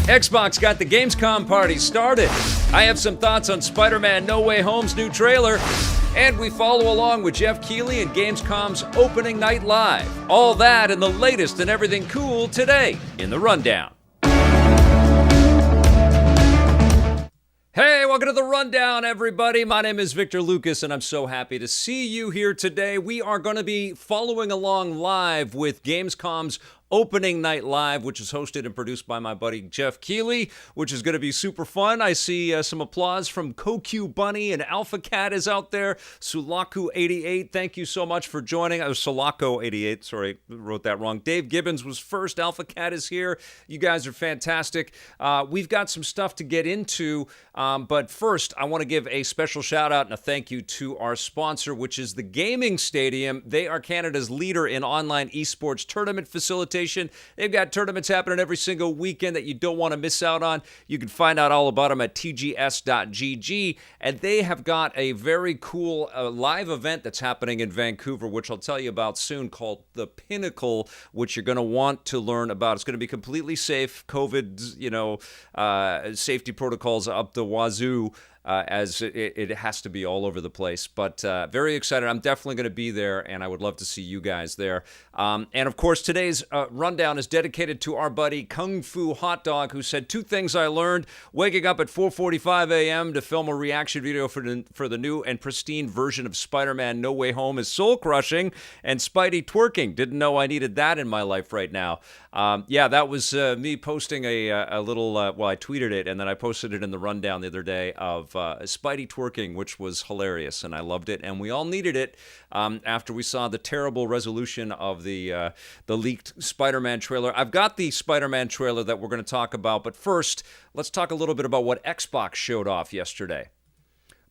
Xbox got the Gamescom party started. I have some thoughts on Spiderman No Way Home's new trailer. And we follow along with Jeff Keighley and Gamescom's opening night live. All that and the latest and everything cool today in the Rundown. Hey, welcome to the Rundown, everybody. My name is Victor Lucas, and I'm so happy to see you here today. We are going to be following along live with Gamescom's Opening Night Live, which is hosted and produced by my buddy Jeff Keighley, which is going to be super fun. I see some applause from CoQ Bunny, and Alpha Cat is out there. Sulaku88, thank you so much for joining. Sulaco88, sorry, wrote that wrong. Dave Gibbons was first. Alpha Cat is here. You guys are fantastic. We've got some stuff to get into, but first, I want to give a special shout out and a thank you to our sponsor, which is the Gaming Stadium. They are Canada's leader in online esports tournament facilitation. They've got tournaments happening every single weekend that you don't want to miss out on. You can find out all about them at tgs.gg, and they have got a very cool live event that's happening in Vancouver, which I'll tell you about soon, called The Pinnacle, which you're going to want to learn about. It's going to be completely safe, COVID, safety protocols up the wazoo. As it has to be all over the place. But very excited. I'm definitely going to be there, and I would love to see you guys there. And, of course, today's rundown is dedicated to our buddy Kung Fu Hot Dog, who said 2 things I learned. Waking up at 4:45 a.m. to film a reaction video for the new and pristine version of Spider-Man No Way Home is soul-crushing, and Spidey twerking. Didn't know I needed that in my life right now. That was me posting a little, I tweeted it, and then I posted it in the rundown the other day of Spidey twerking, which was hilarious, and I loved it, and we all needed it after we saw the terrible resolution of the leaked Spider-Man trailer. I've got the Spider-Man trailer that we're going to talk about, but first, let's talk a little bit about what Xbox showed off yesterday.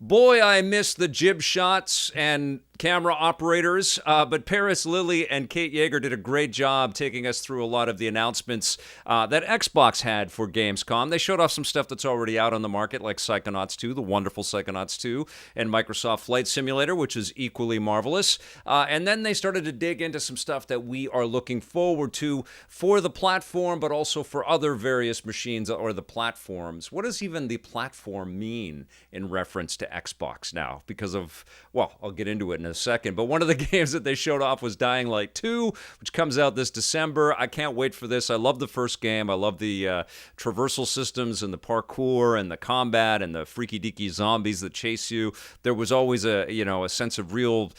Boy, I miss the jib shots and camera operators, but Paris Lilly and Kate Yeager did a great job taking us through a lot of the announcements that Xbox had for Gamescom. They showed off some stuff that's already out on the market, like Psychonauts 2, the wonderful Psychonauts 2, and Microsoft Flight Simulator, which is equally marvelous. And then they started to dig into some stuff that we are looking forward to for the platform, but also for other various machines or the platforms. What does even the platform mean in reference to Xbox now? Because of, I'll get into it in a second, but one of the games that they showed off was Dying Light 2, which comes out this December. I can't wait for this. I love the first game. I love the traversal systems and the parkour and the combat and the freaky deaky zombies that chase you. There was always a sense of real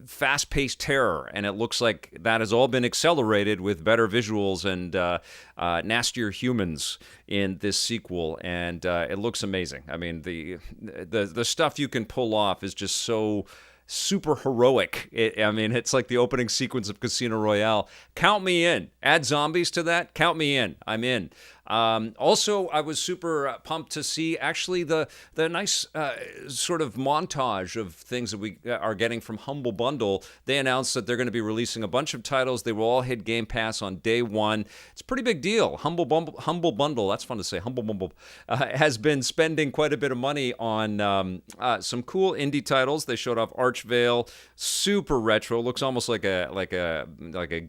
fast-paced terror, and it looks like that has all been accelerated with better visuals and nastier humans in this sequel, and it looks amazing. I mean, the stuff you can pull off is just so super heroic. It's like the opening sequence of Casino Royale. Count me in. Add zombies to that. Count me in. I'm in. Also, I was super pumped to see actually the nice sort of montage of things that we are getting from Humble Bundle. They announced that they're going to be releasing a bunch of titles. They will all hit Game Pass on day one. It's a pretty big deal. Humble Bundle, that's fun to say. Humble Bundle has been spending quite a bit of money on some cool indie titles. They showed off Archvale, super retro. Looks almost like a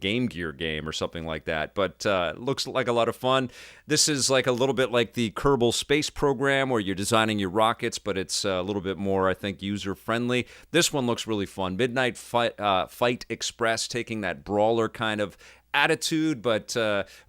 Game Gear game or something like that, but looks like a lot of fun. This is like a little bit like the Kerbal Space Program where you're designing your rockets, but it's a little bit more, I think, user-friendly. This one looks really fun. Midnight Fight Express, taking that brawler kind of attitude, but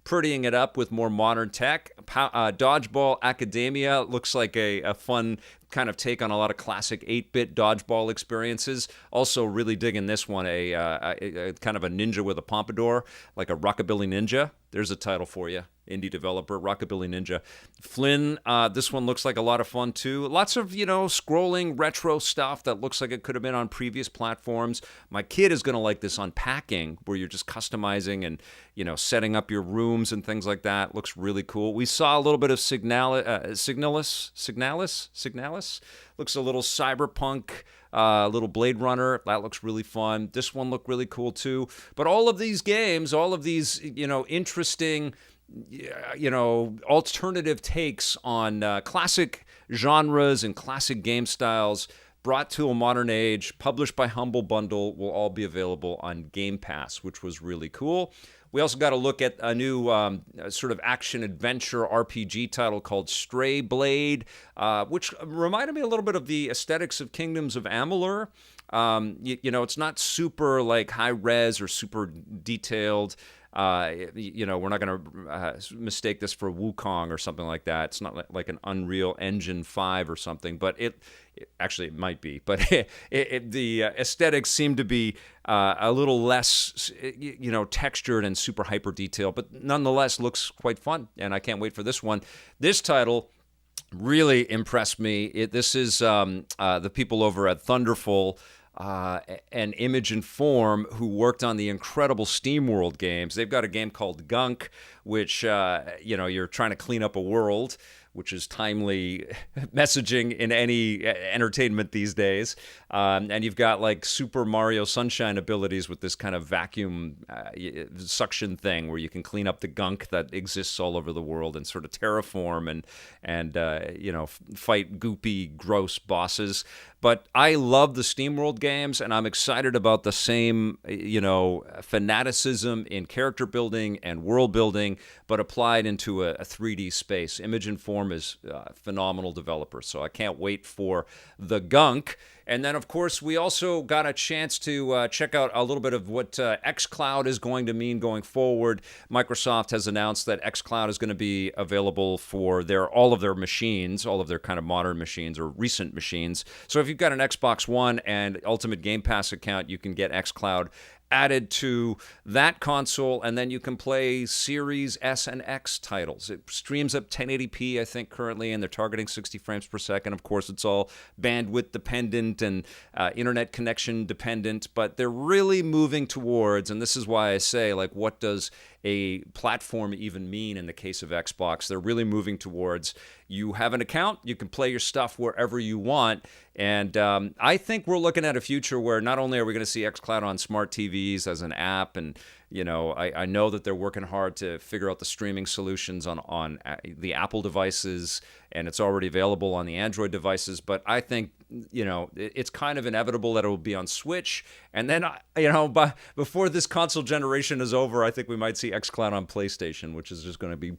prettying it up with more modern tech. Dodgeball Academia looks like a fun kind of take on a lot of classic 8-bit dodgeball experiences. Also really digging this one, a kind of a ninja with a pompadour, like a Rockabilly Ninja. There's a title for you. Indie developer, Rockabilly Ninja. Flynn, this one looks like a lot of fun too. Lots of, scrolling retro stuff that looks like it could have been on previous platforms. My kid is going to like this unpacking where you're just customizing and, setting up your rooms and things like that. Looks really cool. We saw a little bit of Signalis. Looks a little cyberpunk, a little Blade Runner. That looks really fun. This one looked really cool too. But all of these games, all of these, interesting, alternative takes on classic genres and classic game styles, brought to a modern age, published by Humble Bundle, will all be available on Game Pass, which was really cool. We also got to look at a new sort of action-adventure RPG title called Stray Blade, which reminded me a little bit of the aesthetics of Kingdoms of Amalur. It's not super like high-res or super detailed. We're not going to mistake this for Wukong or something like that. It's not like an Unreal Engine 5 or something, but it actually it might be. But the aesthetics seem to be a little less, textured and super hyper detailed, but nonetheless looks quite fun. And I can't wait for this one. This title really impressed me. This is the people over at Thunderful. And Image and Form, who worked on the incredible SteamWorld games. They've got a game called Gunk, which, you're trying to clean up a world, which is timely messaging in any entertainment these days. And you've got like Super Mario Sunshine abilities with this kind of vacuum suction thing where you can clean up the gunk that exists all over the world and sort of terraform and fight goopy, gross bosses. But I love the SteamWorld games, and I'm excited about the same, fanaticism in character building and world building, but applied into a 3D space. Image and Form is a phenomenal developer, so I can't wait for the Gunk. And then, of course, we also got a chance to check out a little bit of what xCloud is going to mean going forward. Microsoft has announced that xCloud is going to be available for all of their machines, all of their kind of modern machines or recent machines. So if you've got an Xbox One and Ultimate Game Pass account, you can get xCloud added to that console, and then you can play Series S and X titles. It streams up 1080p, I think, currently, and they're targeting 60 frames per second. Of course, it's all bandwidth dependent and internet connection dependent, but they're really moving towards, and this is why I say, like, what does a platform even mean in the case of Xbox? They're really moving towards you have an account, you can play your stuff wherever you want. And I think we're looking at a future where not only are we going to see xCloud on smart TVs as an app, and I know that they're working hard to figure out the streaming solutions on the Apple devices, and it's already available on the Android devices. But I think it's kind of inevitable that it will be on Switch, and then before this console generation is over, I think we might see xCloud on PlayStation, which is just going to be.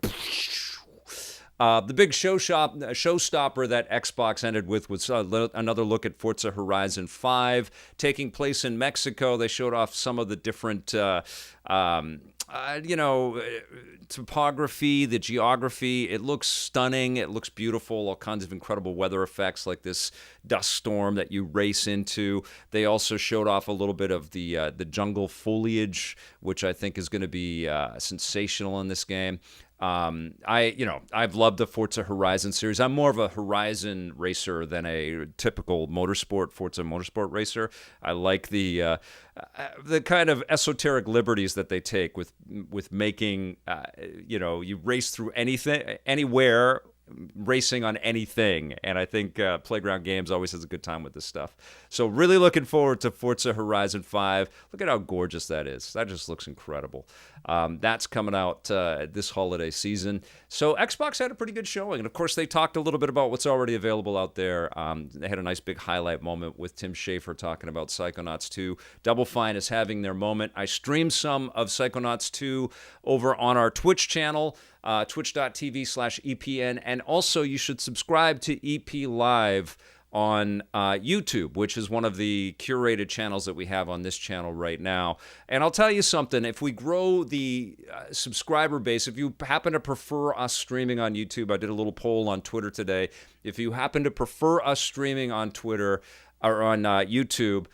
The big showstopper that Xbox ended with was another look at Forza Horizon 5, taking place in Mexico. They showed off some of the different, topography, the geography. It looks stunning. It looks beautiful. All kinds of incredible weather effects, like this dust storm that you race into. They also showed off a little bit of the jungle foliage, which I think is going to be sensational in this game. I've loved the Forza Horizon series. I'm more of a Horizon racer than a typical Forza Motorsport racer. I like the kind of esoteric liberties that they take with making, you race through anything, anywhere, racing on anything, and I think Playground Games always has a good time with this stuff. So really looking forward to Forza Horizon 5. Look at how gorgeous that is. That just looks incredible. That's coming out this holiday season. So Xbox had a pretty good showing, and of course they talked a little bit about what's already available out there. They had a nice big highlight moment with Tim Schafer talking about Psychonauts 2. Double Fine is having their moment. I streamed some of Psychonauts 2 over on our Twitch channel, twitch.tv/EPN, and also you should subscribe to EP Live on YouTube, which is one of the curated channels that we have on this channel right now. And I'll tell you something, if we grow the subscriber base, if you happen to prefer us streaming on YouTube, I did a little poll on Twitter today, if you happen to prefer us streaming on Twitter or on YouTube,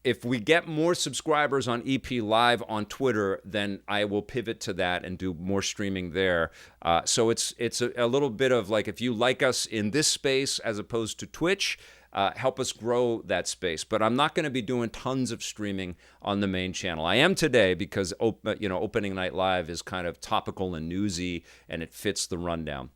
if we get more subscribers on EP Live on Twitter, then I will pivot to that and do more streaming there. So it's a little bit of like, if you like us in this space as opposed to Twitch, help us grow that space. But I'm not going to be doing tons of streaming on the main channel. I am today because Opening Night Live is kind of topical and newsy, and it fits the rundown.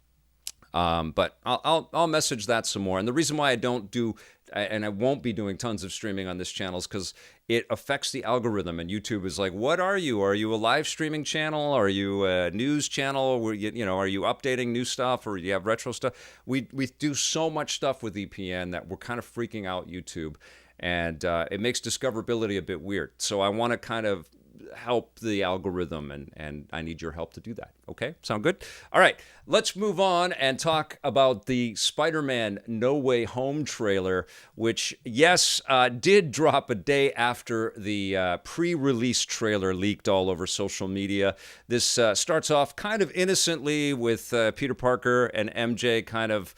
But I'll message that some more. And the reason why I don't do, and I won't be doing tons of streaming on this channel, is because it affects the algorithm, and YouTube is like, what are you? Are you a live streaming channel? Are you a news channel? Where are you updating new stuff, or do you have retro stuff? We do so much stuff with EPN that we're kind of freaking out YouTube, and it makes discoverability a bit weird. So I want to kind of help the algorithm, and I need your help to do that. Okay, sound good? All right, let's move on and talk about the Spider-Man No Way Home trailer, which, yes, did drop a day after the pre-release trailer leaked all over social media. This starts off kind of innocently with Peter Parker and MJ kind of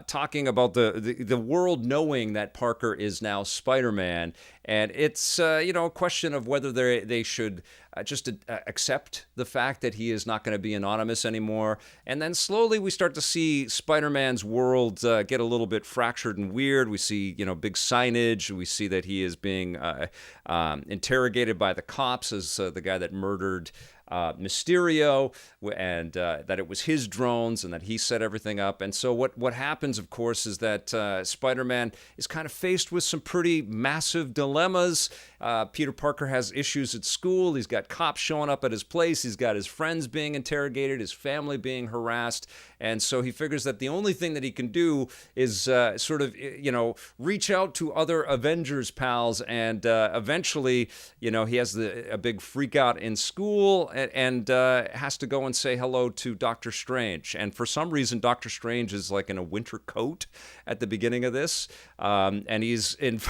talking about the world knowing that Parker is now Spider-Man, and it's a question of whether they should just accept the fact that he is not going to be anonymous anymore. And then slowly we start to see Spider-Man's world get a little bit fractured and weird. We see big signage. We see that he is being interrogated by the cops as the guy that murdered Mysterio, and that it was his drones and that he set everything up. And so what happens, of course, is that Spider-Man is kind of faced with some pretty massive dilemmas. Peter Parker has issues at school. He's got cops showing up at his place. He's got his friends being interrogated, his family being harassed. And so he figures that the only thing that he can do is sort of, reach out to other Avengers pals. And eventually, he has a big freak out in school, and has to go and say hello to Doctor Strange. And for some reason, Doctor Strange is like in a winter coat at the beginning of this. And he's in,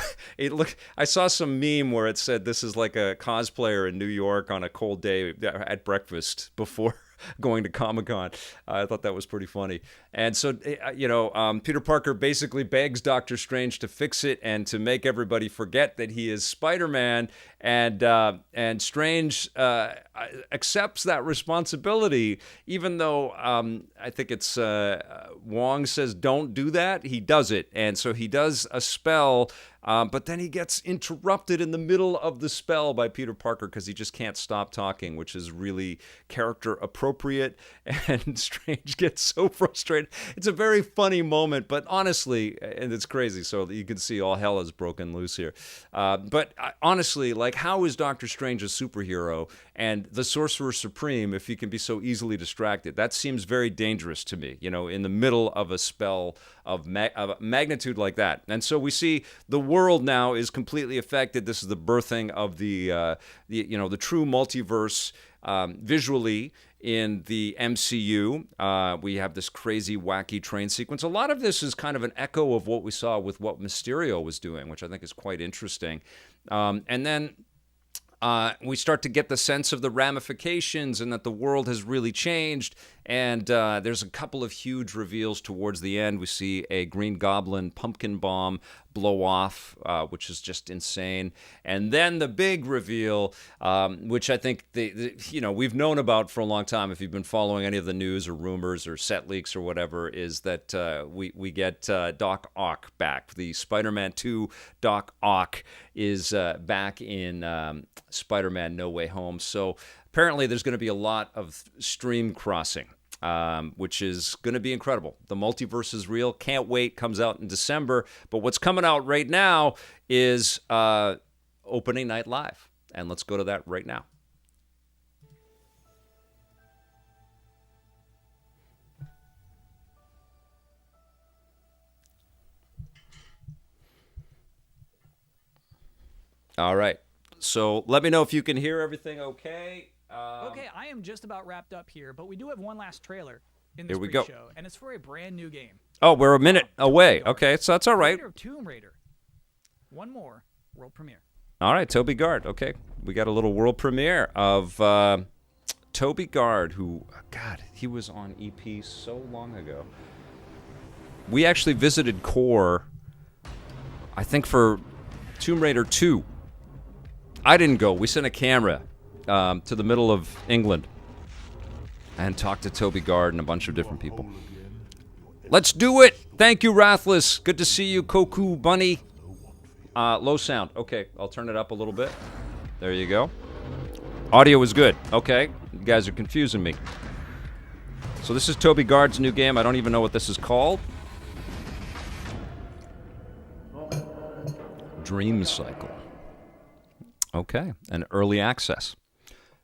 I saw some meme where it said this is like a cosplayer in New York on a cold day at breakfast before going to Comic-Con. I thought that was pretty funny. And so, Peter Parker basically begs Doctor Strange to fix it and to make everybody forget that he is Spider-Man. And Strange accepts that responsibility, even though I think it's Wong says don't do that. He does it. And so he does a spell, but then he gets interrupted in the middle of the spell by Peter Parker because he just can't stop talking, which is really character appropriate. And Strange gets so frustrated. It's a very funny moment, but honestly, and it's crazy, so you can see all hell is broken loose here. But honestly, like, how is Doctor Strange a superhero and the Sorcerer Supreme if he can be so easily distracted? That seems very dangerous to me, in the middle of a spell of magnitude like that. And so we see the world now is completely affected. This is the birthing of the true multiverse visually in the MCU. We have this crazy, wacky train sequence. A lot of this is kind of an echo of what we saw with what Mysterio was doing, which I think is quite interesting. And then we start to get the sense of the ramifications and that the world has really changed. And there's a couple of huge reveals towards the end. We see a Green Goblin pumpkin bomb blow off, which is just insane. And then the big reveal, which I think we've known about for a long time. If you've been following any of the news or rumors or set leaks or whatever, is that we get Doc Ock back. The Spider-Man 2 Doc Ock is back in Spider-Man No Way Home. So apparently there's going to be a lot of stream crossing, which is going to be incredible. The multiverse is real. Can't wait. Comes out in December. But what's coming out right now is Opening Night Live. And let's go to that right now. All right. So let me know if you can hear everything okay. Okay, I am just about wrapped up here, but we do have one last trailer in this pre-show, and it's for a brand new game. Oh, we're a minute away. Okay, so that's all right. Of Tomb Raider. One more world premiere. All right, Toby Gard. Okay, we got a little world premiere of Toby Gard, who, God, he was on EP so long ago. We actually visited Core, I think, for Tomb Raider 2. I didn't go. We sent a camera to the middle of England and talked to Toby Gard and a bunch of different people. Let's do it. Thank you, Rathless. Good to see you, Koku Bunny. Low sound. Okay, I'll turn it up a little bit. There you go. Audio is good. Okay, you guys are confusing me. So this is Toby Gard's new game. I don't even know what this is called. Dream Cycle. Okay, and early access.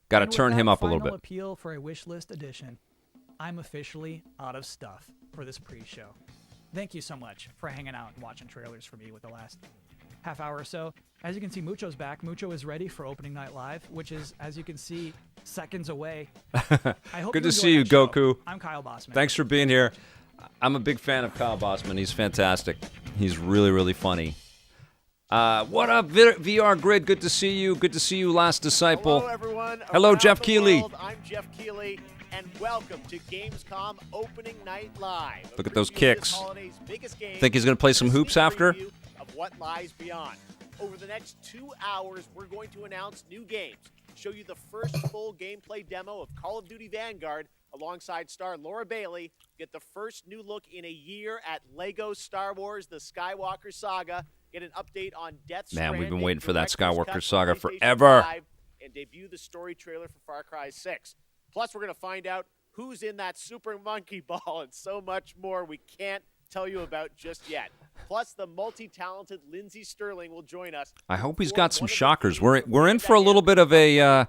Got to turn him up a little bit. Appeal for a wish list edition. I'm officially out of stuff for this pre-show. Thank you so much for hanging out and watching trailers for me with the last half hour or so. As you can see, Mucho's back. Mucho is ready for opening night live, which is, as you can see, seconds away. I hope Good to see you, Goku. I'm Kyle Bossman. Thanks for being here. I'm a big fan of Kyle Bossman. He's fantastic. He's really, really funny. What up, VR Grid? Good to see you. Good to see you, Last Disciple. Hello, everyone. Hello, Jeff Keighley. I'm Jeff Keighley, and welcome to Gamescom Opening Night Live. Look at those kicks. Think he's going to play some hoops after? Of what lies beyond. Over the next 2 hours, we're going to announce new games, show you the first full gameplay demo of Call of Duty Vanguard alongside star Laura Bailey, get the first new look in a year at LEGO Star Wars The Skywalker Saga, get an update on Death Stranding. Man, we've been waiting for that Skywalker Saga PlayStation forever. 5, and debut the story trailer for Far Cry 6. Plus, we're going to find out who's in that Super Monkey Ball and so much more we can't tell you about just yet. Plus, the multi-talented Lindsey Sterling will join us. I hope he's got some shockers. We're in for a little bit of a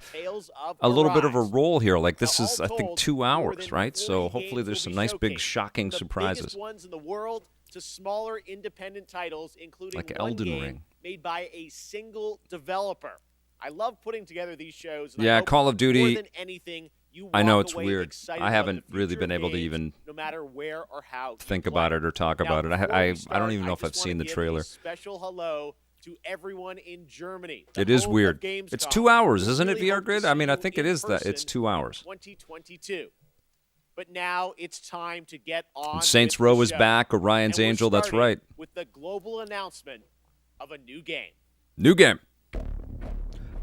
roll here. Like this is, I think, 2 hours, right? So hopefully there's some nice big shocking surprises. The biggest ones in the world to smaller independent titles, including like one Elden game Ring made by a single developer. I love putting together these shows. Yeah, Call of Duty. More than anything, I know it's weird. I haven't really been able to even no matter where or how think about it or talk about it. I don't even know if I've seen the trailer. Special hello to everyone in Germany. It is weird. It's 2 hours, isn't it, VR Grid? I mean, I think it is that. It's 2 hours. 2022. But now it's time to get on. And Saints Row is back. Orion's Angel. That's right. With the global announcement of a new game. New game.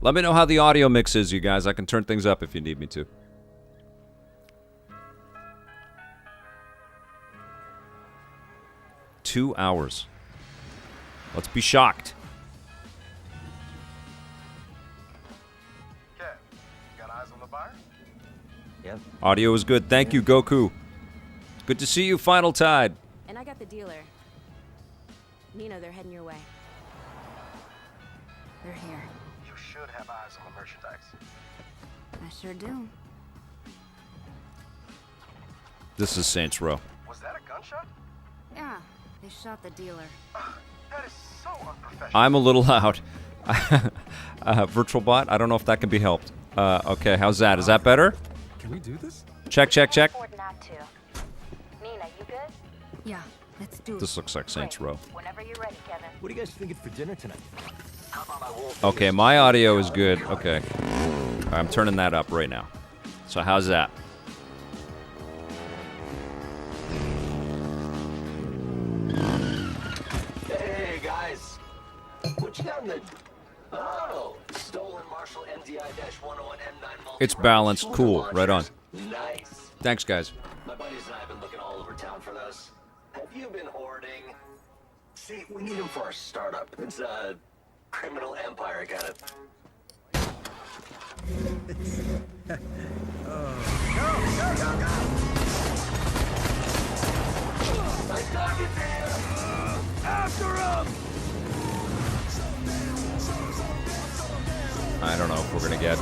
Let me know how the audio mix is, you guys. I can turn things up if you need me to. Two hours. Let's be shocked. Okay, got eyes on the buyer? Yep. Audio is good. Thank you, Goku. Good to see you, Final Tide. And I got the dealer. Nina, they're heading your way. They're here. You should have eyes on the merchandise. I sure do. This is Saints Row. Was that a gunshot? Yeah, they shot the dealer. That is so unprofessional. I'm a little loud. Virtual bot, I don't know if that can be helped. Okay, how's that? Is that better? Can we do this? Check, check, check. Not to. Nina, you good? Yeah, let's do it. This looks like Saints Row. Whenever you're ready, Kevin. What are you guys thinking for dinner tonight? Okay, my audio is good. Okay. I'm turning that up right now. So how's that? Hey, guys. What you got in the... Oh, stolen Marshall MDI-101M9 It's balanced. Cool. Right on. Nice. Thanks, guys. My buddies and I have been looking all over town for those. Have you been hoarding? See, we need them for our startup. It's a criminal empire kind of... I don't know if we're going to get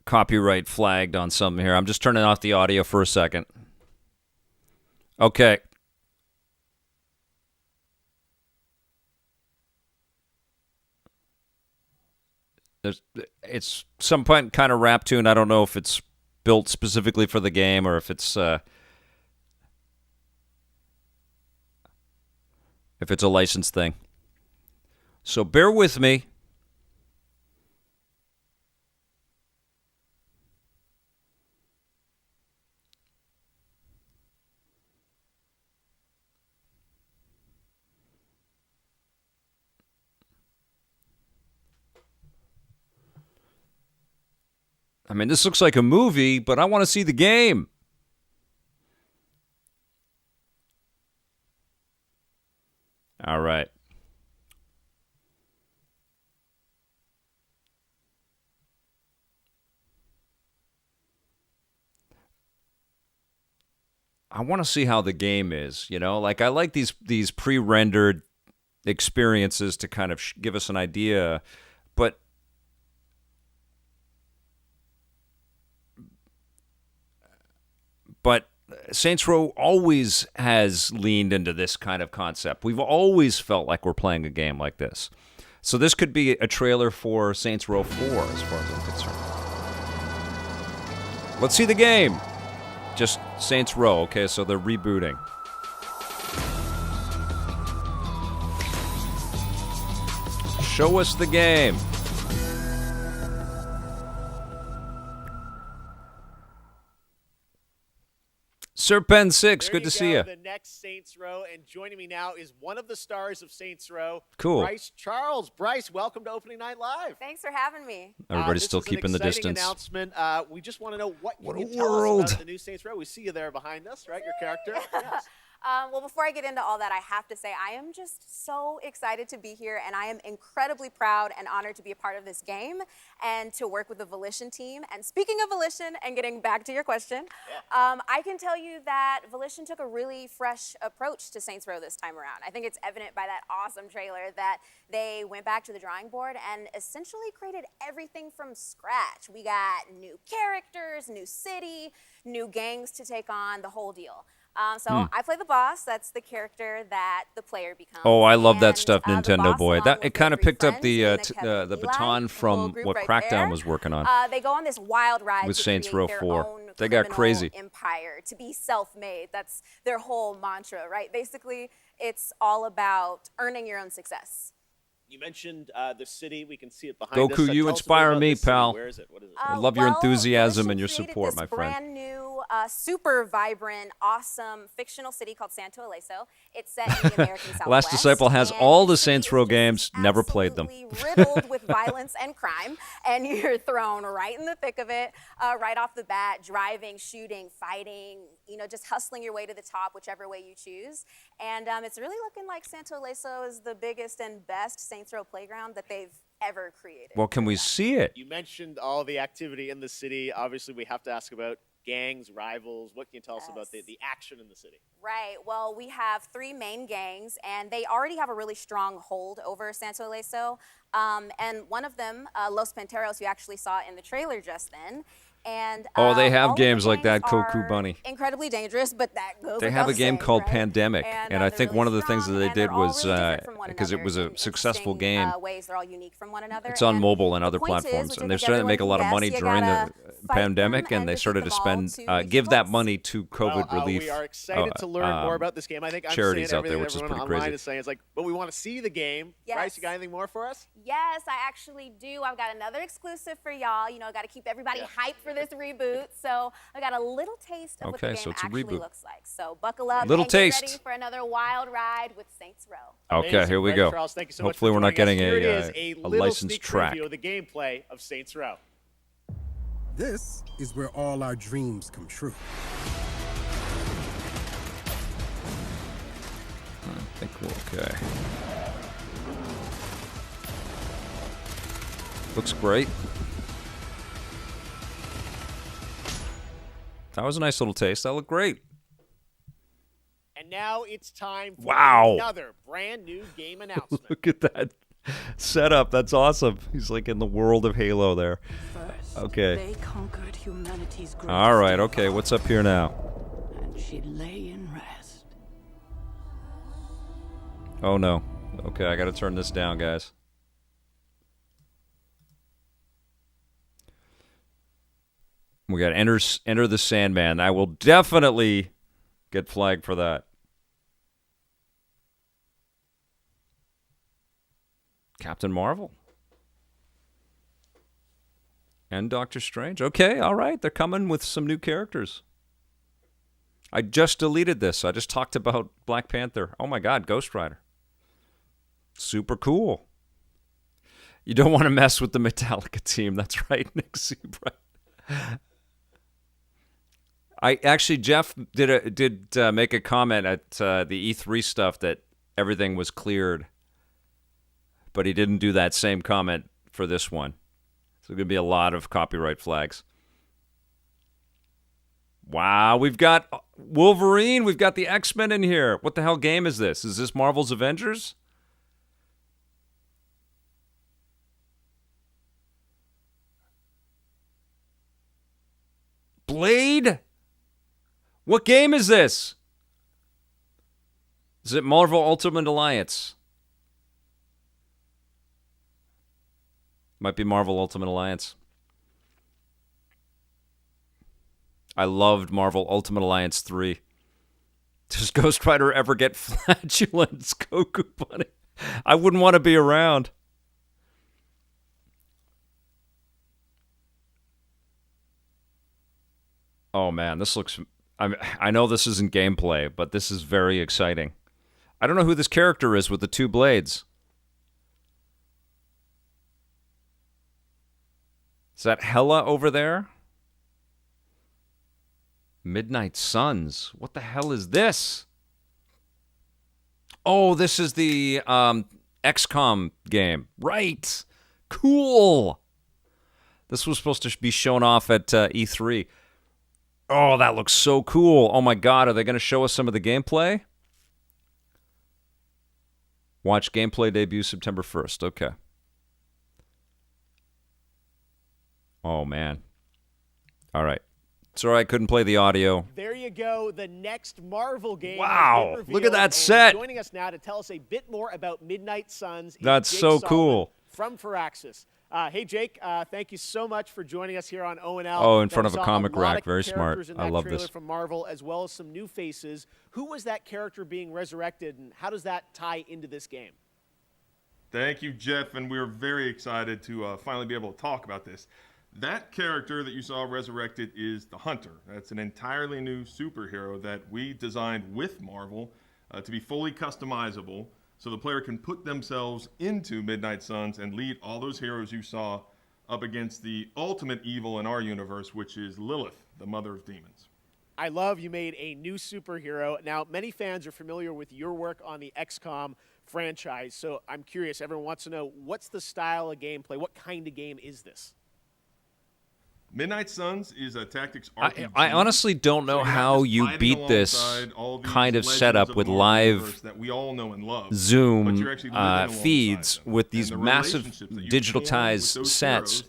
copyright flagged on something here. I'm just turning off the audio for a second. Okay. It's some kind of rap tune. I don't know if it's built specifically for the game or if it's a licensed thing. So bear with me. I mean, this looks like a movie, but I want to see the game. All right. I want to see how the game is, you know? Like, I like these pre-rendered experiences to kind of give us an idea, but Saints Row always has leaned into this kind of concept. We've always felt like we're playing a game like this. So this could be a trailer for Saints Row 4 as far as I'm concerned. Let's see the game. Just Saints Row. Okay, so they're rebooting. Show us the game. Serpent 6, good to see you. The next Saints Row, and joining me now is one of the stars of Saints Row, Cool. Bryce Charles. Bryce, welcome to Opening Night Live. Thanks for having me. Everybody's still This is keeping the an exciting distance. Announcement. We just want to know what What you a can tell world. us about the new Saints Row. We see you there behind us, right? Your character. Yes. Well, before I get into all that, I have to say I am just so excited to be here, and I am incredibly proud and honored to be a part of this game and to work with the Volition team. And speaking of Volition, and getting back to your question, I can tell you that Volition took a really fresh approach to Saints Row this time around. I think it's evident by that awesome trailer that they went back to the drawing board and essentially created everything from scratch. We got new characters, new city, new gangs to take on, the whole deal. So I play the boss. That's the character that the player becomes. Oh, I love that And, stuff, the Nintendo boss, boy. along That with it kind of three picked up the friends, Nina, Kevin, the Eli, baton little from group what right Crackdown there. was working on They go on this wild ride with to Saints create Row their 4. own They got criminal crazy. empire, to be self-made. That's their whole mantra, right? Basically, it's all about earning your own success. You mentioned the city. We can see it behind us. Goku, you Tell us a bit inspire about me, this city. pal. Where is it? What is it? I love your Well, enthusiasm Volition and your created support, this my friend. brand new, super vibrant, awesome fictional city called Santo Ileso. It's set in the American Southwest. Last Disciple has and all the the city Saints is Row just games, never played them. absolutely riddled with violence and crime, and you're thrown right in the thick of it, right off the bat, driving, shooting, fighting, just hustling your way to the top, whichever way you choose. And it's really looking like Santo Ileso is the biggest and best Saints Row playground that they've ever created. Well, can we see it? You mentioned all the activity in the city. Obviously, we have to ask about gangs, rivals. What can you tell us about the action in the city? Right. Well, we have 3 main gangs, and they already have a really strong hold over Santo Ileso. And one of them, Los Panteros, you actually saw in the trailer just then. And They have all of the games like that, gangs Koku are Bunny. Incredibly dangerous, but that goes They without have a game saying, called right? Pandemic, and I they're think really one of the things that strong, they and did they're all was really different from one because it was a another in successful interesting, game. ways they're all unique from one another. It's on And mobile and the other point is, platforms, which and I they're think starting to make a lot of everyone money gets, you during gotta the fight pandemic, them and they defeat started to them all spend to reach give your that goals. money to COVID relief. We are excited to learn more about this game. I think I'm charities saying out there, everything which is everyone pretty online crazy. is saying. It's like, but we want to see the game. Yes. Bryce, you got anything more for us? Yes, I actually do. I've got another exclusive for y'all. Got to keep everybody hyped for this reboot. So I got a little taste of what the Okay, game so it's a actually reboot. looks like. So buckle up Little and taste. get ready for another wild ride with Saints Row. Okay, Amazing. here we Bryce go. Charles, thank you so Hopefully, we're much for not joining getting us. Here it is, a little licensed sneak track. preview of the gameplay of Saints Row. This is where all our dreams come true. I think we're okay. Looks great. That was a nice little taste. That looked great. And now it's time for Wow. another brand new game announcement. Look at that setup. That's awesome. He's like in the world of Halo there. Okay. They conquered humanity's greatest All right. evil, Okay. What's up here now? and she lay in rest. Oh no. Okay, I got to turn this down, guys. We got enter the Sandman. I will definitely get flagged for that. Captain Marvel. And Doctor Strange. Okay, all right. They're coming with some new characters. I just deleted this. I just talked about Black Panther. Oh my God, Ghost Rider. Super cool. You don't want to mess with the Metallica team. That's right, Nick Zebra. Jeff did make a comment at the E3 stuff that everything was cleared, but he didn't do that same comment for this one. So there's going to be a lot of copyright flags. Wow, we've got Wolverine. We've got the X-Men in here. What the hell game is this? Is this Marvel's Avengers? Blade? What game is this? Is it Marvel Ultimate Alliance? Might be Marvel Ultimate Alliance. I loved Marvel Ultimate Alliance 3. Does Ghost Rider ever get flatulence, Goku Bunny? I wouldn't want to be around. Oh man, this looks... I know this isn't gameplay, but this is very exciting. I don't know who this character is with the two blades. Is that Hela over there? Midnight Suns. What the hell is this? Oh, this is the XCOM game. Right. Cool. This was supposed to be shown off at E3. Oh, that looks so cool. Oh my God, are they going to show us some of the gameplay? Watch gameplay debut September 1st. Okay. Oh, man. All right. Sorry I couldn't play the audio. There you go. The next Marvel game. Wow. Look at that set. Joining us now to tell us a bit more about Midnight Suns. That's Jake so Solomon cool. From Firaxis. Hey, Jake. Thank you so much for joining us here on O&L. Oh, in front of a comic rack. Very smart. I love this. From Marvel, as well as some new faces. Who was that character being resurrected, and how does that tie into this game? Thank you, Jeff, and we're very excited to finally be able to talk about this. That character that you saw resurrected is the Hunter. That's an entirely new superhero that we designed with Marvel to be fully customizable, so the player can put themselves into Midnight Suns and lead all those heroes you saw up against the ultimate evil in our universe, which is Lilith, the mother of demons. I love you made a new superhero. Now, many fans are familiar with your work on the XCOM franchise, so I'm curious. Everyone wants to know, what's the style of gameplay? What kind of game is this? Midnight Suns is a tactics RPG. I honestly don't know how you beat this kind of setup with live Zoom feeds with these massive digitalized sets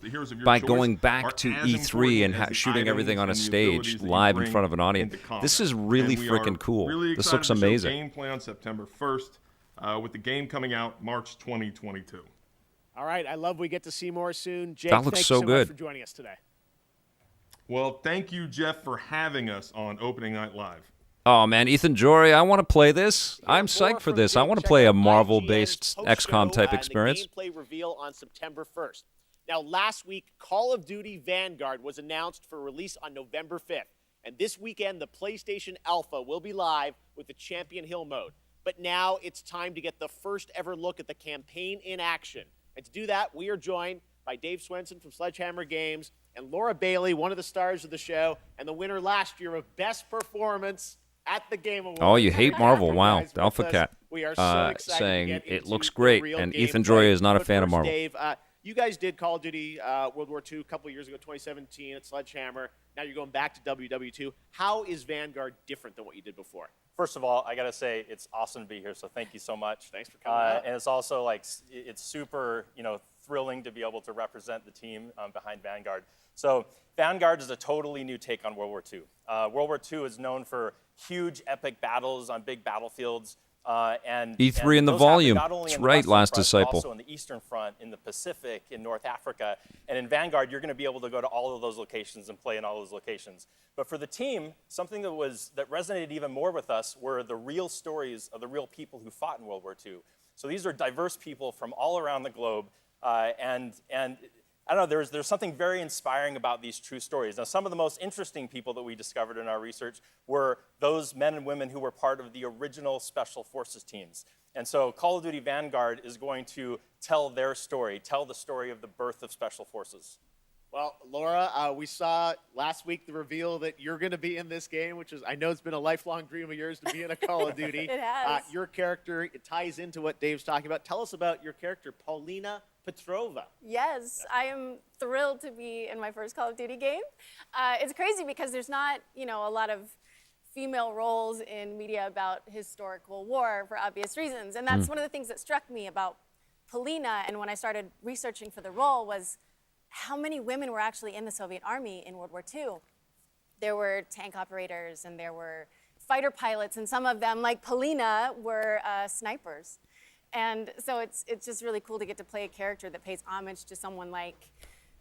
by going back to E3 and shooting everything on a stage live in front of an audience. This is really freaking cool. This looks amazing. Gameplay on September 1st, with the game coming out March 2022. All right, I love we get to see more soon. Jake, that looks so good. Much for joining us today. Well, thank you, Jeff, for having us on Opening Night Live. Oh, man, Ethan Jory, I want to play this. I'm psyched for this. I want to play a Marvel-based XCOM type experience. The gameplay reveal on September 1st. Now, last week, Call of Duty Vanguard was announced for release on November 5th. And this weekend, the PlayStation Alpha will be live with the Champion Hill mode. But now it's time to get the first ever look at the campaign in action. And to do that, we are joined by Dave Swenson from Sledgehammer Games and Laura Bailey, one of the stars of the show, and the winner last year of Best Performance at the Game Awards. Oh, you hate Marvel. Wow. Alpha Cat we are so excited saying to get it into looks great, the real and game Ethan play. Joy is not a But fan of first, Marvel. Dave, you guys did Call of Duty World War II a couple of years ago, 2017 at Sledgehammer. Now you're going back to WW2. How is Vanguard different than what you did before? First of all, I got to say it's awesome to be here, so thank you so much. Thanks for coming out. And it's also like it's super, thrilling to be able to represent the team behind Vanguard. So Vanguard is a totally new take on World War II. World War II is known for huge, epic battles on big battlefields. And E3 in the those volume. happen not only That's in the right, Western Last Front, Disciple. but also in the Eastern Front, in the Pacific, in North Africa. And in Vanguard, you're going to be able to go to all of those locations and play in all those locations. But for the team, something that resonated even more with us were the real stories of the real people who fought in World War II. So these are diverse people from all around the globe. And I don't know, there's something very inspiring about these true stories. Now, some of the most interesting people that we discovered in our research were those men and women who were part of the original Special Forces teams. And so Call of Duty Vanguard is going to tell their story, tell the story of the birth of Special Forces. Well, Laura, we saw last week the reveal that you're going to be in this game, which is, I know it's been a lifelong dream of yours to be in a Call of Duty. It has. Your character, it ties into what Dave's talking about. Tell us about your character, Paulina Petrova. Yes, I am thrilled to be in my first Call of Duty game. It's crazy because there's not, a lot of female roles in media about historical war for obvious reasons. And that's one of the things that struck me about Paulina, and when I started researching for the role, was how many women were actually in the Soviet army in World War II. there were tank operators and there were fighter pilots, and some of them, like Polina, were snipers. And so it's just really cool to get to play a character that pays homage to someone like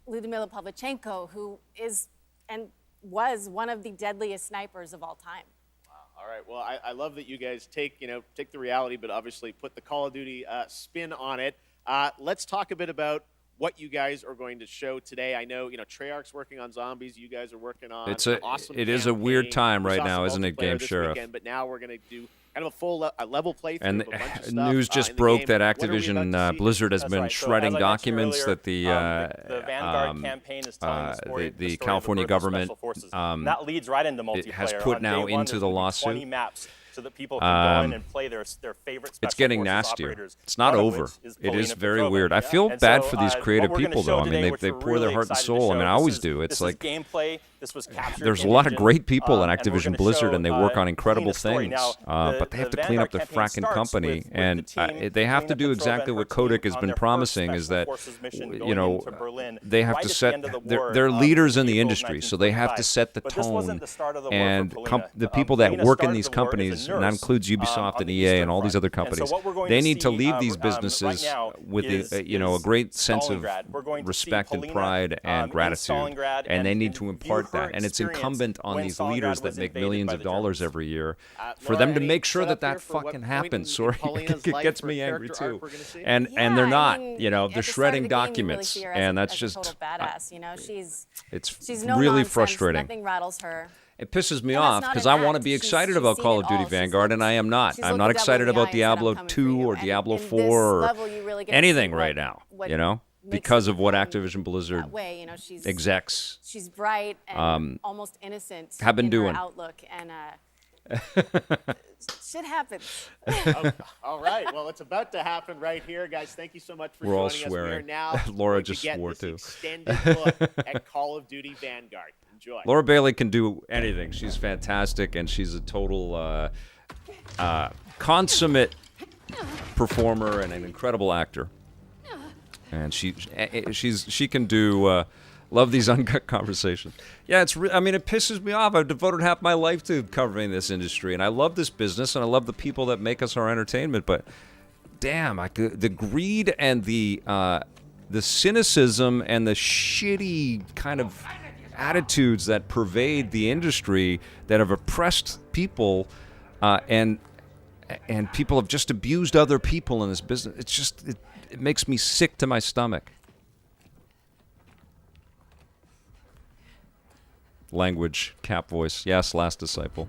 Lyudmila Pavlichenko, who is and was one of the deadliest snipers of all time. Wow. All right. Well, I love that you guys take the reality, but obviously put the Call of Duty spin on it. Let's talk a bit about what you guys are going to show today. I know, Treyarch's working on zombies. You guys are working on awesome It is a weird time right now, isn't it, Game Sheriff? Weekend, but now we're going to do kind of a full level playthrough and of a bunch of stuff. News just broke that Activision Blizzard has been shredding documents that the Vanguard campaign is telling the California government that leads right into multiplayer. Has put now into the lawsuit. 20 maps so that people can go in and play their favorite special It's getting forces nastier. operators. It's not One of over. which is It is Polina very Petrova. weird. I feel And bad so, for these creative what we're gonna people, show though. I today, mean, which they we're pour their really heart and excited to soul. I show, mean, I this always is- do. It's this like is gameplay. This was captured there's a in lot of engine, great people in and we're Activision gonna Blizzard, show, and they work on incredible Polina's story. things. Now, But they have to the clean up the Vanguard campaign fracking starts company, with and the team, they have to Polina do Petrova exactly and what her Kotick team has on been their first promising. Is special that forces mission you going know into Berlin they have right to at the set. end of the war They're of leaders in the April industry, so they have to 1945. set the But this wasn't tone. the start of the war And for Polina. the people that Polina work in started these the war as a companies, and that nurse, includes Ubisoft on and the EA Eastern and all these Front. other And so companies, what we're going they to need to see, leave these right businesses now with is a great sense of Stalingrad. We're going to see respect and Polina, pride and in gratitude, Stalingrad and they need and to view impart her that. And it's experience incumbent on when these Stalingrad leaders that was make invaded millions by of the dollars Germans. every year for Laura, them to any make sure setup that here for what fucking point happens. in Sorry, Paulina's it life gets or me angry character arc too. we're gonna see? And Yeah, they're I not. mean, They're at the start of shredding the game, you really documents, see her and as that's a just total badass. She's no really nonsense, frustrating. Nothing rattles her. It pisses me And that's off not because an I want to act. be She's excited about seen Call it of Duty all. Vanguard, and I am not. She's I'm looked not the devil in excited the eye about and said, Diablo "I'm coming for 2 you." or And Diablo in this 4 or level, you really get to anything see right now, what makes because of what Activision Blizzard that way. She's execs She's bright and almost innocent. have been in doing. her outlook, and shit happens. All right. Well, it's about to happen right here, guys. Thank you so much for We're all joining us. We are swearing. now Laura going to just get swore this too. extended look at Call of Duty Vanguard. Enjoy. Laura Bailey can do anything. She's fantastic, and she's a total consummate performer and an incredible actor. And she can do. Love these uncut conversations. Yeah, it pisses me off. I've devoted half my life to covering this industry, and I love this business, and I love the people that make us our entertainment. But damn, the greed and the cynicism and the shitty kind of attitudes that pervade the industry that have oppressed people, and people have just abused other people in this business. It's just it makes me sick to my stomach. Language, cap voice. Yes, Last Disciple.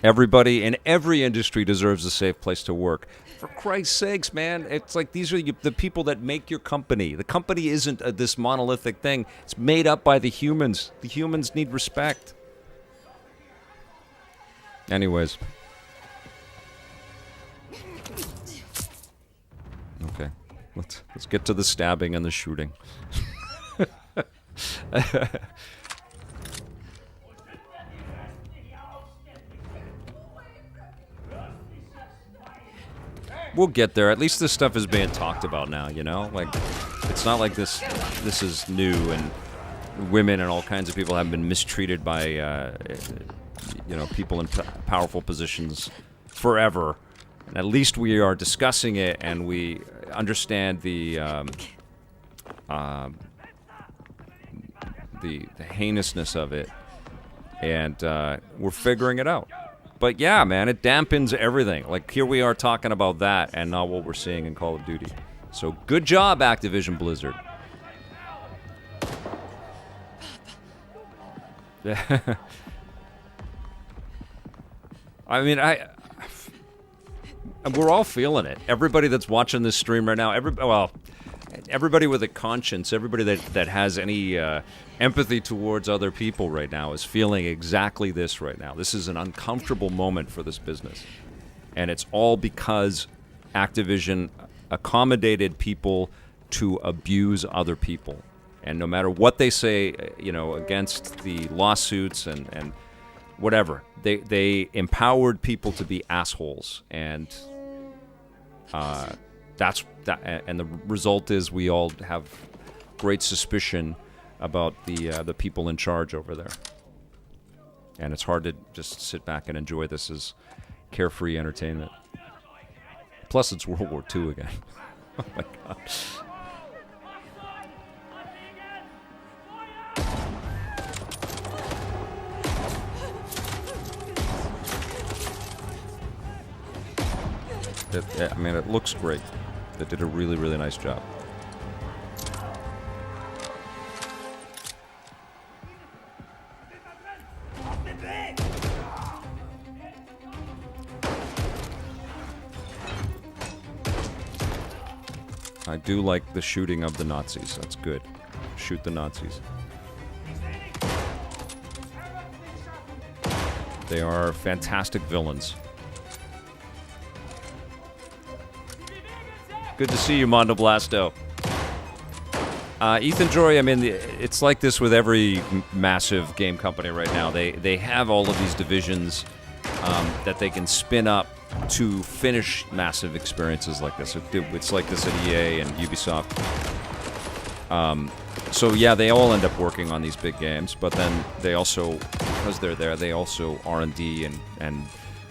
Everybody in every industry deserves a safe place to work. For Christ's sakes, man, it's like these are the people that make your company. The company isn't this monolithic thing. It's made up by the humans. The humans need respect. Anyways. Okay, let's get to the stabbing and the shooting. We'll get there. At least this stuff is being talked about now, Like, it's not like this is new and women and all kinds of people have been mistreated by, people in powerful positions forever. And at least we are discussing it and we understand the heinousness of it. And we're figuring it out. But yeah, man, it dampens everything. Like, here we are talking about that and not what we're seeing in Call of Duty. So good job, Activision Blizzard. I mean, we're all feeling it. Everybody that's watching this stream right now, everybody with a conscience, everybody that has any empathy towards other people right now is feeling exactly this right now. This is an uncomfortable moment for this business. And it's all because Activision accommodated people to abuse other people. And no matter what they say, against the lawsuits and whatever, they empowered people to be assholes. And that's that. And the result is we all have great suspicion about the people in charge over there. and it's hard to just sit back and enjoy this as carefree entertainment. Plus, it's World War II again. Oh my god. I mean, it looks great. They did a really, really nice job. I do like the shooting of the Nazis. That's good. Shoot the Nazis. They are fantastic villains. Good to see you, Mondo Blasto. Ethan Joy, I mean, it's like this with every massive game company right now. They have all of these divisions that they can spin up to finish massive experiences like this. It's like this at EA and Ubisoft. So yeah, they all end up working on these big games, but then they also, because they're there, they also R&D and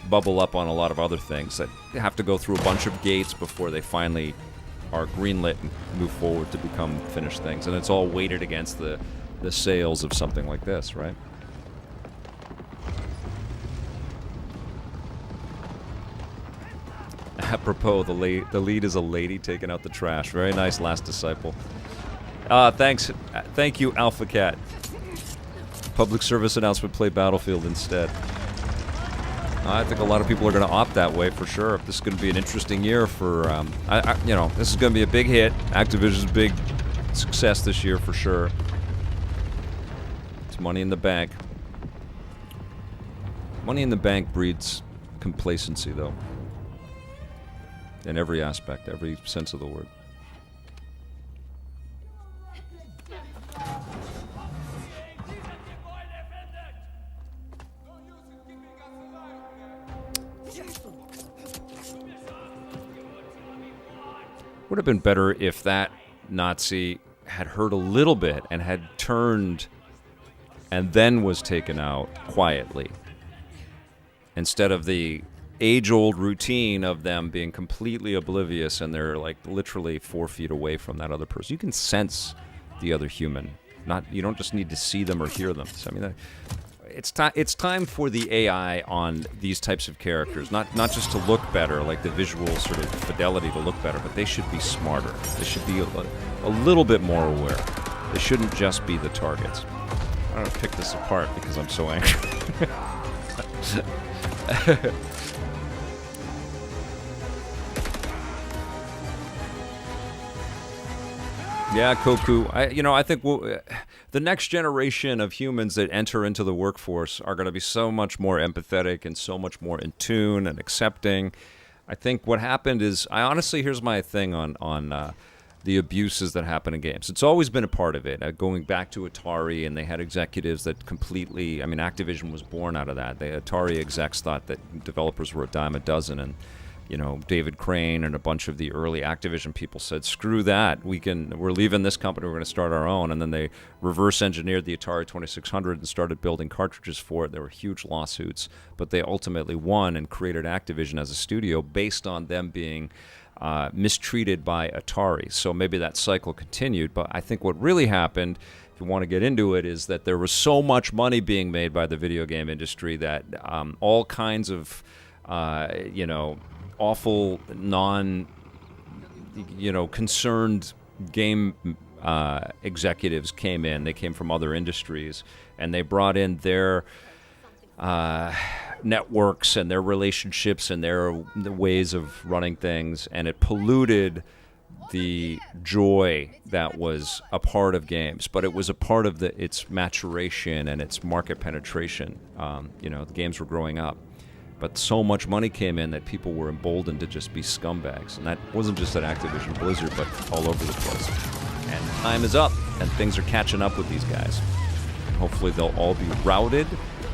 bubble up on a lot of other things that have to go through a bunch of gates before they finally are greenlit and move forward to become finished things. And it's all weighted against the sales of something like this, right? Apropos, the lead is a lady taking out the trash. Very nice, Last Disciple. Thanks. Thank you, Alpha Cat. Public service announcement, play Battlefield instead. I think a lot of people are going to opt that way for sure. This is going to be an interesting year for, you know, this is going to be a big hit. Activision's big success this year for sure. It's money in the bank. Money in the bank breeds complacency, though. In every aspect, every sense of the word. Would have been better if that Nazi had hurt a little bit and had turned and then was taken out quietly, instead of the age-old routine of them being completely oblivious and they're like literally 4 feet away from that other person. You can sense the other human. You don't just need to see them or hear them. So, I mean, it's time for the AI on these types of characters, not just to look better, like the visual sort of fidelity to look better, but they should be smarter. They should be a little bit more aware. They shouldn't just be the targets. I don't pick this apart because I'm so angry. Yeah, Koku. I think the next generation of humans that enter into the workforce are going to be so much more empathetic and so much more in tune and accepting. I think what happened is, here's my thing on the abuses that happen in games. It's always been a part of it. Going back to Atari, and they had executives that completely, Activision was born out of that. The Atari execs thought that developers were a dime a dozen, and David Crane and a bunch of the early Activision people said, screw that, we're leaving this company, we're going to start our own. And then they reverse engineered the Atari 2600 and started building cartridges for it. There were huge lawsuits, but they ultimately won and created Activision as a studio based on them being mistreated by Atari. So maybe that cycle continued, but I think what really happened, if you want to get into it, is that there was so much money being made by the video game industry that all kinds of, awful, concerned game executives came in. They came from other industries, and they brought in their networks and their relationships and their ways of running things, and it polluted the joy that was a part of games. But it was a part of its maturation and its market penetration. The games were growing up. But so much money came in that people were emboldened to just be scumbags. And that wasn't just at Activision Blizzard, but all over the place. And time is up, and things are catching up with these guys. And hopefully they'll all be routed,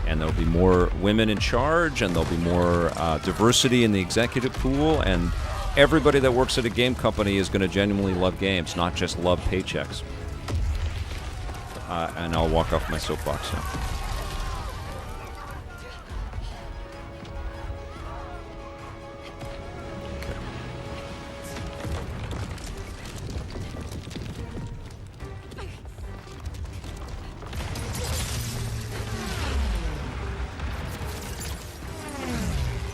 and there'll be more women in charge, and there'll be more diversity in the executive pool, and everybody that works at a game company is going to genuinely love games, not just love paychecks. And I'll walk off my soapbox now.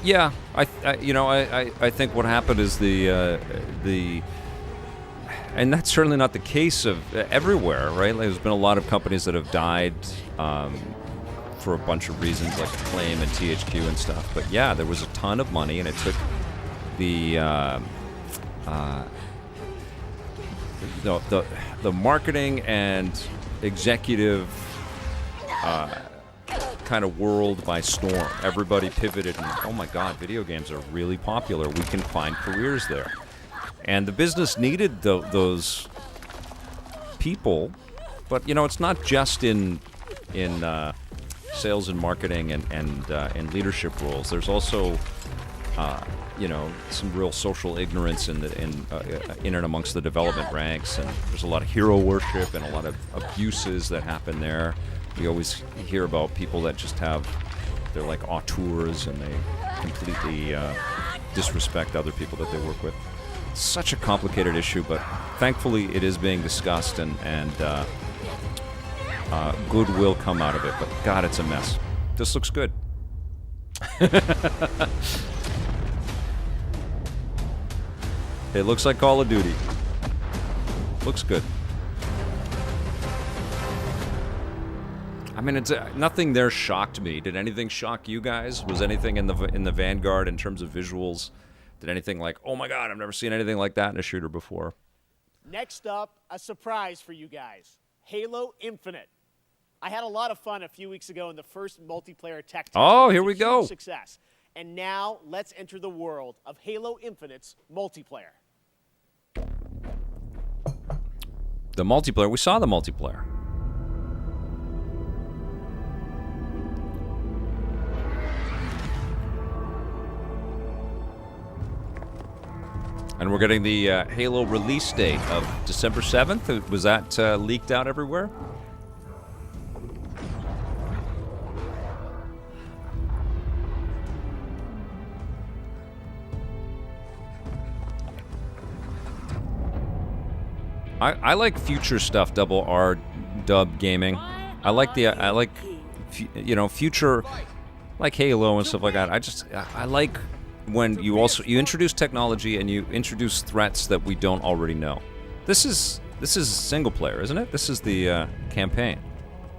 Yeah, I think what happened is and that's certainly not the case of everywhere, right? Like, there's been a lot of companies that have died for a bunch of reasons, like Acclaim and THQ and stuff. But yeah, there was a ton of money, and it took the marketing and executive kind of world by storm. Everybody pivoted, and oh my God, video games are really popular. We can find careers there. And the business needed those people, but it's not just in sales and marketing and leadership roles. There's also some real social ignorance in and amongst the development ranks, and there's a lot of hero worship and a lot of abuses that happen there. We always hear about people that they're like auteurs, and they completely disrespect other people that they work with. It's such a complicated issue, but thankfully it is being discussed, and good will come out of it. But God, it's a mess. This looks good. It looks like Call of Duty. Looks good. I mean, nothing there shocked me. Did anything shock you guys? Was anything in the Vanguard in terms of visuals? Did anything like, oh my God, I've never seen anything like that in a shooter before? Next up, a surprise for you guys. Halo Infinite. I had a lot of fun a few weeks ago in the first multiplayer tech test. Oh, here we go. Success. And now let's enter the world of Halo Infinite's multiplayer. The multiplayer. We saw the multiplayer. And we're getting the Halo release date of December 7th. Was that leaked out everywhere? I like future stuff, double R dub gaming. I like future, like Halo and stuff like that. I like when you introduce technology and you introduce threats that we don't already know. This is single player, isn't it? This is the campaign.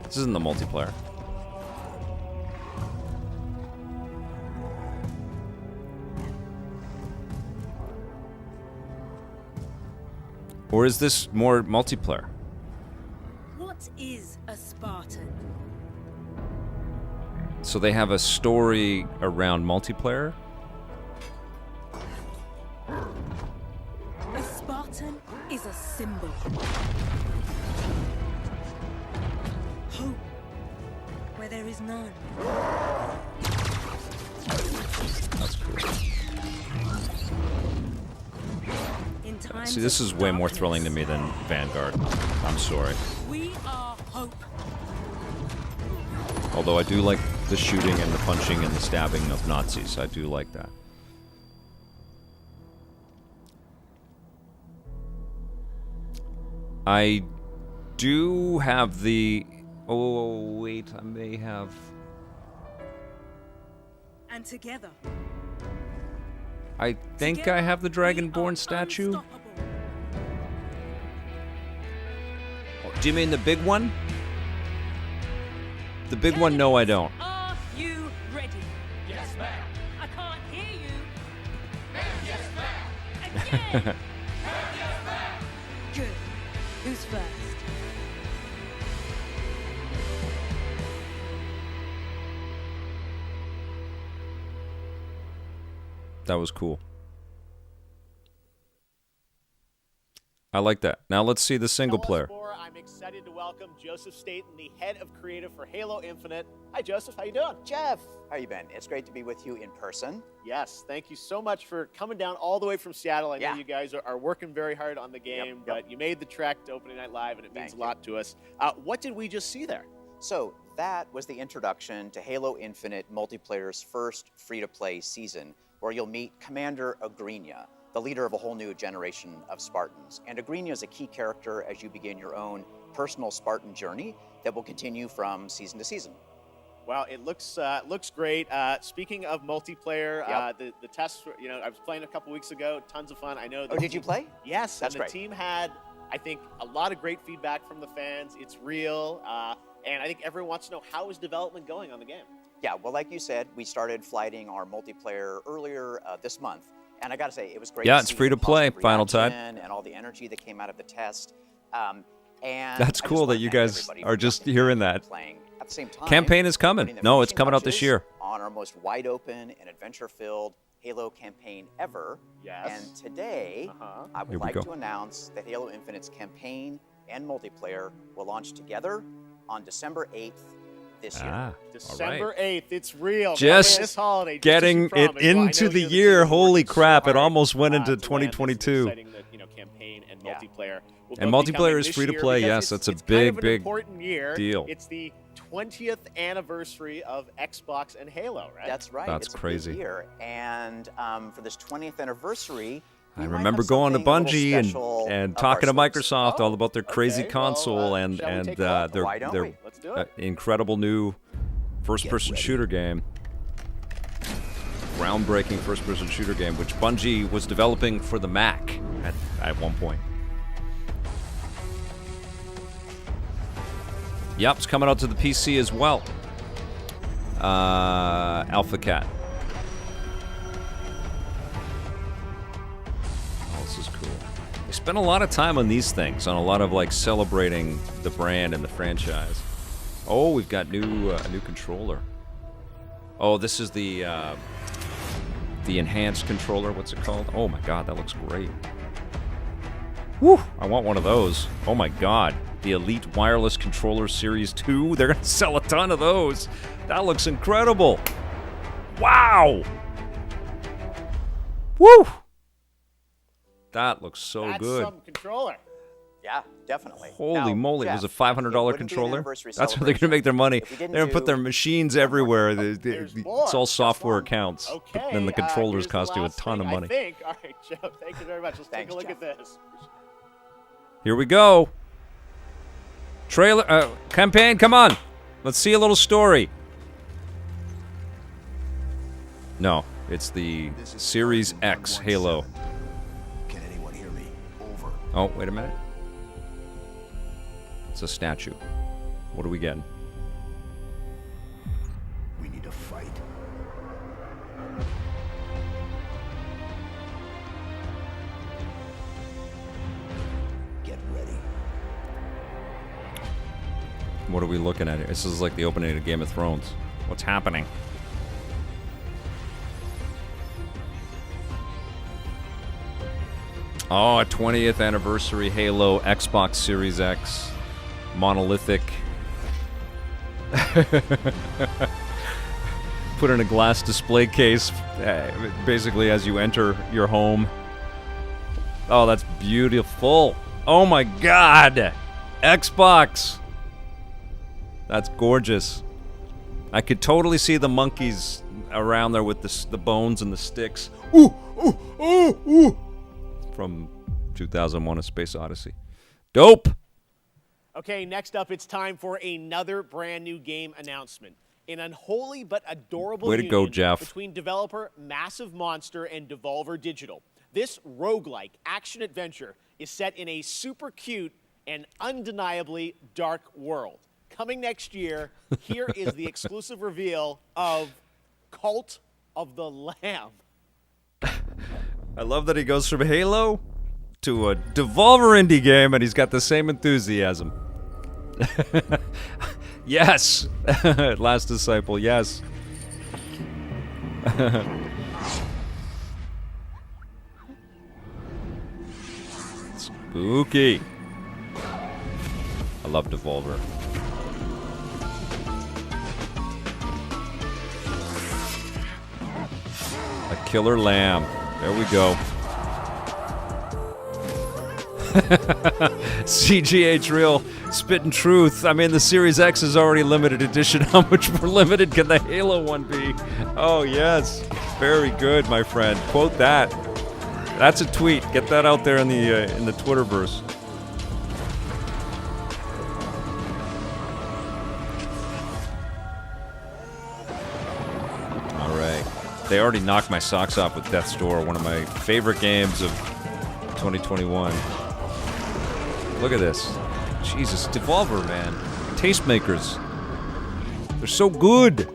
This isn't the multiplayer. Or is this more multiplayer? What is a Spartan? So they have a story around multiplayer? A Spartan is a symbol. Hope where there is none. That's cool. In See, this is way more thrilling to me than Vanguard. I'm sorry. We are hope. Although I do like the shooting and the punching and the stabbing of Nazis. I do like that. I do have the... Oh, wait, I may have... And together. I think I have the Dragonborn statue. Do you mean the big one? The big one? No, I don't. Are you ready? Yes, ma'am. I can't hear you. Ma'am, yes, ma'am. Again. Yes, ma'am. Good. Who's first? That was cool. I like that. Now let's see the single player. I'm excited to welcome Joseph Staten, the head of creative for Halo Infinite. Hi, Joseph. How you doing? Jeff, how you been? It's great to be with you in person. Yes, thank you so much for coming down all the way from Seattle. I know you guys are working very hard on the game, but you made the trek to Opening Night Live, and it means a lot to us. What did we just see there? So that was the introduction to Halo Infinite multiplayer's first free-to-play season, where you'll meet Commander Agrinia, the leader of a whole new generation of Spartans. And Agrinia is a key character as you begin your own personal Spartan journey that will continue from season to season. Well, it looks great. Speaking of multiplayer, the tests, I was playing a couple weeks ago. Tons of fun. I know. Did you play? Yes. That's and the great. team had, I think, a lot of great feedback from the fans. It's real. And I think everyone wants to know, how is development going on the game? Yeah, well, like you said, we started flighting our multiplayer earlier this month. And I got to say, it was great Yeah, to it's see free to the play, positive Final Tide. reaction and all the energy that came out of the test. And That's I cool just that wanna you thank guys everybody are for just jumping hearing in that. and playing. At the same time, Campaign is coming. putting the No, it's finishing coming out this touches year. On our most wide open and adventure-filled Halo campaign ever. Yes. And today, I Here we would like go. to announce that Halo Infinite's campaign and multiplayer will launch together on December 8th this year. December 8th. It's real. Just this holiday, just as getting you it promised. Well, I into know the you and year. team are Holy working so crap! It hard, almost went into to land this 2022. exciting, campaign and multiplayer. will And both be multiplayer coming is this free to year play, because yes, it's- that's a it's kind of an big important year. deal. It's the 20th anniversary of Xbox and Halo, right? That's right. That's it's crazy. A big year. And for this 20th anniversary, I we might remember have going to something a little Bungie special and up talking to our sleeves. Microsoft all about their crazy okay. console Well, and shall we and take a look? Why don't their we? Let's do it. incredible new first-person shooter game. Groundbreaking first-person shooter game, which Bungie was developing for the Mac at one point. Yep, it's coming out to the PC as well. Alpha Cat. Oh, this is cool. They spend a lot of time on these things, on a lot of like celebrating the brand and the franchise. Oh, we've got a new controller. Oh, this is the enhanced controller. What's it called? Oh my God, that looks great. Woo! I want one of those. Oh my God. The Elite Wireless Controller Series 2. They're going to sell a ton of those. That looks incredible. Wow! Woo! That looks so That's good. some controller. Yeah, definitely. Holy Now, moly, it was a Jeff, $500 it wouldn't be an controller? anniversary That's where they're going to make their money. if we didn't They're going to put do their machines one more. everywhere. There's more. It's all Just software one. accounts. Okay. But then the controllers here's the cost you a last ton of thing, money. I think. All right, Joe, thank you very much. Let's Thanks, take a look Jeff. at this. Here we go. Trailer, campaign, come on. Let's see a little story. No, it's the Series X Halo. Can anyone hear me? Over. Oh, wait a minute. It's a statue. What are we getting? We need to fight. Get ready. What are we looking at here? This is like the opening of Game of Thrones. What's happening? Oh, a 20th anniversary Halo Xbox Series X. Monolithic. Put in a glass display case, basically as you enter your home. Oh, that's beautiful. Oh my God. Xbox. That's gorgeous. I could totally see the monkeys around there with the bones and the sticks. Ooh, ooh, ooh, ooh. From 2001: A Space Odyssey. Dope. Okay, next up, it's time for another brand new game announcement. An unholy but adorable Way to go, union Jeff. between developer Massive Monster and Devolver Digital. This roguelike action-adventure is set in a super cute and undeniably dark world. Coming next year, here is the exclusive reveal of Cult of the Lamb. I love that he goes from Halo to a Devolver indie game, and he's got the same enthusiasm. Yes! Last Disciple, yes. Spooky. I love Devolver. A killer lamb. There we go. CGH Real, spitting truth. I mean, the Series X is already limited edition. How much more limited can the Halo one be? Oh, yes. Very good, my friend. Quote that. That's a tweet. Get that out there in the Twitterverse. They already knocked my socks off with Death's Door, one of my favorite games of 2021. Look at this. Jesus, Devolver, man. Tastemakers. They're so good.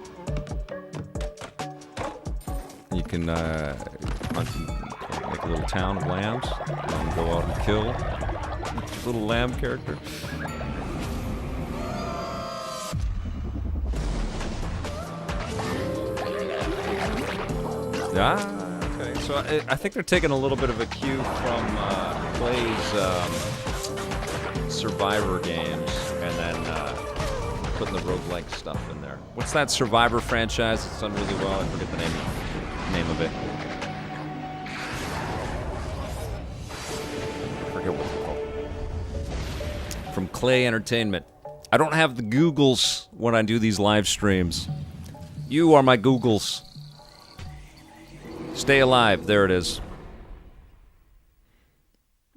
You can hunt and make a little town of lambs and go out and kill a little lamb character. Okay. So I think they're taking a little bit of a cue from Clay's Survivor games and then putting the roguelike stuff in there. What's that Survivor franchise that's done really well? I forget the name of it. I forget what it's called. From Clay Entertainment. I don't have the Googles when I do these live streams. You are my Googles. Stay Alive. There it is.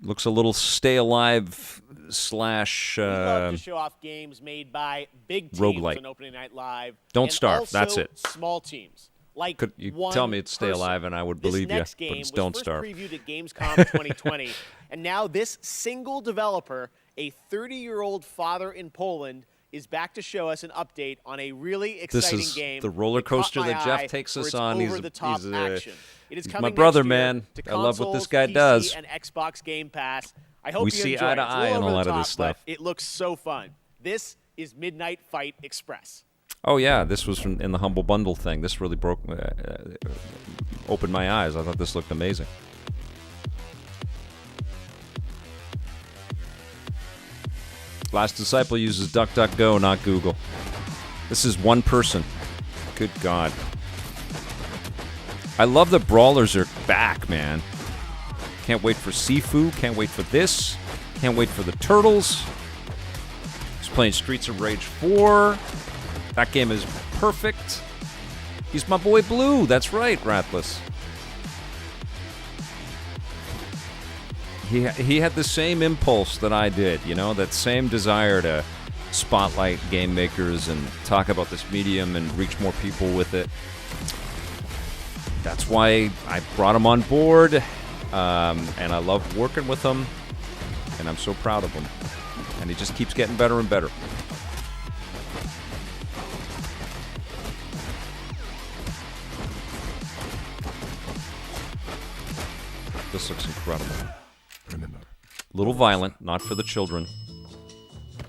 Looks a little Stay Alive slash we love to show off games made by big teams roguelike. on Opening Night Live. Don't starve. That's it. Small teams. Like Could you one tell me it's Stay person. Alive and I would This believe you, next but game it's was Don't first Starve. previewed at Gamescom 2020, and now this single developer, a 30-year-old father in Poland, is back to show us an update on a really exciting This is game. the roller coaster that Jeff eye takes for us its on. over-the-top action. It is he's coming my brother, next year man. to I love what this consoles, guy PC, does. and Xbox Game Pass. I hope We you see enjoy eye it. to It's eye little on a over lot the of top, this stuff. but it looks so fun. This is Midnight Fight Express. Oh yeah, this was in the Humble Bundle thing. This really opened my eyes. I thought this looked amazing. Last Disciple uses DuckDuckGo, not Google. This is one person. Good God. I love that brawlers are back, man. Can't wait for Sifu. Can't wait for this. Can't wait for the Turtles. He's playing Streets of Rage 4. That game is perfect. He's my boy Blue. That's right, Ratless. He had the same impulse that I did, you know, that same desire to spotlight game makers and talk about this medium and reach more people with it. That's why I brought him on board, and I love working with him, and I'm so proud of him. And he just keeps getting better and better. This looks incredible. Remember, A little violent, not for the children.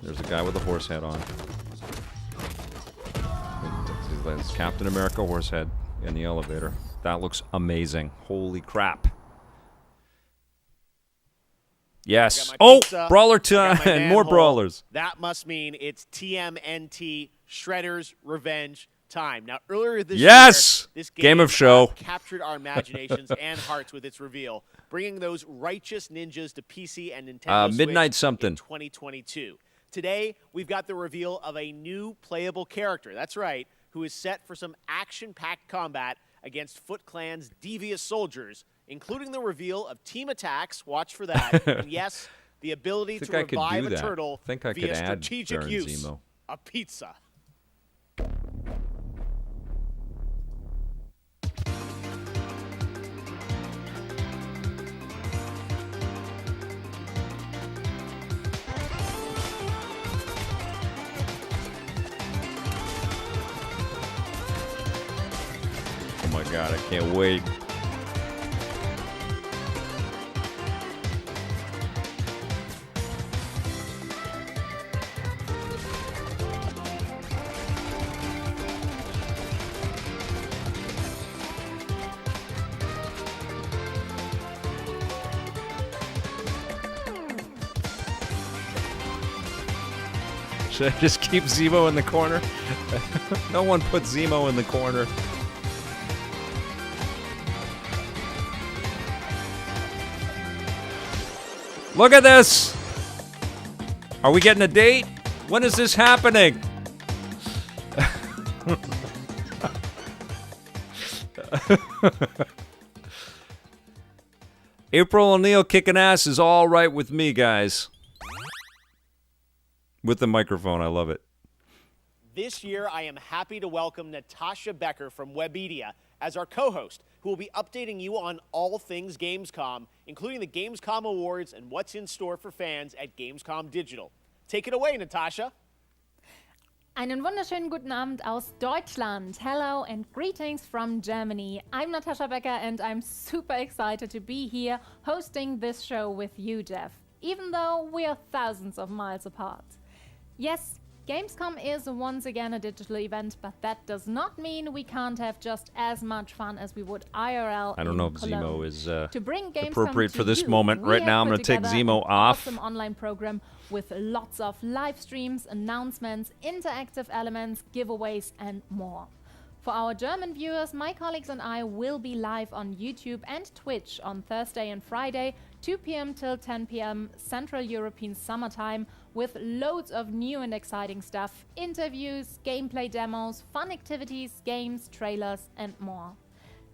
There's a guy with a horse head on. That's Captain America horse head in the elevator. That looks amazing. Holy crap. Yes. Oh, brawler time and more brawlers. That must mean it's TMNT Shredder's Revenge time. Now, earlier this Yes! year, this Game of show. captured our imaginations and hearts with its reveal, bringing those righteous ninjas to PC and Nintendo Midnight Switch something. in 2022. Today, we've got the reveal of a new playable character. That's right, who is set for some action-packed combat against Foot Clan's devious soldiers, including the reveal of team attacks. Watch for that. And yes, the ability to I could revive do a that. turtle I think I via could add strategic Baron use. Zemo. A pizza. Oh my God, I can't wait. Should I just keep Zemo in the corner? No one put Zemo in the corner. Look at this! Are we getting a date? When is this happening? April O'Neil kicking ass is all right with me, guys. With the microphone, I love it. This year, I am happy to welcome Natasha Becker from Webedia as our co-host, who will be updating you on all things Gamescom, including the Gamescom Awards and what's in store for fans at Gamescom Digital. Take it away, Natasha. Einen wunderschönen guten Abend aus Deutschland. Hello and greetings from Germany. I'm Natasha Becker and I'm super excited to be here hosting this show with you, Jeff, even though we are thousands of miles apart. Yes, Gamescom is once again a digital event, but that does not mean we can't have just as much fun as we would IRL. I don't know if Cologne. Zemo is to bring Gamescom appropriate to for this you, moment. we Right have now, I'm put going to take together Zemo an off. Awesome online program with lots of live streams, announcements, interactive elements, giveaways, and more. For our German viewers, my colleagues and I will be live on YouTube and Twitch on Thursday and Friday, 2 p.m. till 10 p.m. Central European Summertime, with loads of new and exciting stuff, interviews, gameplay demos, fun activities, games, trailers, and more.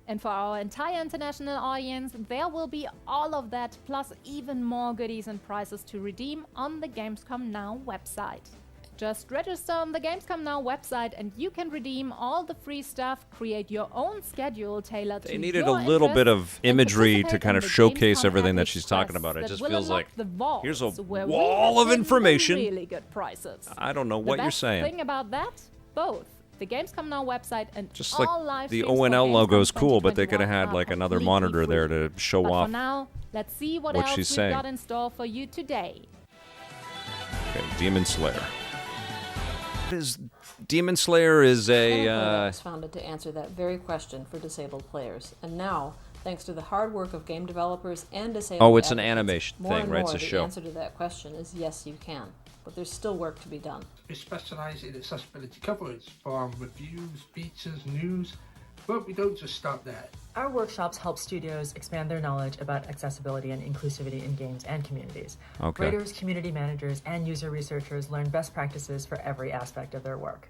And for our entire international audience, there will be all of that, plus even more goodies and prizes to redeem on the Gamescom Now website. Just register on the Gamescom Now website and you can redeem all the free stuff, create your own schedule tailored to They your needed a little bit of imagery to kind of showcase everything that she's talking about. It just feels like, here's a wall of information. Really good prices. I don't know what you're saying. The thing about that, both the Gamescom Now website and Just all like live the streams for ONL logo is Gamescom cool, but they could have 2021 had like are another completely monitor there free. to show But off for now, let's see what what else she's we've saying. got in store for you today. Okay, Demon Slayer. Demon Slayer is a was founded to answer that very question for disabled players, and now, thanks to the hard work of game developers and disabled it's an advocates, animation more thing, and right? more It's a the show. answer to that question is yes, you can, but there's still work to be done. We specialise in accessibility coverage from reviews, features, news, but we don't just stop there. Our workshops help studios expand their knowledge about accessibility and inclusivity in games and communities. Okay. Writers, community managers, and user researchers learn best practices for every aspect of their work.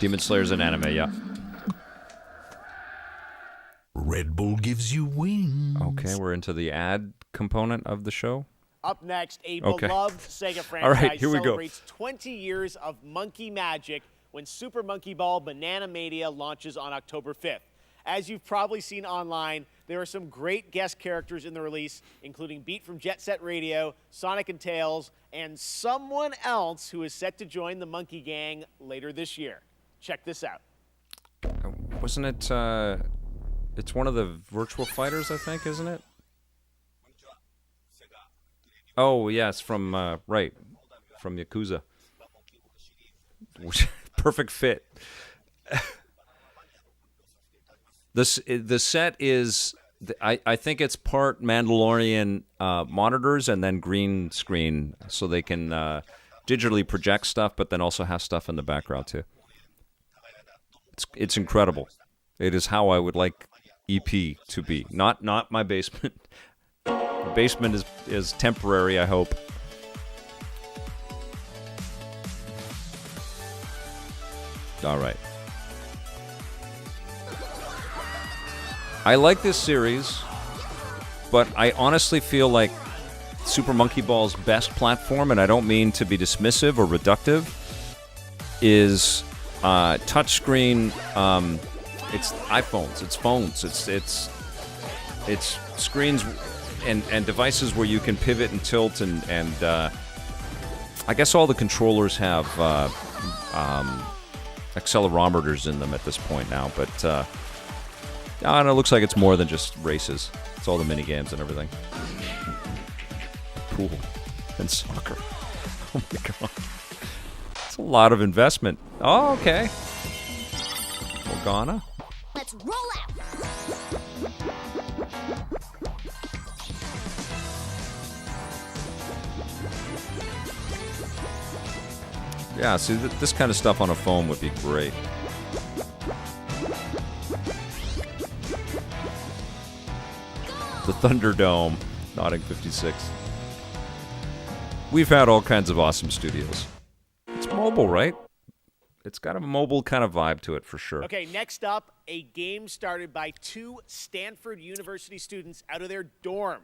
Demon Slayer's an anime, yeah. Red Bull gives you wings. Okay, we're into the ad component of the show. Up next, a Okay. beloved Sega franchise All right, here we go. celebrates 20 years of monkey magic when Super Monkey Ball Banana Mania launches on October 5th. As you've probably seen online, there are some great guest characters in the release, including Beat from Jet Set Radio, Sonic and Tails, and someone else who is set to join the Monkey Gang later this year. Check this out. Wasn't it, it's one of the Virtual Fighters, I think, isn't it? Oh, yes, from, right, from Yakuza. Perfect fit. The set is, I think it's part Mandalorian monitors and then green screen, so they can digitally project stuff, but then also have stuff in the background too. It's incredible. It is how I would like EP to be. Not my basement. The basement is temporary, I hope. All right. I like this series, but I honestly feel like Super Monkey Ball's best platform, and I don't mean to be dismissive or reductive, is touchscreen. It's iPhones, it's phones, it's screens and devices where you can pivot and tilt, and I guess all the controllers have accelerometers in them at this point now, but it looks like it's more than just races. It's all the mini games and everything. Pool and soccer. Oh my god. It's a lot of investment. Oh, okay. Morgana. Let's roll out. Yeah, see, this kind of stuff on a phone would be great. The Thunderdome, Nodding 56. We've had all kinds of awesome studios. It's mobile, right? It's got a mobile kind of vibe to it for sure. Okay, next up, a game started by 2 Stanford University students out of their dorm.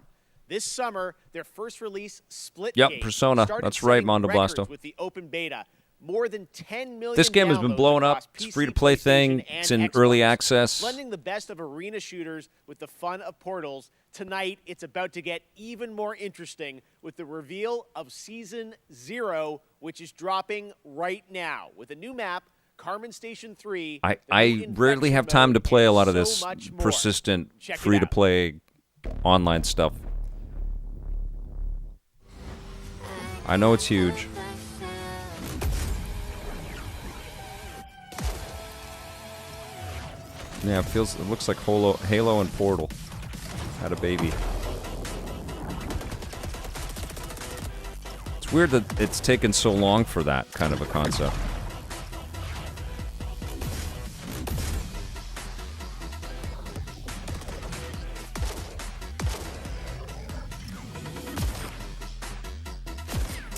This summer, their first release, Split Yep, Game, Persona. started That's right, setting Mondo records Blasto. with the open beta. More than 10 million This game has been downloads blowing up. across It's PC, free-to-play thing. PlayStation, and It's in Xbox. early access. Blending the best of arena shooters with the fun of Portals, tonight it's about to get even more interesting with the reveal of Season 0, which is dropping right now. With a new map, Carmen Station 3. I rarely have time to play a lot of this so much more. persistent Check it out. free-to-play online stuff. I know it's huge. Yeah, it looks like Halo and Portal had a baby. It's weird that it's taken so long for that kind of a concept.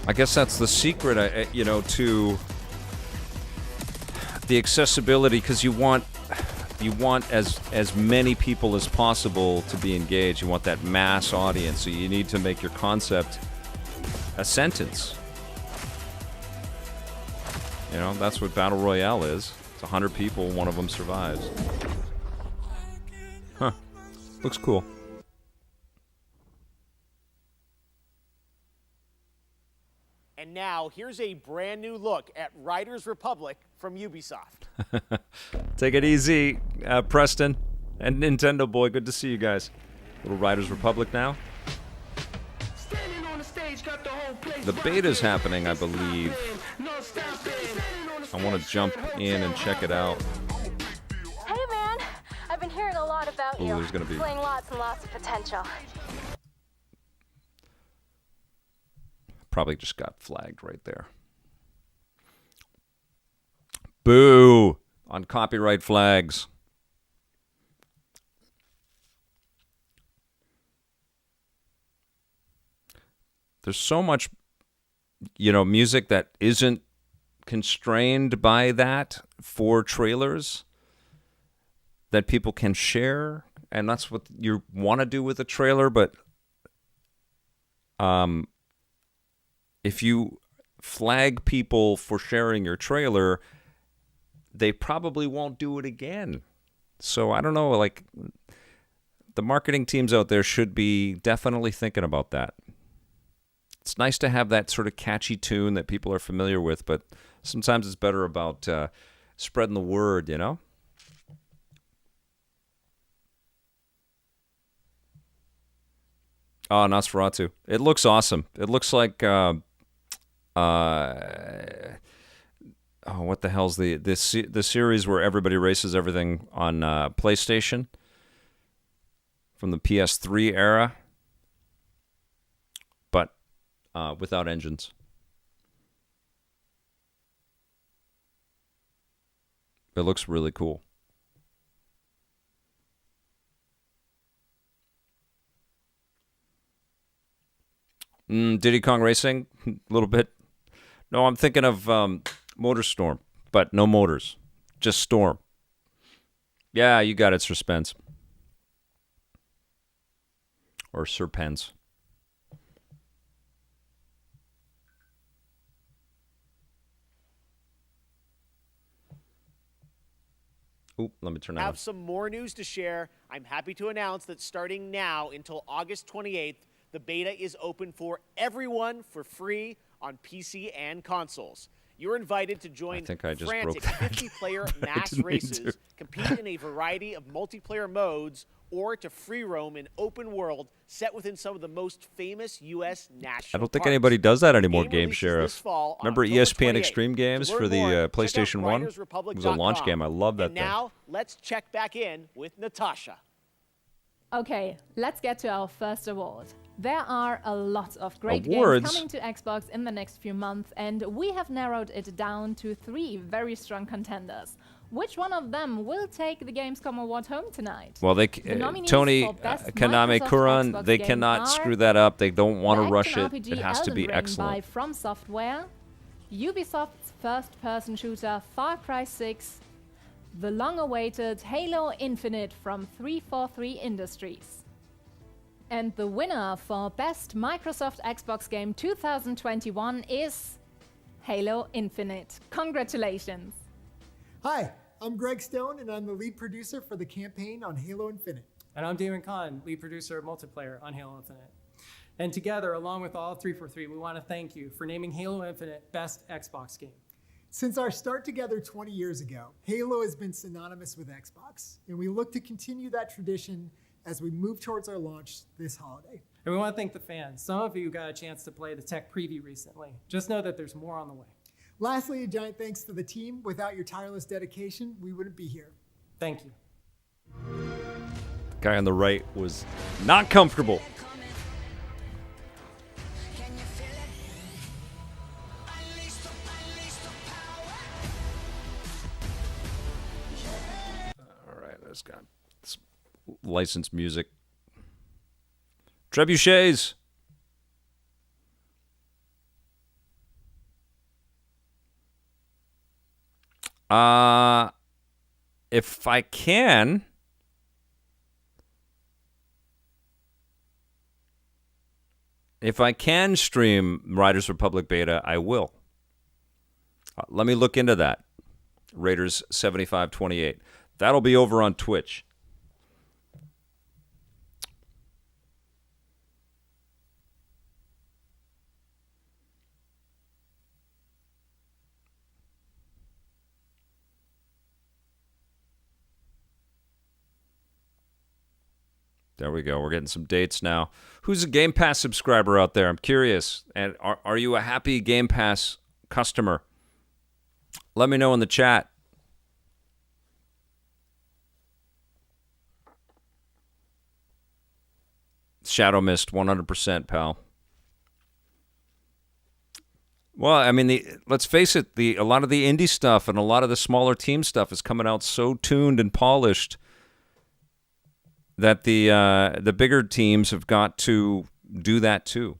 I guess that's the secret, to the accessibility, because you want as many people as possible to be engaged. You want that mass audience, so you need to make your concept a sentence. That's what Battle Royale is. It's 100 people, one of them survives. Huh. Looks cool. And now, here's a brand new look at Riders Republic from Ubisoft. Take it easy, Preston and Nintendo Boy. Good to see you guys. Little Riders Republic now. The beta's happening, I believe. I want to jump in and check it out. Hey, man. I've been hearing a lot about you. There's gonna be Playing lots and lots of potential. Probably just got flagged right there. Boo! On copyright flags. There's so much, music that isn't constrained by that for trailers that people can share, and that's what you want to do with a trailer, but if you flag people for sharing your trailer, they probably won't do it again. So I don't know, the marketing teams out there should be definitely thinking about that. It's nice to have that sort of catchy tune that people are familiar with, but sometimes it's better about spreading the word, Oh, Nosferatu. It looks awesome. It looks like what the hell's the series where everybody races everything on PlayStation from the PS3 era, but without engines. It looks really cool. Diddy Kong Racing, a little bit. No, I'm thinking of MotorStorm, but no motors, just Storm. Yeah, you got it, Suspense. Or Serpens. Oop, let me turn that I have on. some more news to share. I'm happy to announce that starting now until August 28th, the beta is open for everyone for free on PC and consoles. You're invited to join frantic 50-player mass races, compete in a variety of multiplayer modes, or to free roam in open world set within some of the most famous U.S. national I don't think parks. anybody does that anymore, The Game releases Sheriff. this fall on Remember October ESPN 28th. Extreme Games To learn for the more, check out PlayStation 1? It was a launch ridersrepublic.com. game. I love that And thing. now, let's check back in with Natasha. Okay, let's get to our first award. There are a lot of great Awards? games coming to Xbox in the next few months, and we have narrowed it down to 3 very strong contenders. Which one of them will take the Gamescom award home tonight? Well, The nominees Tony for Best Konami Microsoft Kuran, Xbox they game cannot are screw that up. They don't want the to rush it. action It has to RPG be Elden Ring excellent. by From Software, Ubisoft's first-person shooter Far Cry 6, the long-awaited Halo Infinite from 343 Industries. And the winner for Best Microsoft Xbox Game 2021 is Halo Infinite. Congratulations! Hi, I'm Greg Stone, and I'm the lead producer for the campaign on Halo Infinite. And I'm Damon Kahn, lead producer of multiplayer on Halo Infinite. And together, along with all 343, we want to thank you for naming Halo Infinite Best Xbox Game. Since our start together 20 years ago, Halo has been synonymous with Xbox, and we look to continue that tradition as we move towards our launch this holiday. And we want to thank the fans. Some of you got a chance to play the tech preview recently. Just know that there's more on the way. Lastly, a giant thanks to the team. Without your tireless dedication, we wouldn't be here. Thank you. The guy on the right was not comfortable. All right, let's go. Licensed music. Trebuchets. If I can, stream Riders Republic Beta, I will. Let me look into that. Raiders 7528. That'll be over on Twitch. There we go. We're getting some dates now. Who's a Game Pass subscriber out there? I'm curious. And are you a happy Game Pass customer? Let me know in the chat. Shadow Mist, 100%, pal. Well, I mean, let's face it. A lot of the indie stuff and a lot of the smaller team stuff is coming out so tuned and polished that the bigger teams have got to do that too.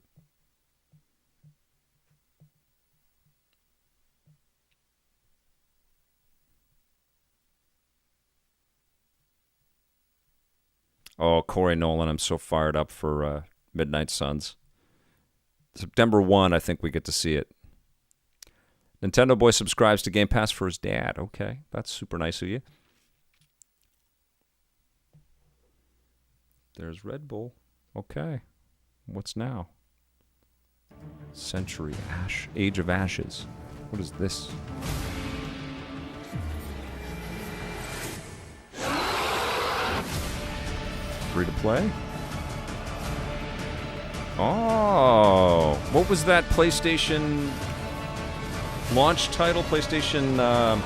Oh, Corey Nolan, I'm so fired up for Midnight Suns. September 1, I think we get to see it. Nintendo Boy subscribes to Game Pass for his dad. Okay, that's super nice of you. There's Red Bull. Okay. What's now? Century Ash. Age of Ashes. What is this? Free to play? Oh. What was that PlayStation launch title? PlayStation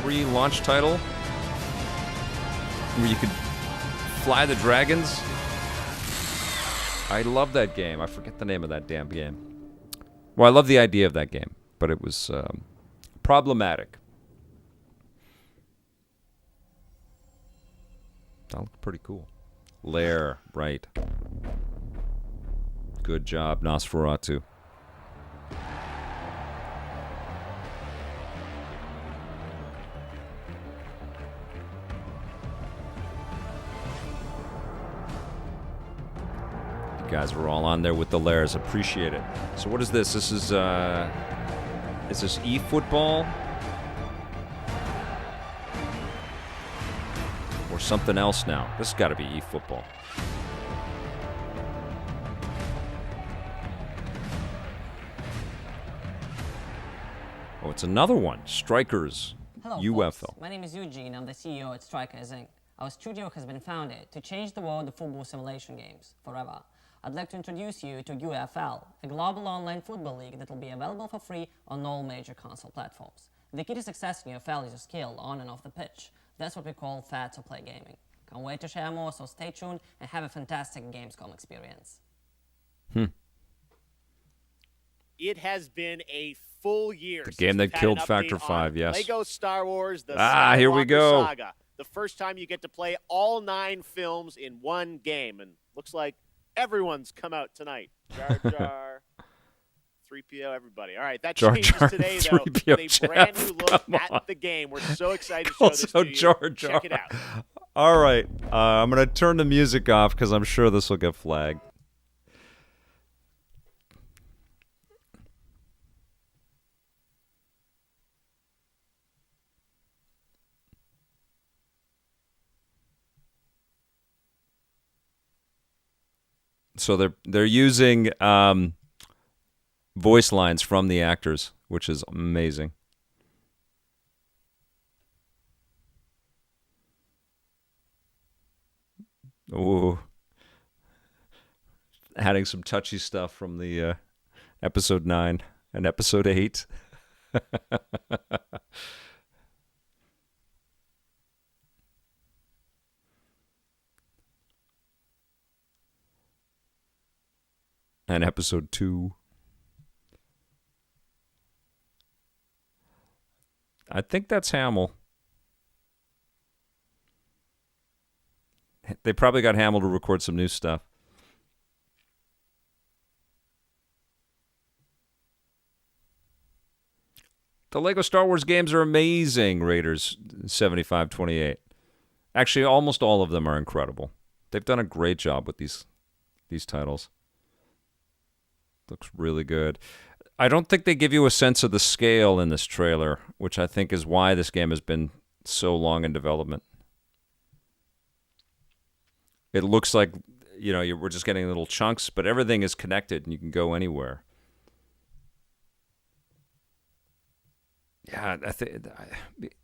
3 launch title? Where you could fly the dragons. I love that game. I forget the name of that damn game. Well, I love the idea of that game, but it was problematic. That looked pretty cool. Lair, right. Good job, Nosferatu. Guys, we're all on there with the lairs. Appreciate it. So what is this? This is this eFootball? Or something else now? This has got to be eFootball. Oh, it's another one. Strikers. Hello, UFL. folks. My name is Eugene. I'm the CEO at Strikers Inc. Our studio has been founded to change the world of football simulation games forever. I'd like to introduce you to UFL, a global online football league that will be available for free on all major console platforms. The key to success in UFL is your skill on and off the pitch. That's what we call fair to play gaming. Can't wait to share more, so stay tuned and have a fantastic Gamescom experience. It has been a full year. The game that killed Factor 5, yes. Lego Star Wars, the here we Skywalker go. Saga. The first time you get to play all 9 films in one game. And looks like everyone's come out tonight. Jar Jar, 3PO, everybody. All right, that Jar changes Jar, today, though, 3PO with a brand new look at the game. We're so excited to show this to you. Jar Jar. Check it out. All right, I'm going to turn the music off because I'm sure this will get flagged. . So they're using voice lines from the actors, which is amazing. Ooh. Adding some touchy stuff from the episode 9 and episode 8. And episode 2. I think that's Hamill. They probably got Hamill to record some new stuff. The Lego Star Wars games are amazing, Raiders 7528. Actually, almost all of them are incredible. They've done a great job with these titles. Looks really good. I don't think they give you a sense of the scale in this trailer, which I think is why this game has been so long in development. It looks like, we're just getting little chunks, but everything is connected and you can go anywhere. Yeah,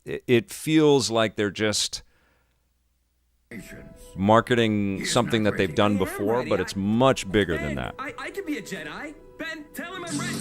it feels like they're just marketing something that they've done before, but it's much bigger than that. I could be a Jedi. Ben, tell him I'm ready.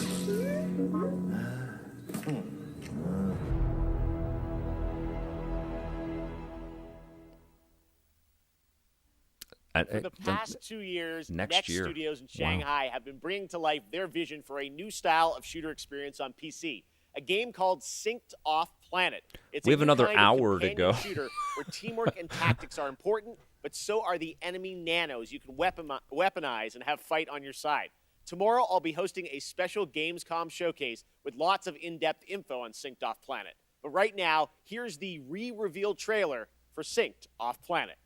For the past 2 years, Next Studios in Shanghai have been bringing to life their vision for a new style of shooter experience on PC. A game called Synced Off Planet. It's We have another hour to go. Shooter where teamwork and tactics are important, but so are the enemy nanos you can weaponize and have fight on your side. Tomorrow, I'll be hosting a special Gamescom showcase with lots of in-depth info on Synced Off Planet. But right now, here's the re-revealed trailer for Synced Off Planet.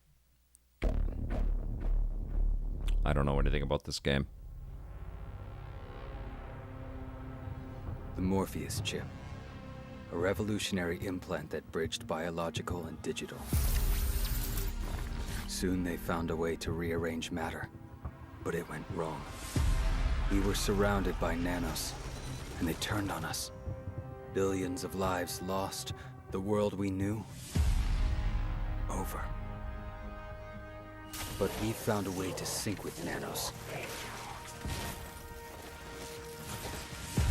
I don't know anything about this game. The Morpheus chip. A revolutionary implant that bridged biological and digital. Soon they found a way to rearrange matter, but it went wrong. We were surrounded by nanos, and they turned on us. Billions of lives lost, the world we knew, over. But we found a way to sync with nanos.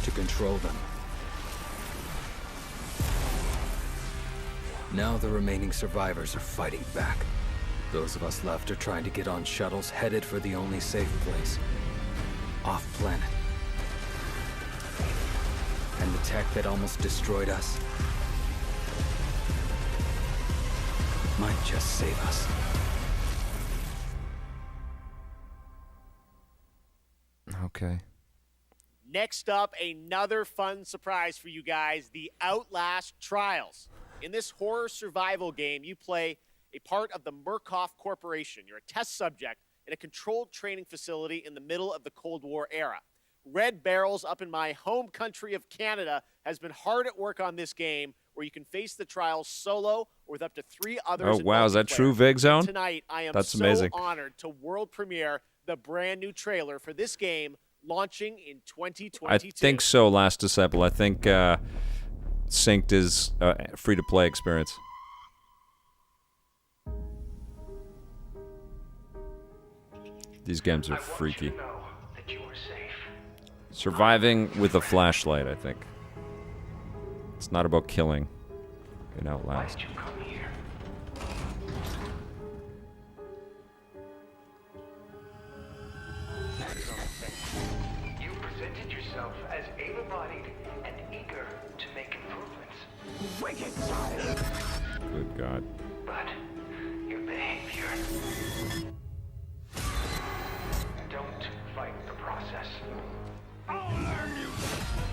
To control them. Now the remaining survivors are fighting back. Those of us left are trying to get on shuttles headed for the only safe place. Off planet. And the tech that almost destroyed us might just save us. Okay. Next up, another fun surprise for you guys, the Outlast Trials. In this horror survival game, you play a part of the Murkoff Corporation. You're a test subject in a controlled training facility in the middle of the Cold War era. Red Barrels up in my home country of Canada has been hard at work on this game where you can face the trials solo or with up to 3 others. Oh, wow. Is that true, Vig Zone? Tonight, I am That's amazing. honored to world premiere the brand new trailer for this game launching in 2022. I think so, Last Disciple. I think Synced is a free-to-play experience. These games are freaky. Surviving with a flashlight, I think. It's not about killing in Outlast. You presented yourself as able-bodied and eager to make improvements. Wicked. Good God. But your behavior. Don't fight the process. I'll learn you.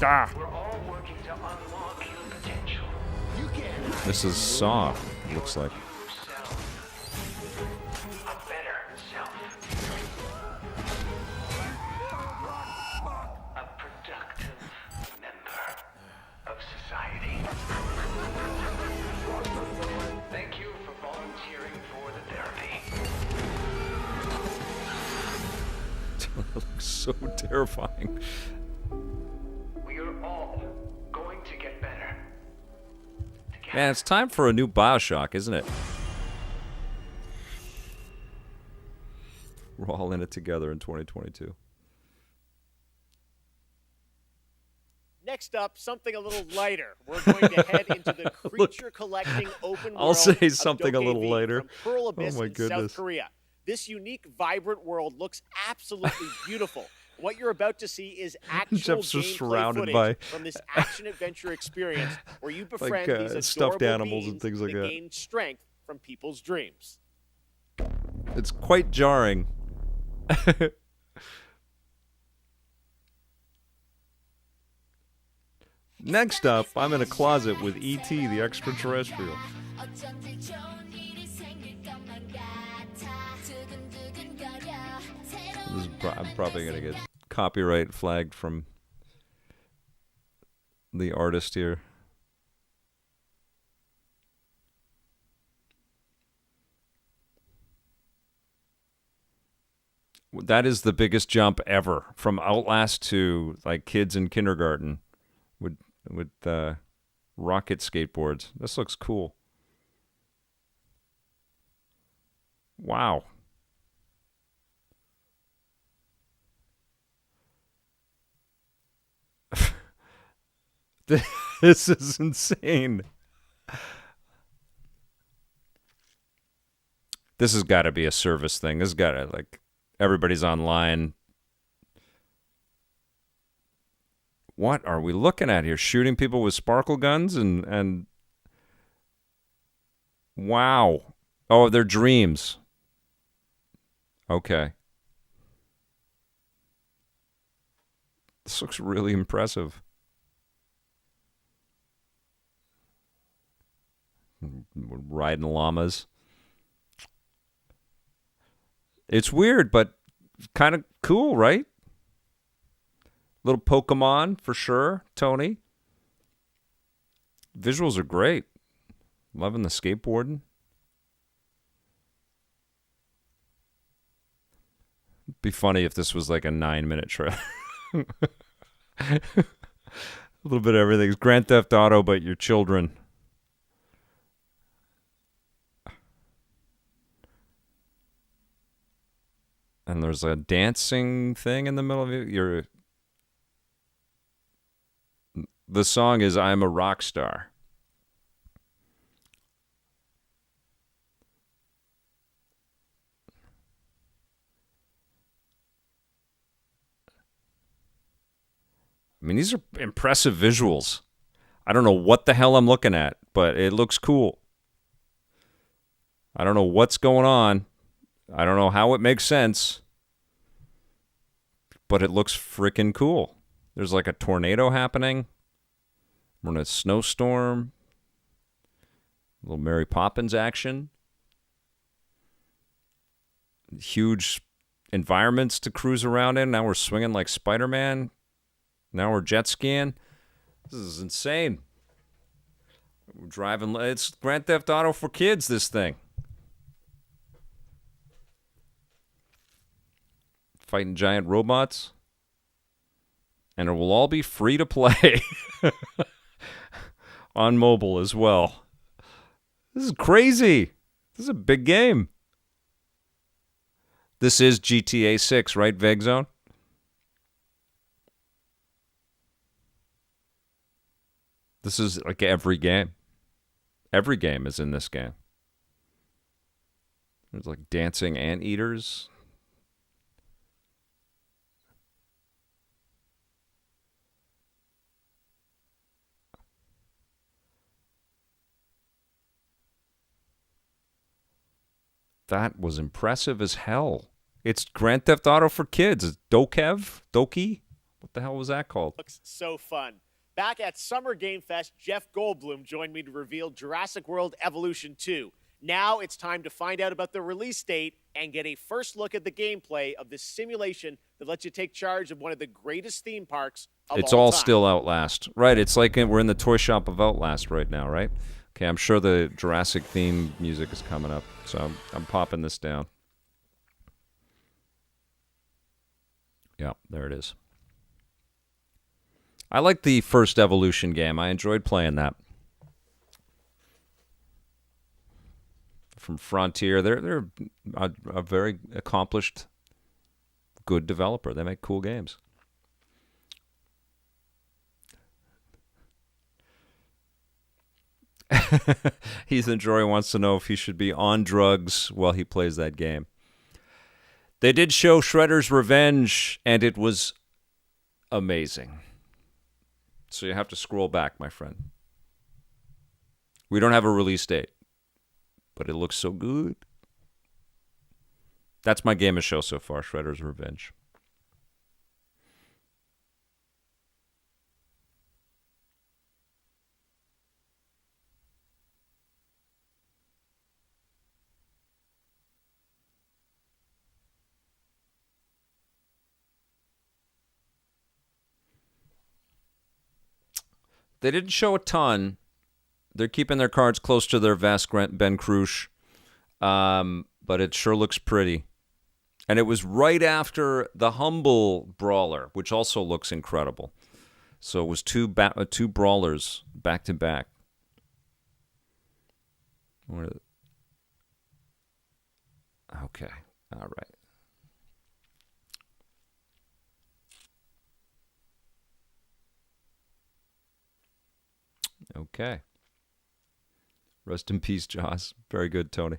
Ah. We're all working to unlock your potential. You can. This is Saw, looks like. A better self. A productive member of society. Thank you for volunteering for the therapy. That looks so terrifying. We are all going to get better. Man, it's time for a new Bioshock, isn't it? We're all in it together in 2022. Next up, something a little lighter. We're going to head into the creature collecting open world. I'll say of something a little Dokkaebi later. from Pearl Abyss Oh my in goodness. South Korea. This unique, vibrant world looks absolutely beautiful. What you're about to see is actual Jeff's just gameplay surrounded footage by from this action-adventure experience where you befriend like, these stuffed adorable animals and beings things like that. gain strength from people's dreams. It's quite jarring. Next up, I'm in a closet with E.T. the extraterrestrial. I'm probably going to get copyright flagged from the artist here. That is the biggest jump ever from Outlast to like kids in kindergarten with rocket skateboards. This looks cool. Wow. This is insane. This has got to be a service thing. This has got to, like, everybody's online. What are we looking at here? Shooting people with sparkle guns and wow. Oh, they're dreams. Okay. This looks really impressive. Riding llamas. It's weird, but kind of cool, right? Little Pokemon for sure, Tony. Visuals are great. Loving the skateboarding. It'd be funny if this was like a 9-minute trailer. A little bit of everything. It's Grand Theft Auto, but your children. And there's a dancing thing in the middle of it. The song is I'm a Rock Star. I mean, these are impressive visuals. I don't know what the hell I'm looking at, but it looks cool. I don't know what's going on. I don't know how it makes sense, but it looks freaking cool. There's like a tornado happening. We're in a snowstorm. A little Mary Poppins action. Huge environments to cruise around in. Now we're swinging like Spider-Man. Now we're jet skiing. This is insane. We're driving. It's Grand Theft Auto for kids, this thing. Fighting giant robots. And it will all be free to play on mobile as well. This is crazy. This is a big game. This is GTA 6, right, Vague Zone? This is like every game. Every game is in this game. There's like dancing anteaters. That was impressive as hell. It's Grand Theft Auto for kids. It's Doki? What the hell was that called? Looks so fun. Back at Summer Game Fest, Jeff Goldblum joined me to reveal Jurassic World Evolution 2. Now it's time to find out about the release date and get a first look at the gameplay of this simulation that lets you take charge of one of the greatest theme parks of It's all all time. still Outlast. Right, it's like we're in the toy shop of Outlast right now, right? Okay, I'm sure the Jurassic theme music is coming up, so I'm popping this down. Yeah, there it is. I like the first Evolution game. I enjoyed playing that. From Frontier, they're a very accomplished, good developer. They make cool games. Ethan Jory wants to know if he should be on drugs while he plays that game. They did show Shredder's Revenge, and it was amazing. So you have to scroll back, my friend. We don't have a release date, but it looks so good. That's my game of show so far, Shredder's Revenge. They didn't show a ton. They're keeping their cards close to their vest, Ben Crush. But it sure looks pretty. And it was right after the Humble Brawler, which also looks incredible. So it was two brawlers back to back. Okay, all right. Okay. Rest in peace, Jaws. Very good, Tony.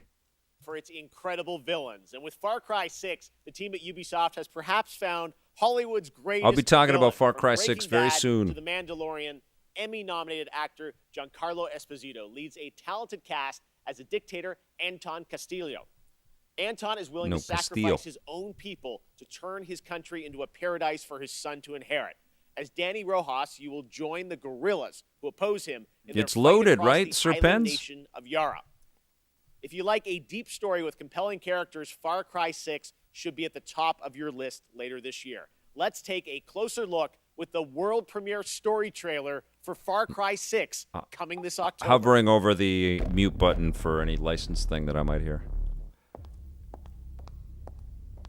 For its incredible villains. And with Far Cry 6, the team at Ubisoft has perhaps found Hollywood's greatest I'll be talking villain, about Far from Cry Breaking 6 very Bad soon. To The Mandalorian, Emmy-nominated actor Giancarlo Esposito leads a talented cast as a dictator, Anton Castillo. Anton is willing to sacrifice his own people to turn his country into a paradise for his son to inherit. As Danny Rojas, you will join the guerrillas who oppose him in It's their fight loaded, across right, the Sir island Pence? nation of Yara. If you like a deep story with compelling characters, Far Cry 6 should be at the top of your list later this year. Let's take a closer look with the world premiere story trailer for Far Cry 6 coming this October. Hovering over the mute button for any license thing that I might hear.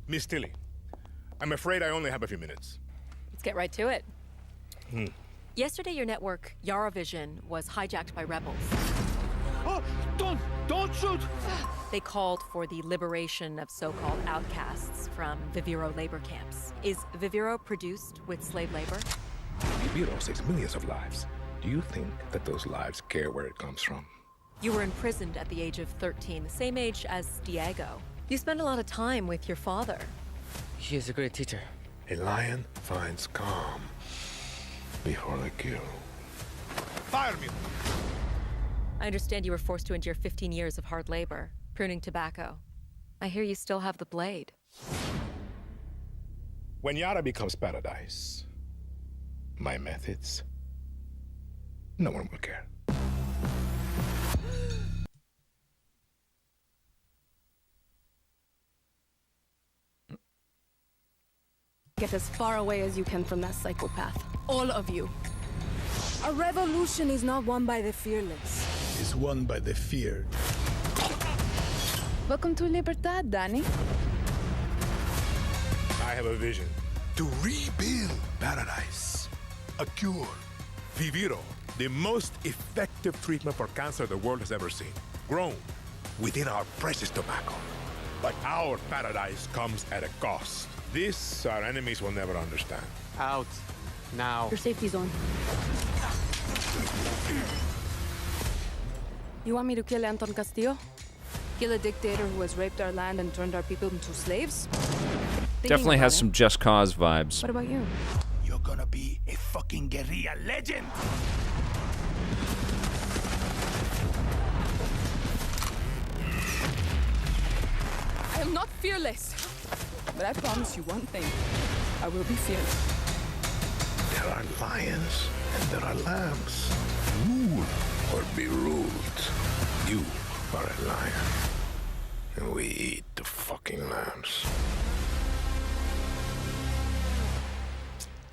Miss Tilly, I'm afraid I only have a few minutes. Let's get right to it. Hmm. Yesterday, your network, Yaravision, was hijacked by rebels. Oh, don't shoot! They called for the liberation of so-called outcasts from Viviro labor camps. Is Viviro produced with slave labor? Viviro saves millions of lives. Do you think that those lives care where it comes from? You were imprisoned at the age of 13, the same age as Diego. You spent a lot of time with your father. He is a great teacher. A lion finds calm before the kill. Fire me! I understand you were forced to endure 15 years of hard labor, pruning tobacco. I hear you still have the blade. When Yara becomes paradise, my methods, no one will care. Get as far away as you can from that psychopath. All of you. A revolution is not won by the fearless. It's won by the feared. Welcome to Libertad, Danny. I have a vision. To rebuild paradise. A cure. Viviro, the most effective treatment for cancer the world has ever seen. Grown within our precious tobacco. But our paradise comes at a cost. This our enemies will never understand. Out. Now. Your safety zone. You want me to kill Anton Castillo? Kill a dictator who has raped our land and turned our people into slaves? Definitely has some Just Cause vibes. What about you? You're gonna be a fucking guerrilla legend! I am not fearless. But I promise you one thing. I will be fearless. There are lions and there are lambs. Rule or be ruled. You are a lion. And we eat the fucking lambs.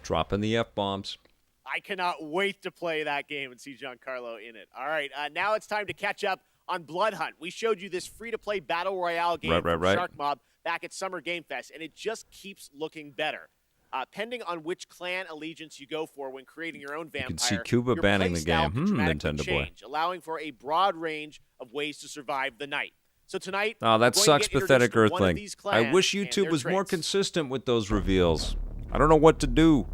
Dropping the F-bombs. I cannot wait to play that game and see Giancarlo in it. All right, now it's time to catch up on Blood Hunt. We showed you this free-to-play battle royale game from Shark Mob back at Summer Game Fest, and it just keeps looking better. Pending on which clan allegiance you go for when creating your own vampire, can see Cuba your banning the playstyle game. can dramatically Nintendo boy. change, allowing for a broad range of ways to survive the night. So tonight, Oh, that we're going to sucks, get introduced Pathetic to one of Earthling. these I clans wish and YouTube their was more traits. consistent with those reveals. I don't know what to do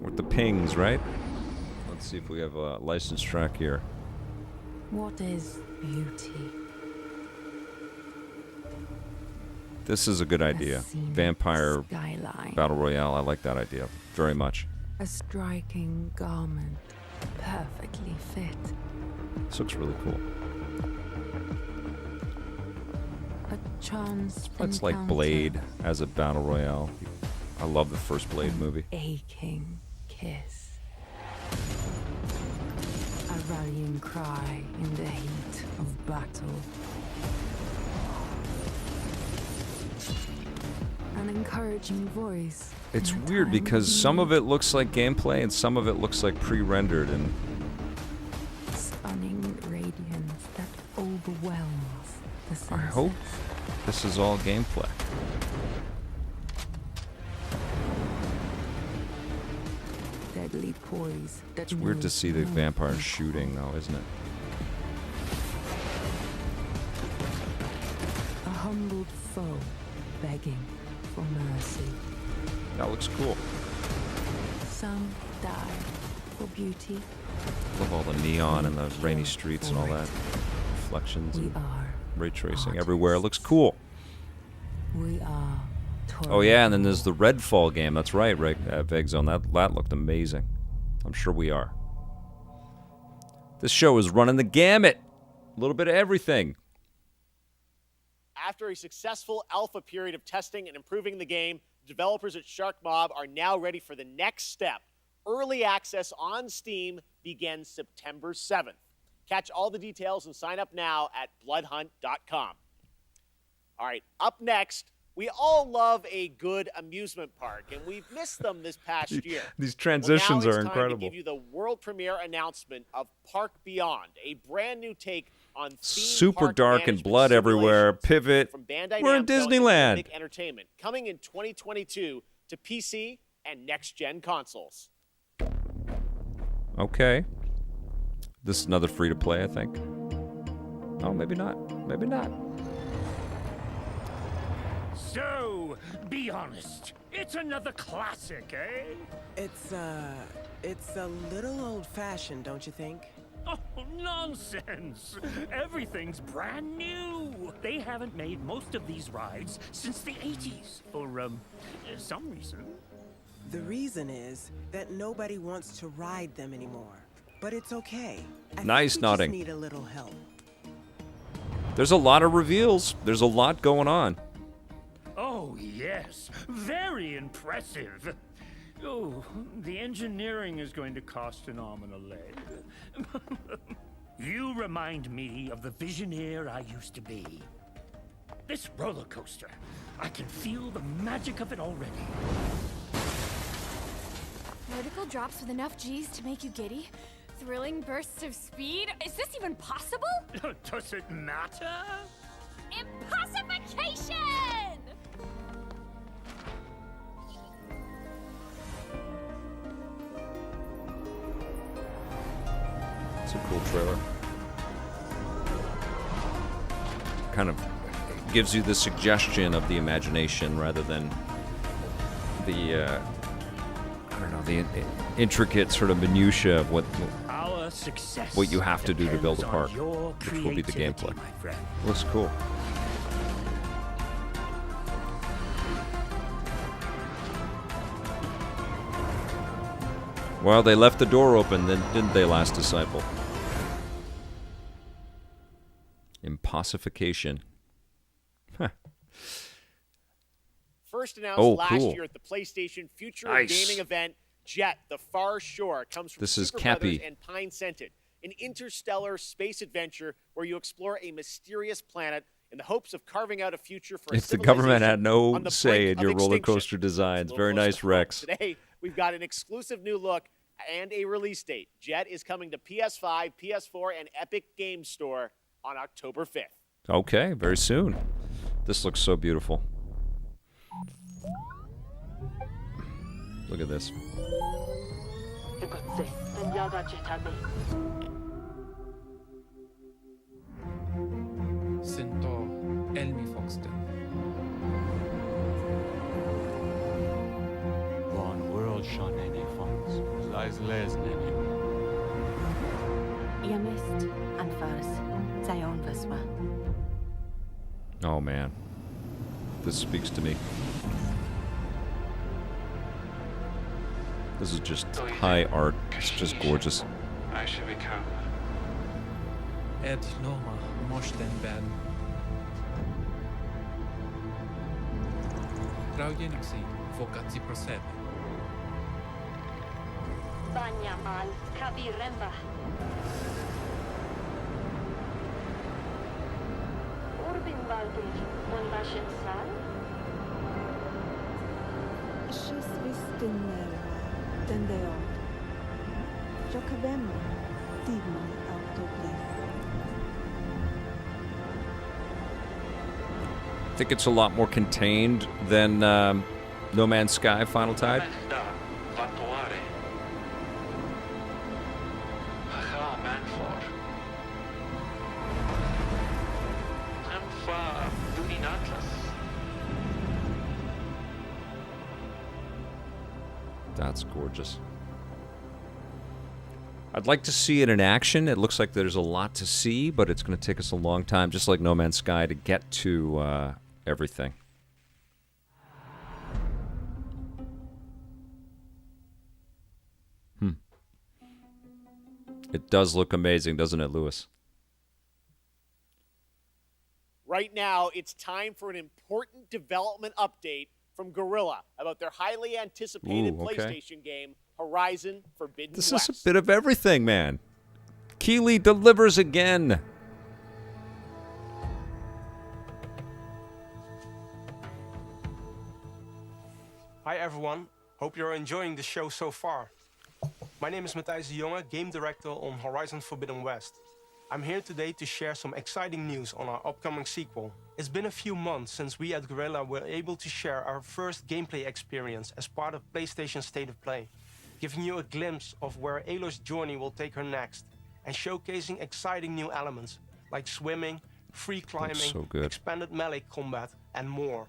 with the pings, right? Let's see if we have a licensed track here. What is beauty? This is a good idea. Vampire skyline. Battle Royale. I like that idea very much. A striking garment, perfectly fit. This looks really cool. A chance It's like encounter. Blade as a Battle Royale. I love the first Blade movie. Aching kiss. A rallying cry in the heat of battle. An encouraging voice. It's weird because some of it looks like gameplay and some of it looks like pre-rendered, and Stunning radiance that overwhelms the senses. I hope this is all gameplay. Deadly poise that It's weird to knows see the no vampire shooting, though, isn't it? A humbled foe begging for mercy. That looks cool. Some die for beauty. Love all the neon and the rainy streets and all that. Reflections and ray tracing everywhere. It looks cool. We are Oh yeah, and then there's the Redfall game. That's right, Vegzone. That looked amazing. I'm sure we are. This show is running the gamut. A little bit of everything. After a successful alpha period of testing and improving the game, developers at Shark Mob are now ready for the next step. Early access on Steam begins September 7th. Catch all the details and sign up now at bloodhunt.com. All right, up next, we all love a good amusement park, and we've missed them this past year. These transitions well, now are it's time incredible. to give you the world premiere announcement of Park Beyond, a brand new take on theme Super park dark and management blood everywhere. simulations Pivot. from Bandai We're in Namco and Disneyland. Epic Entertainment, coming in 2022 to PC and next-gen consoles. Okay. This is another free-to-play, I think. Oh, maybe not. Maybe not. So, be honest. It's another classic, eh? It's a little old-fashioned, don't you think? Oh, nonsense! Everything's brand new! They haven't made most of these rides since the 80s, for, some reason. The reason is that nobody wants to ride them anymore. But it's okay. I Nice think we nodding. just need a little help. There's a lot of reveals. There's a lot going on. Oh, yes. Very impressive. Oh, the engineering is going to cost an arm and a leg. You remind me of the Visioneer I used to be. This roller coaster, I can feel the magic of it already. Vertical drops with enough G's to make you giddy? Thrilling bursts of speed? Is this even possible? Does it matter? Impossification! It's a cool trailer. Kind of gives you the suggestion of the imagination rather than the, I don't know, the intricate sort of minutia of Our success what you have to do to build a depends park, on your which will be the creativity, gameplay. my friend. Looks cool. Well, they left the door open, then didn't they, Last Disciple? Impossification. Huh. First announced last cool. year at the PlayStation Future Nice. of Gaming event, Jet: The Far Shore comes from This is Super Cappy. Brothers and Pine Scented, an interstellar space adventure where you explore a mysterious planet in the hopes of carving out a future for a If the government civilization had no on the say brink in your of roller extinction. coaster designs. Little Very close nice, to home. Rex. Today, we've got an exclusive new look and a release date. Jet is coming to PS5, PS4, and Epic Games Store on October 5th. Okay, very soon. This looks so beautiful. Look at this. Sinto Elmi Foxton. Von World Shaneni Fox. Lies Lesneni. Yamist and Faris, Zion Vespa. Oh man, this speaks to me. This is just high art. It's just gorgeous. I should become Ed Noma Moshten Ben. Traujeniksi Vokatsi Prosebe. Banyamal Kabiremba. Urbin Valdir Monbashen Sal. Shisvistinera, Dendeo. Jokabemo, Digman Autoplis. I think it's a lot more contained than No Man's Sky Final Tide. That's gorgeous. I'd like to see it in action. It looks like there's a lot to see, but it's going to take us a long time, just like No Man's Sky, to get to everything. It does look amazing, doesn't it, Lewis? Right now, it's time for an important development update from Guerrilla about their highly anticipated PlayStation game, Horizon Forbidden West. This is a bit of everything, man. Keighley delivers again. Hi everyone, hope you're enjoying the show so far. My name is Matthijs de Jonge, Game Director on Horizon Forbidden West. I'm here today to share some exciting news on our upcoming sequel. It's been a few months since we at Guerrilla were able to share our first gameplay experience as part of PlayStation State of Play, giving you a glimpse of where Aloy's journey will take her next, and showcasing exciting new elements like swimming, free climbing, expanded melee combat, and more.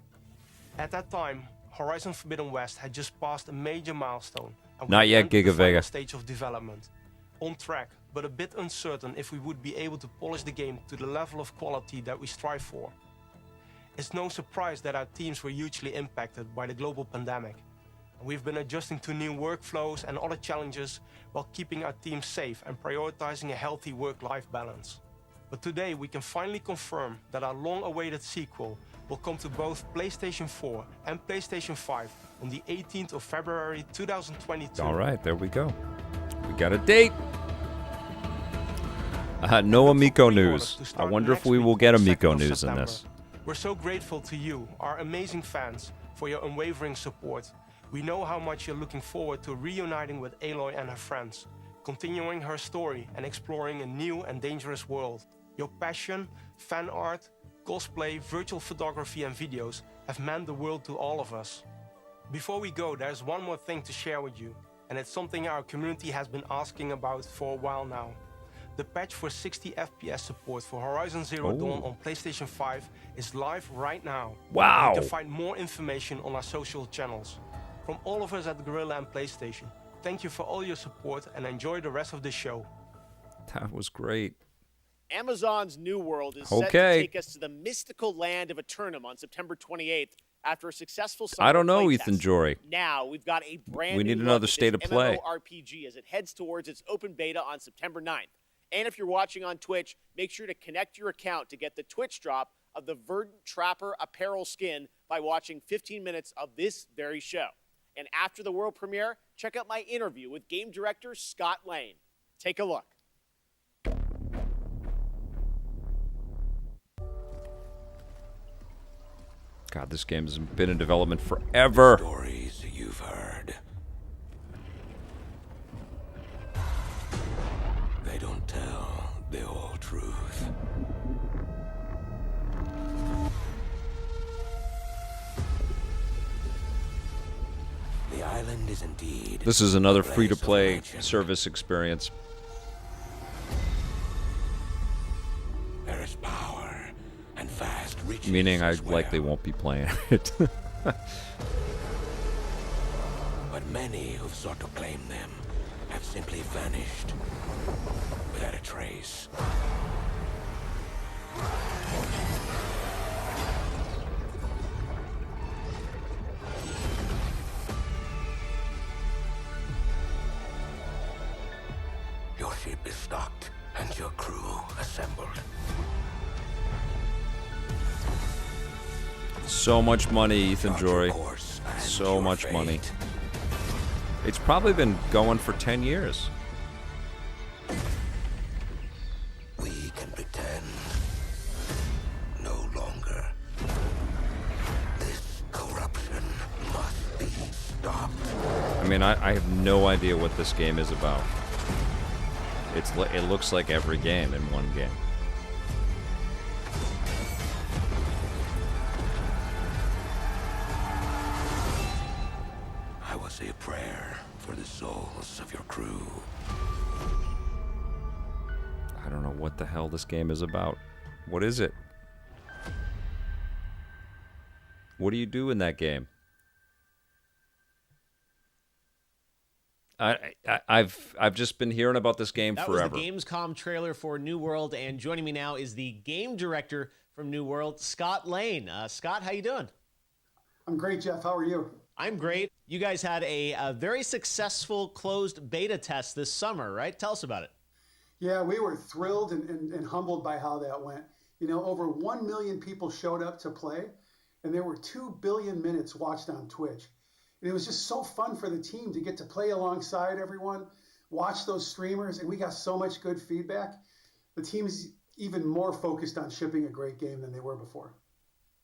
At that time, Horizon Forbidden West had just passed a major milestone. And Not yet, the Giga Vega. stage of development. On track, but a bit uncertain if we would be able to polish the game to the level of quality that we strive for. It's no surprise that our teams were hugely impacted by the global pandemic. We've been adjusting to new workflows and other challenges while keeping our team safe and prioritizing a healthy work-life balance. But today we can finally confirm that our long-awaited sequel will come to both PlayStation 4 and PlayStation 5 on the 18th of February 2022. All right, there we go. We got a date. No Amico news. I wonder if we will get Amico news in this. We're so grateful to you, our amazing fans, for your unwavering support. We know how much you're looking forward to reuniting with Aloy and her friends, continuing her story and exploring a new and dangerous world. Your passion, fan art, cosplay, virtual photography and videos have meant the world to all of us. Before we go, there's one more thing to share with you, and it's something our community has been asking about for a while now. The patch for 60 FPS support for Horizon Zero Dawn on PlayStation 5 is live right now. Wow! You can find more information on our social channels. From all of us at Guerrilla and PlayStation, thank you for all your support and enjoy the rest of the show. That was great. Amazon's New World is set to take us to the mystical land of Eternum on September 28th after a successful summer I don't know, play Ethan test. Jory. Now we've got a brand We new need another look at state this of play. MMORPG as it heads towards its open beta on September 9th. And if you're watching on Twitch, make sure to connect your account to get the Twitch drop of the Verdant Trapper apparel skin by watching 15 minutes of this very show. And after the world premiere, check out my interview with game director Scott Lane. Take a look. God, this game has been in development forever. Stories you've heard. They don't tell the whole truth. The island is is indeed. This is another a place free-to-play of legend. service experience. There is power and vast riches. Meaning I as well. likely won't be playing it. But many who've sought to claim them have simply vanished without a trace. Your ship is stocked and your crew assembled. So much money, Ethan Chart your Jory. course and So your much fate. money. It's probably been going for 10 years. We can pretend no longer. This corruption must be stopped. I mean, I have no idea what this game is about. It looks like every game in one game. I will say a prayer for the souls of your crew. I don't know what the hell this game is about. What is it? What do you do in that game? I've just been hearing about this game forever. That was the Gamescom trailer for New World, and joining me now is the game director from New World, Scott Lane. Scott, how you doing? I'm great, Jeff. How are you? I'm great. You guys had a very successful closed beta test this summer, right? Tell us about it. Yeah, we were thrilled and humbled by how that went. You know, over 1 million people showed up to play, and there were 2 billion minutes watched on Twitch. And it was just so fun for the team to get to play alongside everyone, watch those streamers, and we got so much good feedback. The team's even more focused on shipping a great game than they were before.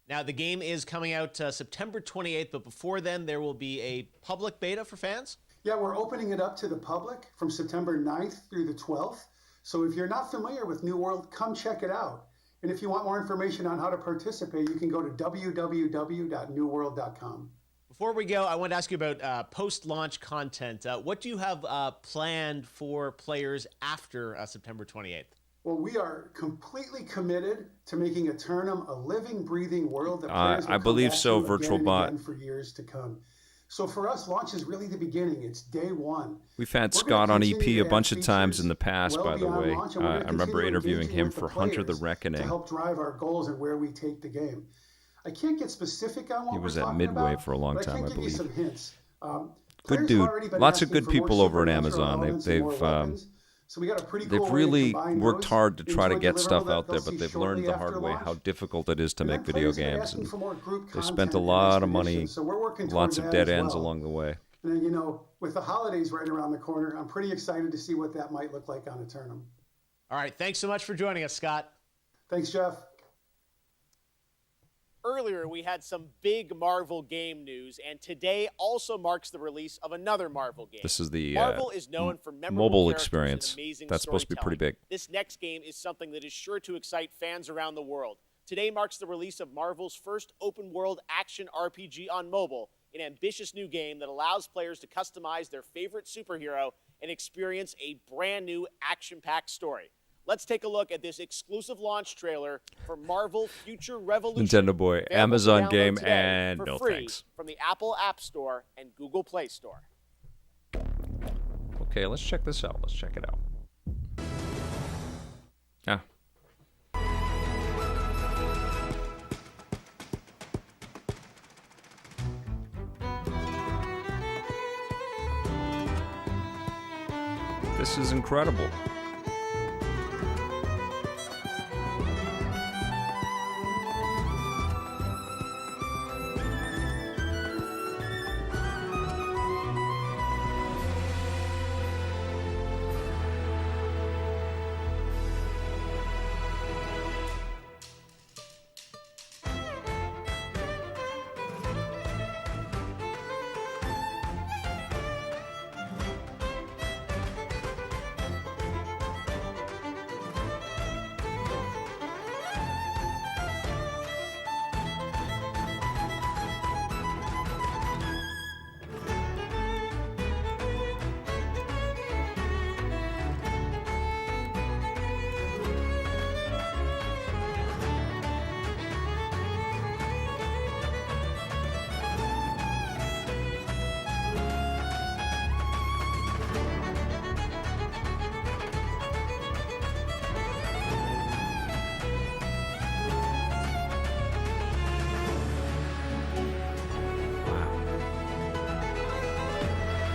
Now, the game is coming out September 28th, but before then, there will be a public beta for fans? Yeah, we're opening it up to the public from September 9th through the 12th. So if you're not familiar with New World, come check it out. And if you want more information on how to participate, you can go to www.newworld.com. Before we go, I want to ask you about post-launch content. What do you have planned for players after September 28th? Well, we are completely committed to making Eternum a living, breathing world that players will I come believe back so, to Virtual again Bot. and again for years to come. So for us, launch is really the beginning. It's day one. We've had We're Scott gonna on EP continue a to bunch add of times in features the past, well by the beyond way. launch, and we're I gonna remember continue interviewing engaging him with for Hunter the players Reckoning. to help drive our goals and where we take the game. I can't get specific on what He was we're at talking Midway about, for a long but time, I I can give you believe. some hints. Good Players dude. have already been Lots of asking good for more people over at supernatural Amazon. elements and more weapons. So we got a pretty They've cool way to really combine worked those hard to try to into a get stuff deliverable that out there, they'll but see they've learned shortly the after hard way launch. how difficult it is to And make then video players have been games. asking And for more group they spent content a and lot of money, expeditions, so we're working lots toward of that dead as ends well. along the way. And you know, with the holidays right around the corner, I'm pretty excited to see what that might look like on Eternum. All right, thanks so much for joining us, Scott. Thanks, Jeff. Earlier, we had some big Marvel game news, and today also marks the release of another Marvel game. This is the Marvel is known for memorable mobile characters experience. and amazing That's supposed to be pretty big. This next game is something that is sure to excite fans around the world. Today marks the release of Marvel's first open-world action RPG on mobile, an ambitious new game that allows players to customize their favorite superhero and experience a brand new action-packed story. Let's take a look at this exclusive launch trailer for Marvel Future Revolution. Nintendo Boy, available to Amazon download game, today and for no free thanks. from the Apple App Store and Google Play Store. Okay, let's check this out. Let's check it out. Ah. This is incredible.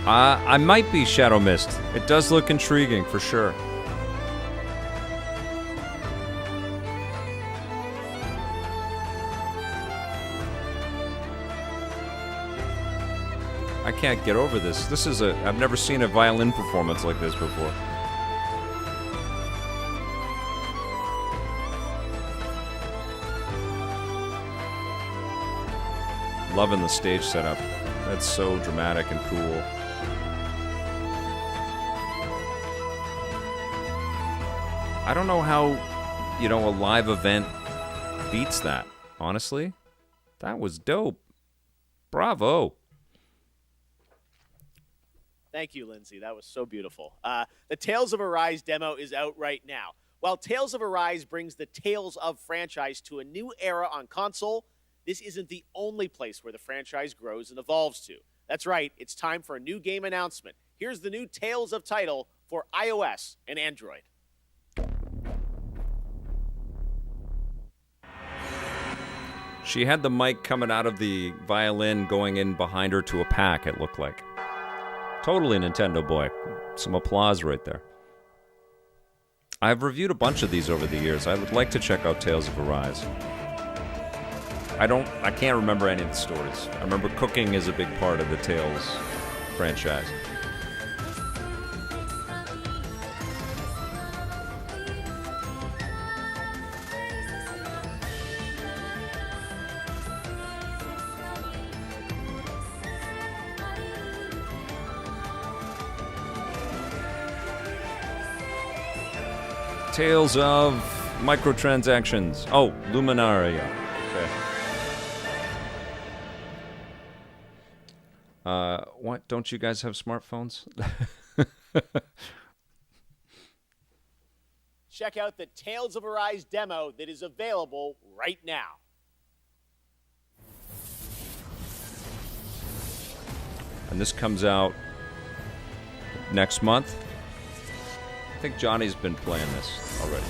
I might be Shadow Mist. It does look intriguing for sure. I can't get over this. This is I've never seen a violin performance like this before. Loving the stage setup. That's so dramatic and cool. I don't know how, a live event beats that, honestly. That was dope. Bravo. Thank you, Lindsay. That was so beautiful. The Tales of Arise demo is out right now. While Tales of Arise brings the Tales of franchise to a new era on console, this isn't the only place where the franchise grows and evolves to. That's right, it's time for a new game announcement. Here's the new Tales of title for iOS and Android. She had the mic coming out of the violin going in behind her to a pack, it looked like. Totally Nintendo boy. Some applause right there. I've reviewed a bunch of these over the years. I would like to check out Tales of Arise. I can't remember any of the stories. I remember cooking is a big part of the Tales franchise. Tales of microtransactions. Oh, Luminaria. Okay. What? Don't you guys have smartphones? Check out the Tales of Arise demo that is available right now. And this comes out next month. I think Johnny's been playing this already.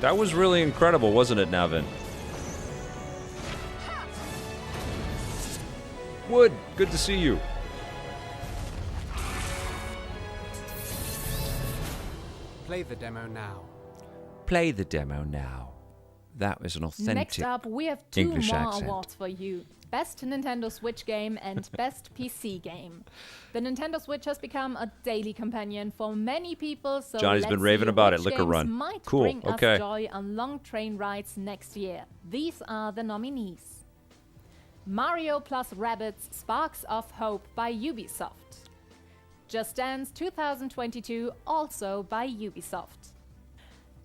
That was really incredible, wasn't it, Navin? Wood, good to see you. Play the demo now. Play the demo now. That was an authentic Next up, we have two English more accent. awards for you. Best Nintendo Switch game and Best PC game. The Nintendo Switch has become a daily companion for many people, so Johnny's let's been raving see about it. which Liquor games Run. might Cool, bring okay. us joy on long train rides next year. These are the nominees. Mario plus Rabbids Sparks of Hope by Ubisoft. Just Dance 2022, also by Ubisoft.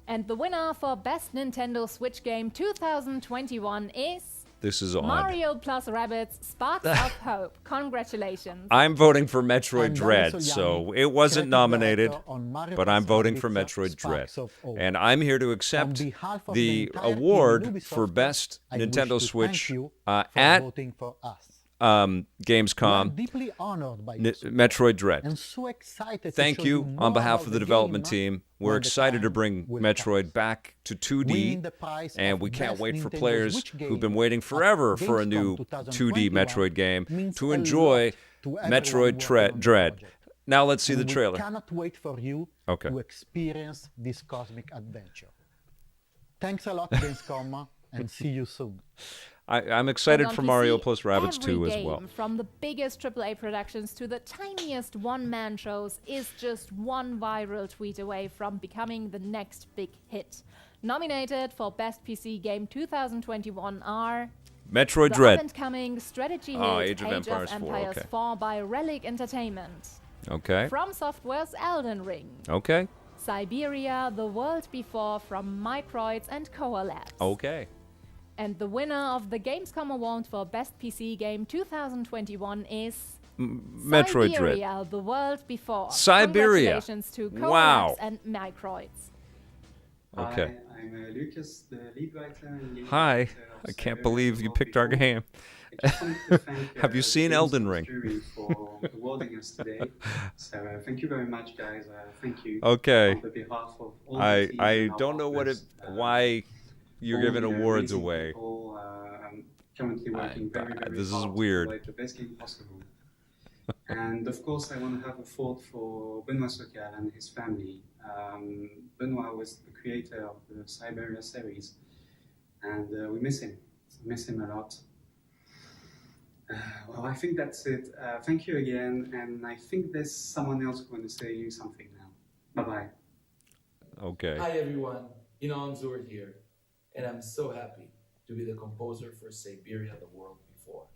And the winner for Best Nintendo Switch Game 2021 is This is odd. Mario plus Rabbids Sparks of Hope. Congratulations. I'm voting for Metroid Dread, so it wasn't nominated, but I'm voting for Metroid Dread. And I'm here to accept the award for Best Nintendo Switch at Gamescom, Deeply honored by Metroid Dread. and so excited to Thank show you more on behalf about of the game development team. We're when the excited to time bring will Metroid back to 2D, Winning the prize and of we can't Best wait for Nintendo players Switch who've game been waiting at forever for a Gamescom new 2D 2021 Metroid game means to a enjoy lot to everyone Metroid working on the Dread. project. Now let's see the And we trailer. cannot wait for you Okay. to experience this cosmic adventure. Thanks a lot, Gamescom, and see you soon. I'm excited And on for Mario PC, plus Rabbids every 2 as game, well. From the biggest AAA productions to the tiniest one-man shows, is just one viral tweet away from becoming the next big hit. Nominated for Best PC Game 2021 are Metroid the Dread. up-and-coming strategy Oh, hit Age of Empires 4, okay. 4 by Relic Entertainment. Okay. From Software's Elden Ring. Okay. Siberia, The World Before from Microids and Koa Labs. Okay. And the winner of the Gamescom Award for Best PC Game 2021 is Metroid Dread. Siberia, The World Before. Siberia. Congratulations to Koa Wow. Labs and Microids. Okay. Hi, I'm Lucas, the lead writer and lead Hi. editor of I can't Siberia believe The you World picked our Before. game. I just wanted to thank, Have you seen the Elden Gamescom Ring? jury for awarding us today. So thank you very much, guys. Thank you. Okay. On the behalf of all the I team I and our don't know what it partners, why you're all giving the awards amazing away. people, currently working very this is hard weird. to provide the best game possible. And of course, I want to have a thought for Benoit Socal and his family. Benoit was the creator of the Siberia series, and we miss him. Miss him a lot. Well, I think that's it. Thank you again, and I think there's someone else going to say you something now. Bye-bye. Okay. Hi everyone, Inon Zur here, and I'm so happy to be the composer for Siberia the World Before.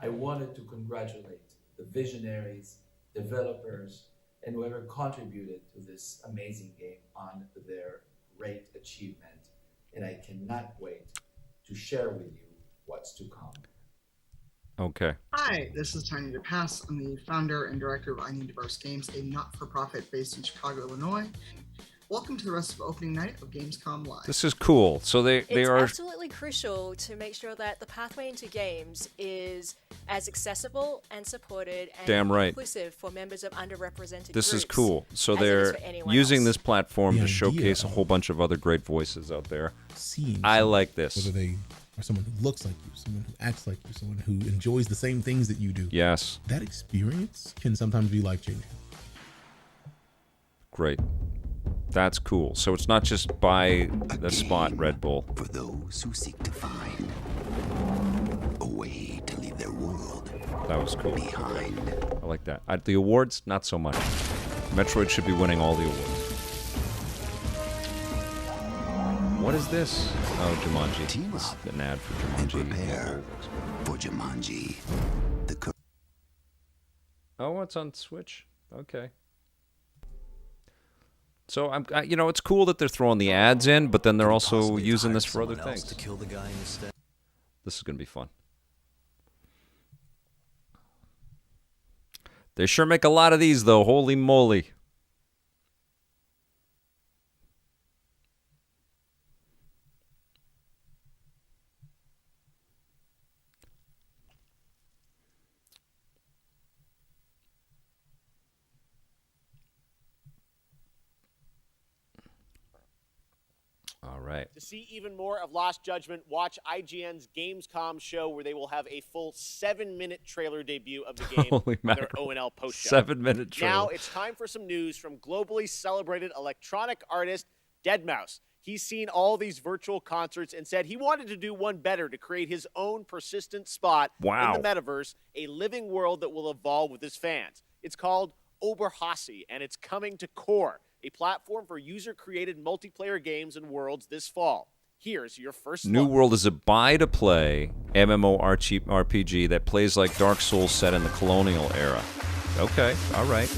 I wanted to congratulate the visionaries, developers, and whoever contributed to this amazing game on their great achievement, and I cannot wait to share with you what's to come. Okay. Hi, this is Tiny DePass. I'm the founder and director of I Need Diverse Games, a not-for-profit based in Chicago, Illinois. Welcome to the rest of opening night of Gamescom Live. This is cool. So they It's are absolutely crucial to make sure that the pathway into games is as accessible and supported and Damn right. inclusive for members of underrepresented This is groups, cool. So as it is they're for anyone using else. this platform The to idea showcase a of whole bunch of other great voices out there. Seeing I someone, like this. Whether they are someone who looks like you, someone who acts like you, someone who enjoys the same things that you do. Yes. That experience can sometimes be life-changing. Great. That's cool. So it's not just by the spot, Red Bull. For those who seek to find a way to leave their world That was cool. behind. I like that. The awards, not so much. Metroid should be winning all the awards. What is this? Oh, Jumanji. This is an ad for Jumanji. Prepare for Jumanji. Oh, it's on Switch. Okay. So it's cool that they're throwing the ads in, but then they're also using this for other things. To kill the guy instead. This is gonna be fun. They sure make a lot of these, though. Holy moly! All right. To see even more of Lost Judgment, watch IGN's Gamescom show, where they will have a full 7-minute trailer debut of the game Holy on their mackerel. ONL post show. 7-minute trailer. Now it's time for some news from globally celebrated electronic artist Deadmau5. He's seen all these virtual concerts and said he wanted to do one better to create his own persistent spot Wow. in the metaverse, a living world that will evolve with his fans. It's called Oberhassi, and it's coming to Core, a platform for user-created multiplayer games and worlds this fall. Here's your first New look. World is a buy-to-play MMORPG that plays like Dark Souls set in the colonial era. Okay, all right.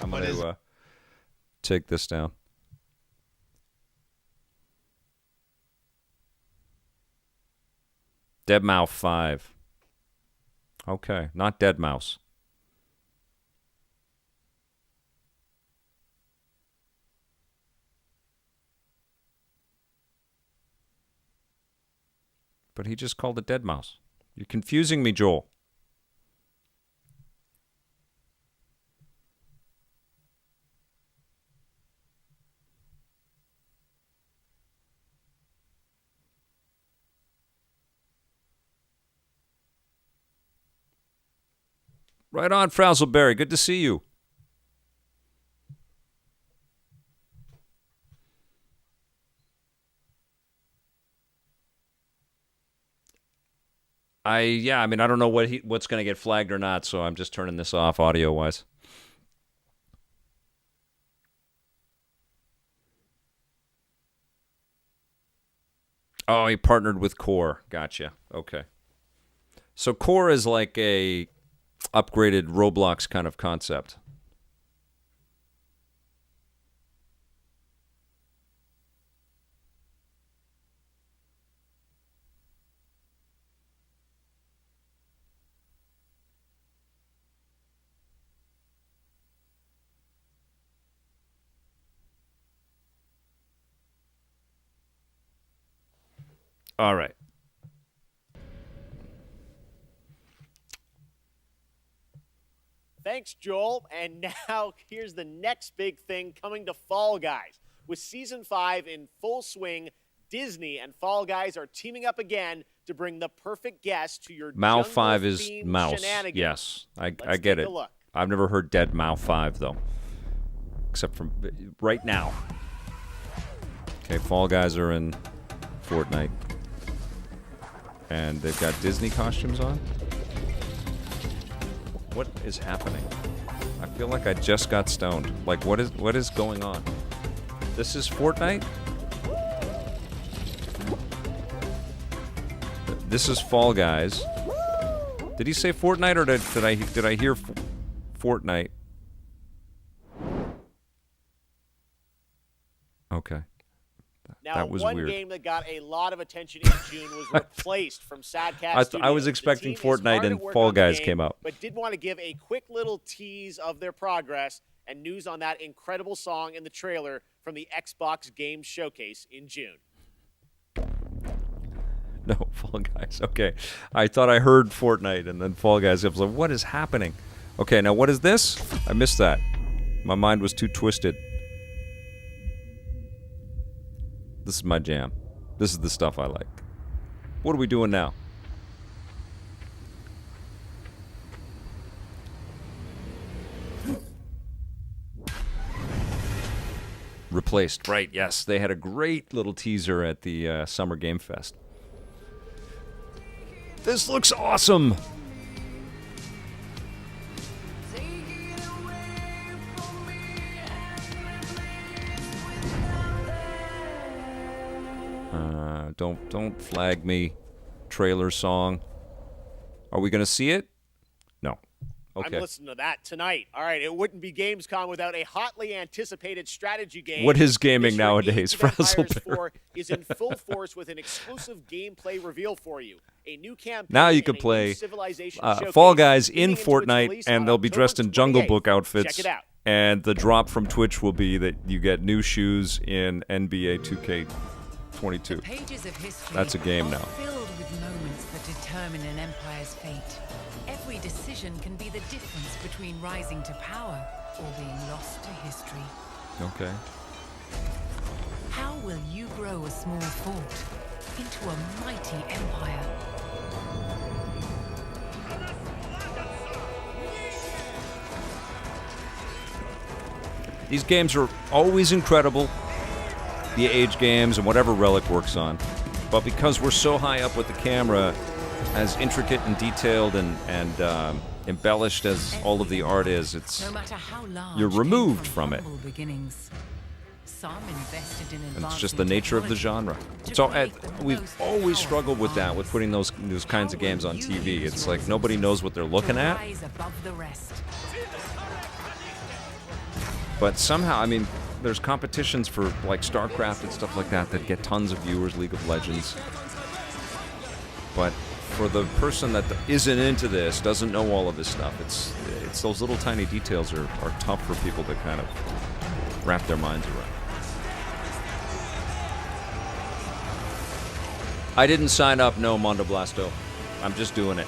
I'm going to take this down. Deadmau5 5. Okay, not Deadmau5. But he just called it Deadmau5. You're confusing me, Joel. Right on, Frazzleberry. Good to see you. I don't know what's going to get flagged or not, so I'm just turning this off audio-wise. Oh, he partnered with Core. Gotcha. Okay. So Core is like a upgraded Roblox kind of concept. All right. Thanks, Joel. And now here's the next big thing coming to Fall Guys. With Season 5 in full swing, Disney and Fall Guys are teaming up again to bring the perfect guest to your Mao 5 is jungle-themed mouse. shenanigans. Yes, I Let's get take it. a look. I've never heard dead Mao 5, though. Except from right now. Okay, Fall Guys are in Fortnite. And they've got Disney costumes on. What is happening? I feel like I just got stoned. Like, what is going on? This is Fortnite? This is Fall Guys. Did he say Fortnite, or did I hear Fortnite? Okay. Now, that was one weird. game that got a lot of attention in June was replaced from Sadcast I was Studios. expecting The team is Fortnite hard and at work Fall on the Guys game, came out. but did want to give a quick little tease of their progress and news on that incredible song in the trailer from the Xbox Games Showcase in June. No, Fall Guys. Okay. I thought I heard Fortnite and then Fall Guys. I was like, what is happening? Okay, now what is this? I missed that. My mind was too twisted. This is my jam. This is the stuff I like. What are we doing now? Replaced. Right, yes. They had a great little teaser at the Summer Game Fest. This looks awesome! Don't flag me. Trailer song. Are we gonna see it? No. Okay. I'm listening to that tonight. All right, it wouldn't be Gamescom without a hotly anticipated strategy game. What is gaming This year, nowadays, Age of Empires Frazzlebear? 4 is in full force with an exclusive gameplay reveal for you. A new campaign. Now you and can a new play Civilization Fall showcase Guys in leading into its Fortnite, release and on they'll be October dressed in Jungle 28th. Book outfits. Check it out. And the drop from Twitch will be that you get new shoes in NBA 2K22. Pages of history That's a game are now. filled with moments that determine an empire's fate. Every decision can be the difference between rising to power or being lost to history. Okay. How will you grow a small fort into a mighty empire? These games are always incredible, the Age games and whatever Relic works on. But because we're so high up with the camera, as intricate and detailed and embellished as all of the art is, it's No matter how large you're came removed from it. humble beginnings. Some invested in And it's just advancing the nature of the technology genre. to It's all, create the we've most always struggled with that, with putting those kinds of games on TV. It's like nobody knows what they're looking at. rise above the rest. But somehow, I mean, there's competitions for like StarCraft and stuff like that that get tons of viewers, League of Legends. But for the person that isn't into this, doesn't know all of this stuff, it's those little tiny details are tough for people to kind of wrap their minds around. I didn't sign up, no, Mondo Blasto. I'm just doing it.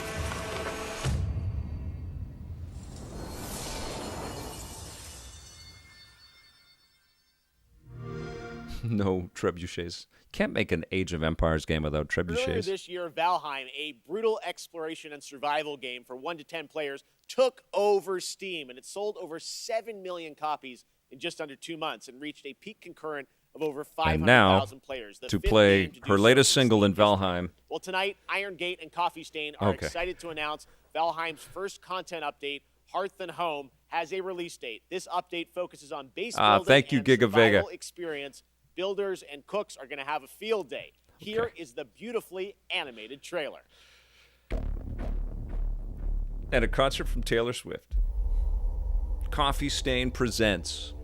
No trebuchets. Can't make an Age of Empires game without Earlier trebuchets. this year, Valheim, a brutal exploration and survival game for 1 to 10 players, took over Steam, and it sold over 7 million copies in just under 2 months and reached a peak concurrent of over And now, 500,000 players. The to fifth play game to do her so latest in single in Steam history. Valheim. Well, tonight, Iron Gate and Coffee Stain are Okay. excited to announce Valheim's first content update, Hearth and Home, has a release date. This update focuses on base building thank you, and Giga Vega. survival experience. Builders and cooks are going to have a field day. Here is the beautifully animated trailer. And a concert from Taylor Swift. Coffee Stain presents.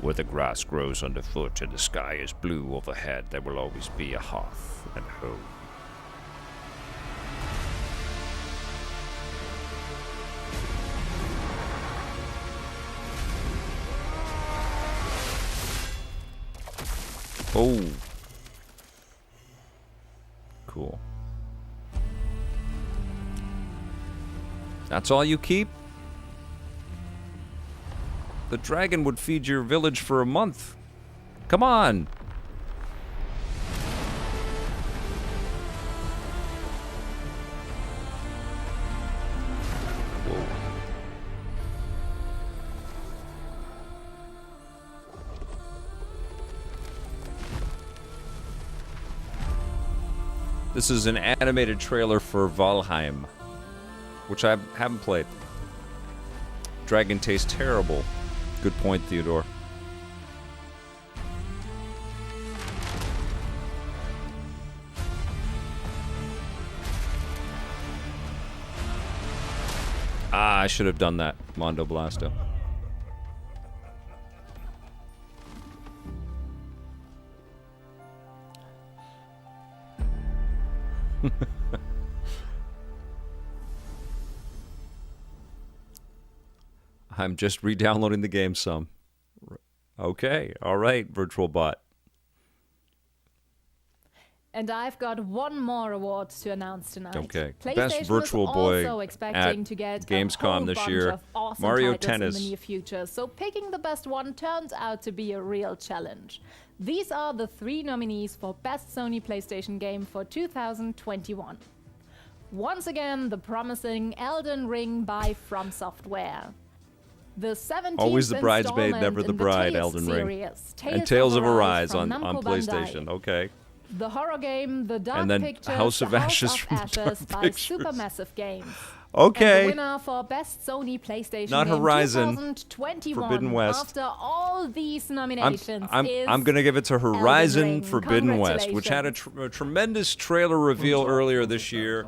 Where the grass grows underfoot and the sky is blue overhead, there will always be a hearth and home. Oh. Cool. That's all you keep? The dragon would feed your village for a month. Come on. Whoa. This is an animated trailer for Valheim, which I haven't played. Dragon tastes terrible. Good point, Theodore. Ah, I should have done that, Mondo Blasto. I'm just re-downloading the game some. Okay, all right, Virtual Bot. And I've got one more award to announce tonight. Okay, PlayStation Best Virtual was Boy also expecting at to get Gamescom a whole this bunch year. of awesome Mario titles Tennis. in the near future, so picking the best one turned out to be a real challenge. These are the 3 nominees for Best Sony PlayStation Game for 2021. Once again, the promising Elden Ring by From Software. The 17th Always the bridesmaid, installment never the in bride, Tales Elden Ring. series, And Tales of Arise from on Namco PlayStation. Bandai. Okay. The horror game The Dark And then Pictures, House of The Ashes House from of Dark Ashes by Pictures. Supermassive Games. Okay. And the winner for Best Sony PlayStation Not Game Horizon, 2021 Forbidden West. after all these nominations is I'm going to give it to Horizon Ring. Forbidden West, which had a tremendous trailer reveal earlier this year.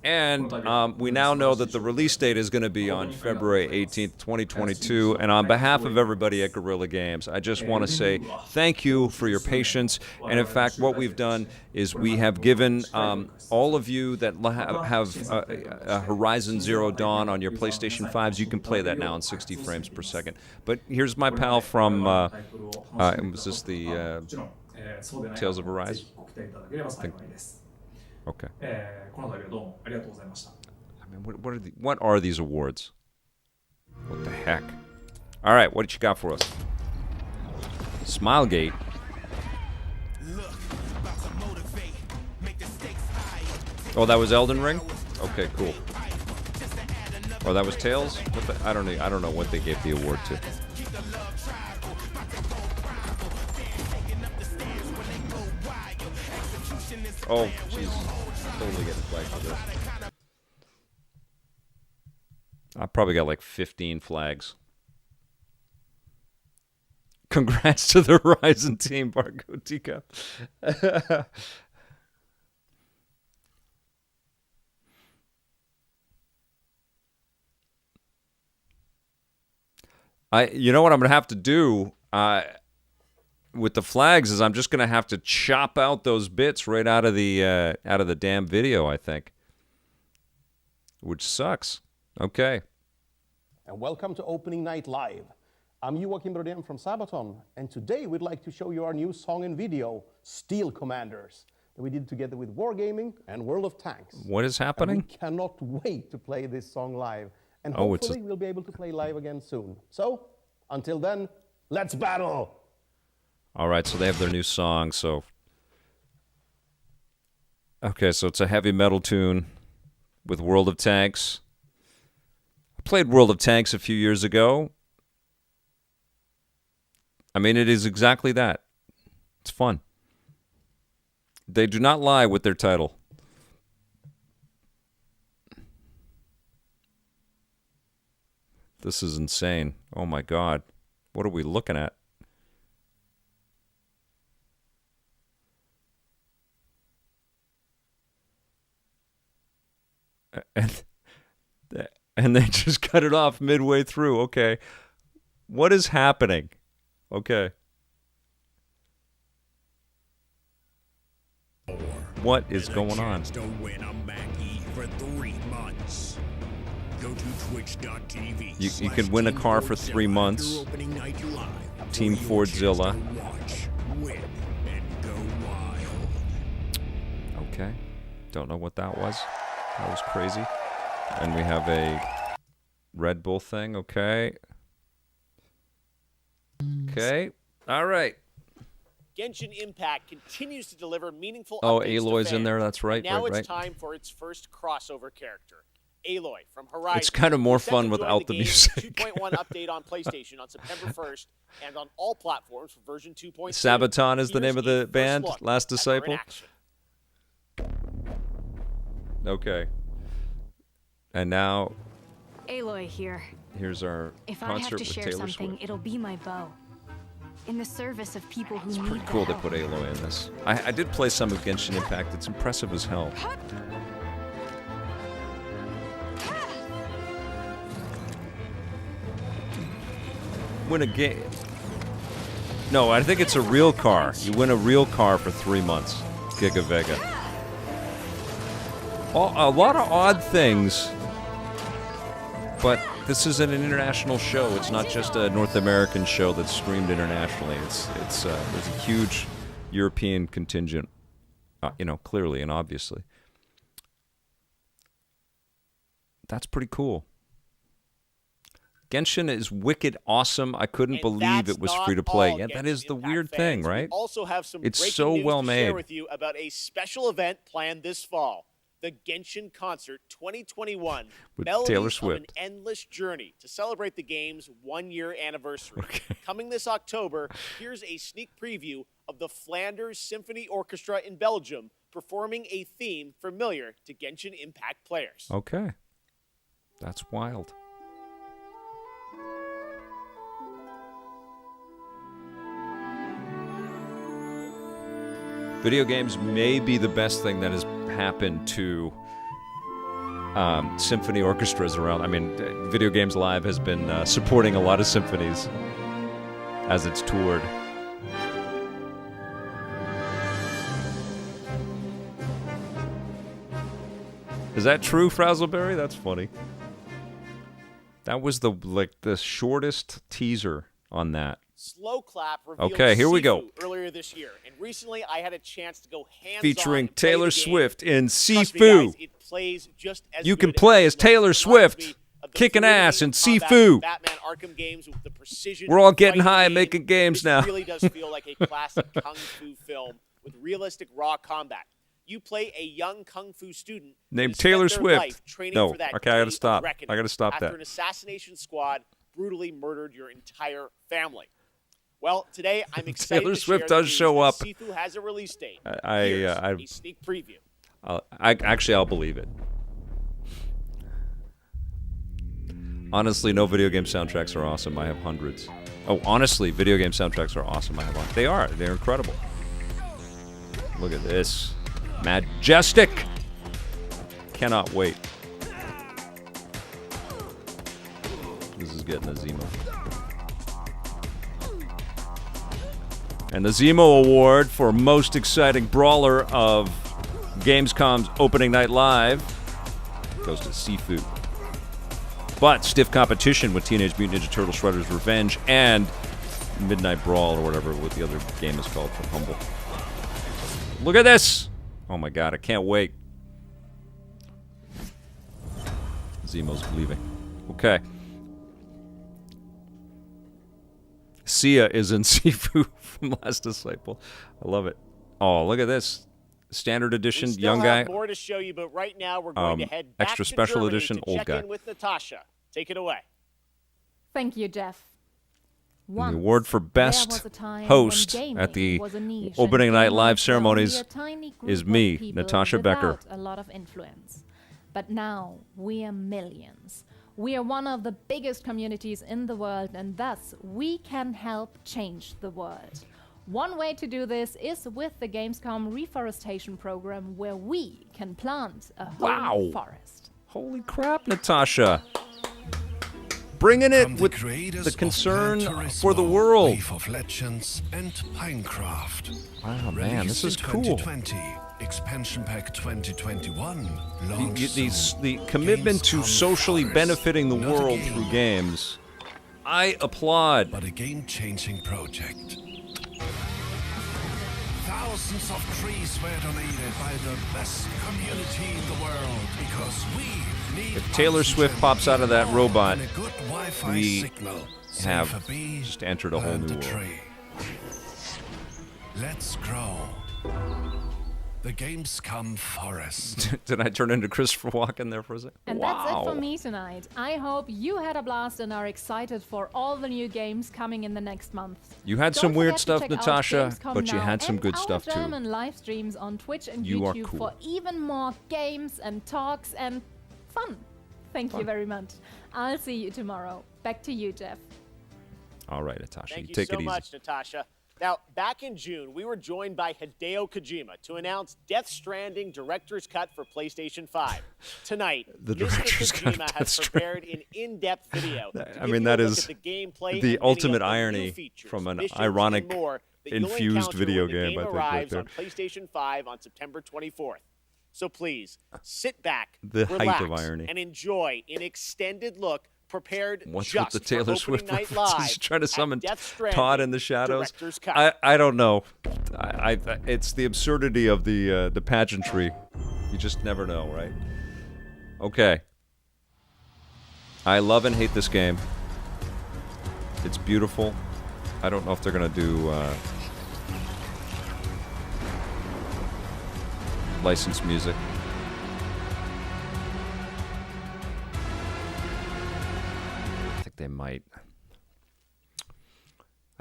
And we now know that the release date is going to be on February 18th, 2022. And on behalf of everybody at Guerrilla Games, I just want to say thank you for your patience. And in fact, what we've done is we have given all of you that have Horizon Zero Dawn on your PlayStation 5s, you can play that now in 60 frames per second. But here's my pal from, was this the Tales of Arise? Okay. I mean, what are these awards? What the heck? All right, what did you got for us? Smilegate. Oh, that was Elden Ring? Okay, cool. Oh, that was Tales? I don't know what they gave the award to. Oh, jeez. Totally getting flagged for this. I probably got like 15 flags. Congrats to the Horizon team, Bargotika. You know what I'm gonna have to do with the flags is I'm just gonna have to chop out those bits right out of the damn video, I think, which sucks. Okay. And welcome to Opening Night Live. I'm Joakim Brodén from Sabaton, and today we'd like to show you our new song and video, Steel Commanders, that we did together with Wargaming and World of Tanks. What is happening? And we cannot wait to play this song live, and Oh, hopefully we'll be able to play live again soon. So, until then, let's battle! All right, so they have their new song, so... Okay, so it's a heavy metal tune with World of Tanks. I played World of Tanks a few years ago. I mean, it is exactly that. It's fun. They do not lie with their title. This is insane. Oh my God. What are we looking at? And they just cut it off midway through. Okay. What is happening? Okay. What is going on? To win a Mackie for 3 months. Go to twitch.tv. You can win a car for 3 months. Team Fordzilla. Win and go wild. Okay. Don't know what that was. That was crazy. And we have a Red Bull thing. Okay. Okay. All right. Genshin Impact continues to deliver meaningful Oh, updates to Aloy's in fans. there. That's right. Now right, it's right. time for its first crossover character, Aloy from Horizon. It's kind of more Set to fun join without the game with music. 2.1 update on PlayStation on September 1st and on all platforms for version 2.2. Sabaton is the name of Here's a the first band. look Last at her in Disciple. action. Okay. And now Aloy here. here's our If I have concert to with share Taylor something, Swift. it'll be my bow. In the service of people who It's need pretty the cool they help. put Aloy in this. I did play some of Genshin Impact. It's impressive as hell. Win a game. No, I think it's a real car. You win a real car for 3 months. Giga Vega. A lot of odd things, but this isn't an international show. It's not just a North American show that's streamed internationally. There's a huge European contingent, clearly and obviously. That's pretty cool. Genshin is wicked awesome. I couldn't believe it was free to play. Yeah, that is the weird thing, right? We also have some It's breaking so news well to share made. with you about a special event planned this fall. The Genshin Concert 2021, With Melodies Taylor of an Swift. Endless Journey, to celebrate the game's 1-year anniversary. Coming this October, here's a sneak preview of the Flanders Symphony Orchestra in Belgium performing a theme familiar to Genshin Impact players. Okay. That's wild. Video games may be the best thing that has happened to symphony orchestras around. I mean, Video Games Live has been supporting a lot of symphonies as it's toured. Is that true, Frazzleberry? That's funny. That was the shortest teaser on that. Slow Clap revealed Okay, here we go. Sifu earlier this year, and recently I had a chance to go hands-on Featuring and play Taylor the game. Swift in Trust me, Sifu. guys, it plays just as You good can as play it as looks. Taylor It reminds Swift, me of the kicking fluidity ass in and combat Sifu. of Batman Arkham games with the precision. We're all of getting fighting high and game. making games This now. really does feel like a classic kung fu film with realistic raw combat. You play a young kung fu student Named who spent Taylor their Swift. life training No, for that okay, I gotta day of stop. reckoning I gotta stop after that. an assassination squad brutally murdered your entire family. Well, today I'm excited Taylor to Swift share the does news show that up. Sifu has a release date. I'll Here's a sneak preview. believe it. Honestly, no video game soundtracks are awesome. I have hundreds. Oh, honestly, video game soundtracks are awesome. I have hundreds. They are. They're incredible. Look at this. Majestic. Cannot wait. This is getting a Zemo. And the Zemo Award for Most Exciting Brawler of Gamescom's Opening Night Live goes to Sifu. But stiff competition with Teenage Mutant Ninja Turtles Shredder's Revenge and Midnight Brawl or whatever what the other game is called from Humble. Look at this! Oh my god, I can't wait. Zemo's leaving. Okay. Sia is in Sifu from Last Disciple. I love it. Oh, look at this. Standard edition, We still young have guy. more to show you, but right now we're going to head back extra to special Germany edition, to old check guy. in with Natasha. Take it away. Thank you, Jeff. And Once, the award for there was best a time host when at the gaming was a niche opening and night gamers live were ceremonies only a tiny group is of me, people Natasha Becker. without a lot of influence. But now we are millions. We are one of the biggest communities in the world, and thus we can help change the world. One way to do this is with the Gamescom reforestation program, where we can plant a whole forest. Holy crap, Natasha. Bringing it with creators the of concern Gran Turismo, for the world. League of Legends, and Pinecraft. Wow, man, this is Released in cool. 2020, Expansion Pack 2021 The, launched the commitment to socially benefiting the world through games, I applaud. But a game-changing project. Thousands of trees were donated by the best community in the world because we need If Taylor Swift oxygen pops out of that more robot, than a good Wi-Fi we signal. have Save a bee, just entered a whole plant new a world. tree. Let's grow. The Gamescom forest. Did I turn into Christopher Walken there for a second? And wow. that's it for me tonight. I hope you had a blast and are excited for all the new games coming in the next month. You had Don't some weird forget to stuff, check out Natasha, Gamescom but you now had some and good our stuff too. German live streams on Twitch and You are YouTube cool. for even more games and talks and fun. Thank you very much. I'll see you tomorrow. Back to you, Jeff. All right, Natasha, Thank you take so it easy. much, Natasha. Now, back in June, we were joined by Hideo Kojima to announce Death Stranding Director's Cut for PlayStation 5. Tonight, The Mr. Director's Cut of Kojima Death has prepared an in-depth video. I mean, that is the ultimate irony features, from an missions, ironic, and more that you'll infused encounter video when the game, I think, right arrives there. on PlayStation 5 on September 24th. So please, sit back, The height relax, of irony. and enjoy an extended look prepared What's just with the Taylor for Swift Opening Night references? Live Trying to at summon Death Stranding Todd in the shadows. Director's Cut. I don't know. It's the absurdity of the pageantry. You just never know, right? Okay. I love and hate this game. It's beautiful. I don't know if they're gonna do licensed music. I think they might.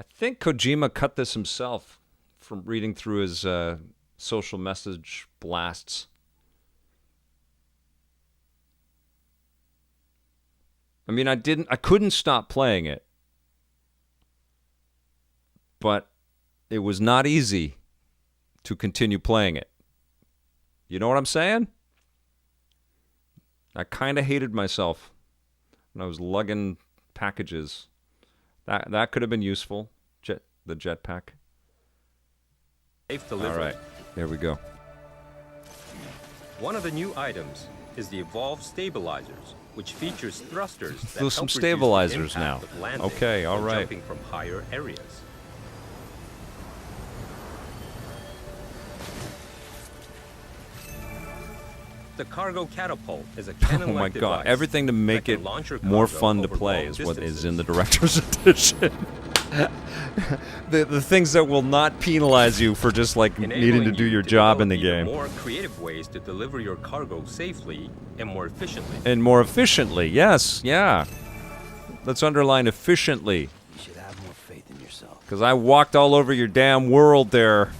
I think Kojima cut this himself from reading through his social message blasts. I mean, I couldn't stop playing it. But it was not easy to continue playing it. You know what I'm saying? I kind of hated myself when I was lugging packages. That could have been useful. The jetpack. Safe delivery. All right, there we go. One of the new items is the Evolved Stabilizers, which features thrusters that There's some help reduce the stabilizers now. impact of landing Okay, all or right. jumping from higher areas. The cargo catapult is a Oh cannon-like my god, device everything to make that it can launch your more cargo fun to over play long is what is distances. in the director's edition. the things that will not penalize you for just like needing to Enabling do you your to job in the develop even game. more creative ways to deliver your cargo safely and more efficiently. And more efficiently, yes, yeah. Let's underline efficiently. You should have more faith in yourself. Because I walked all over your damn world there.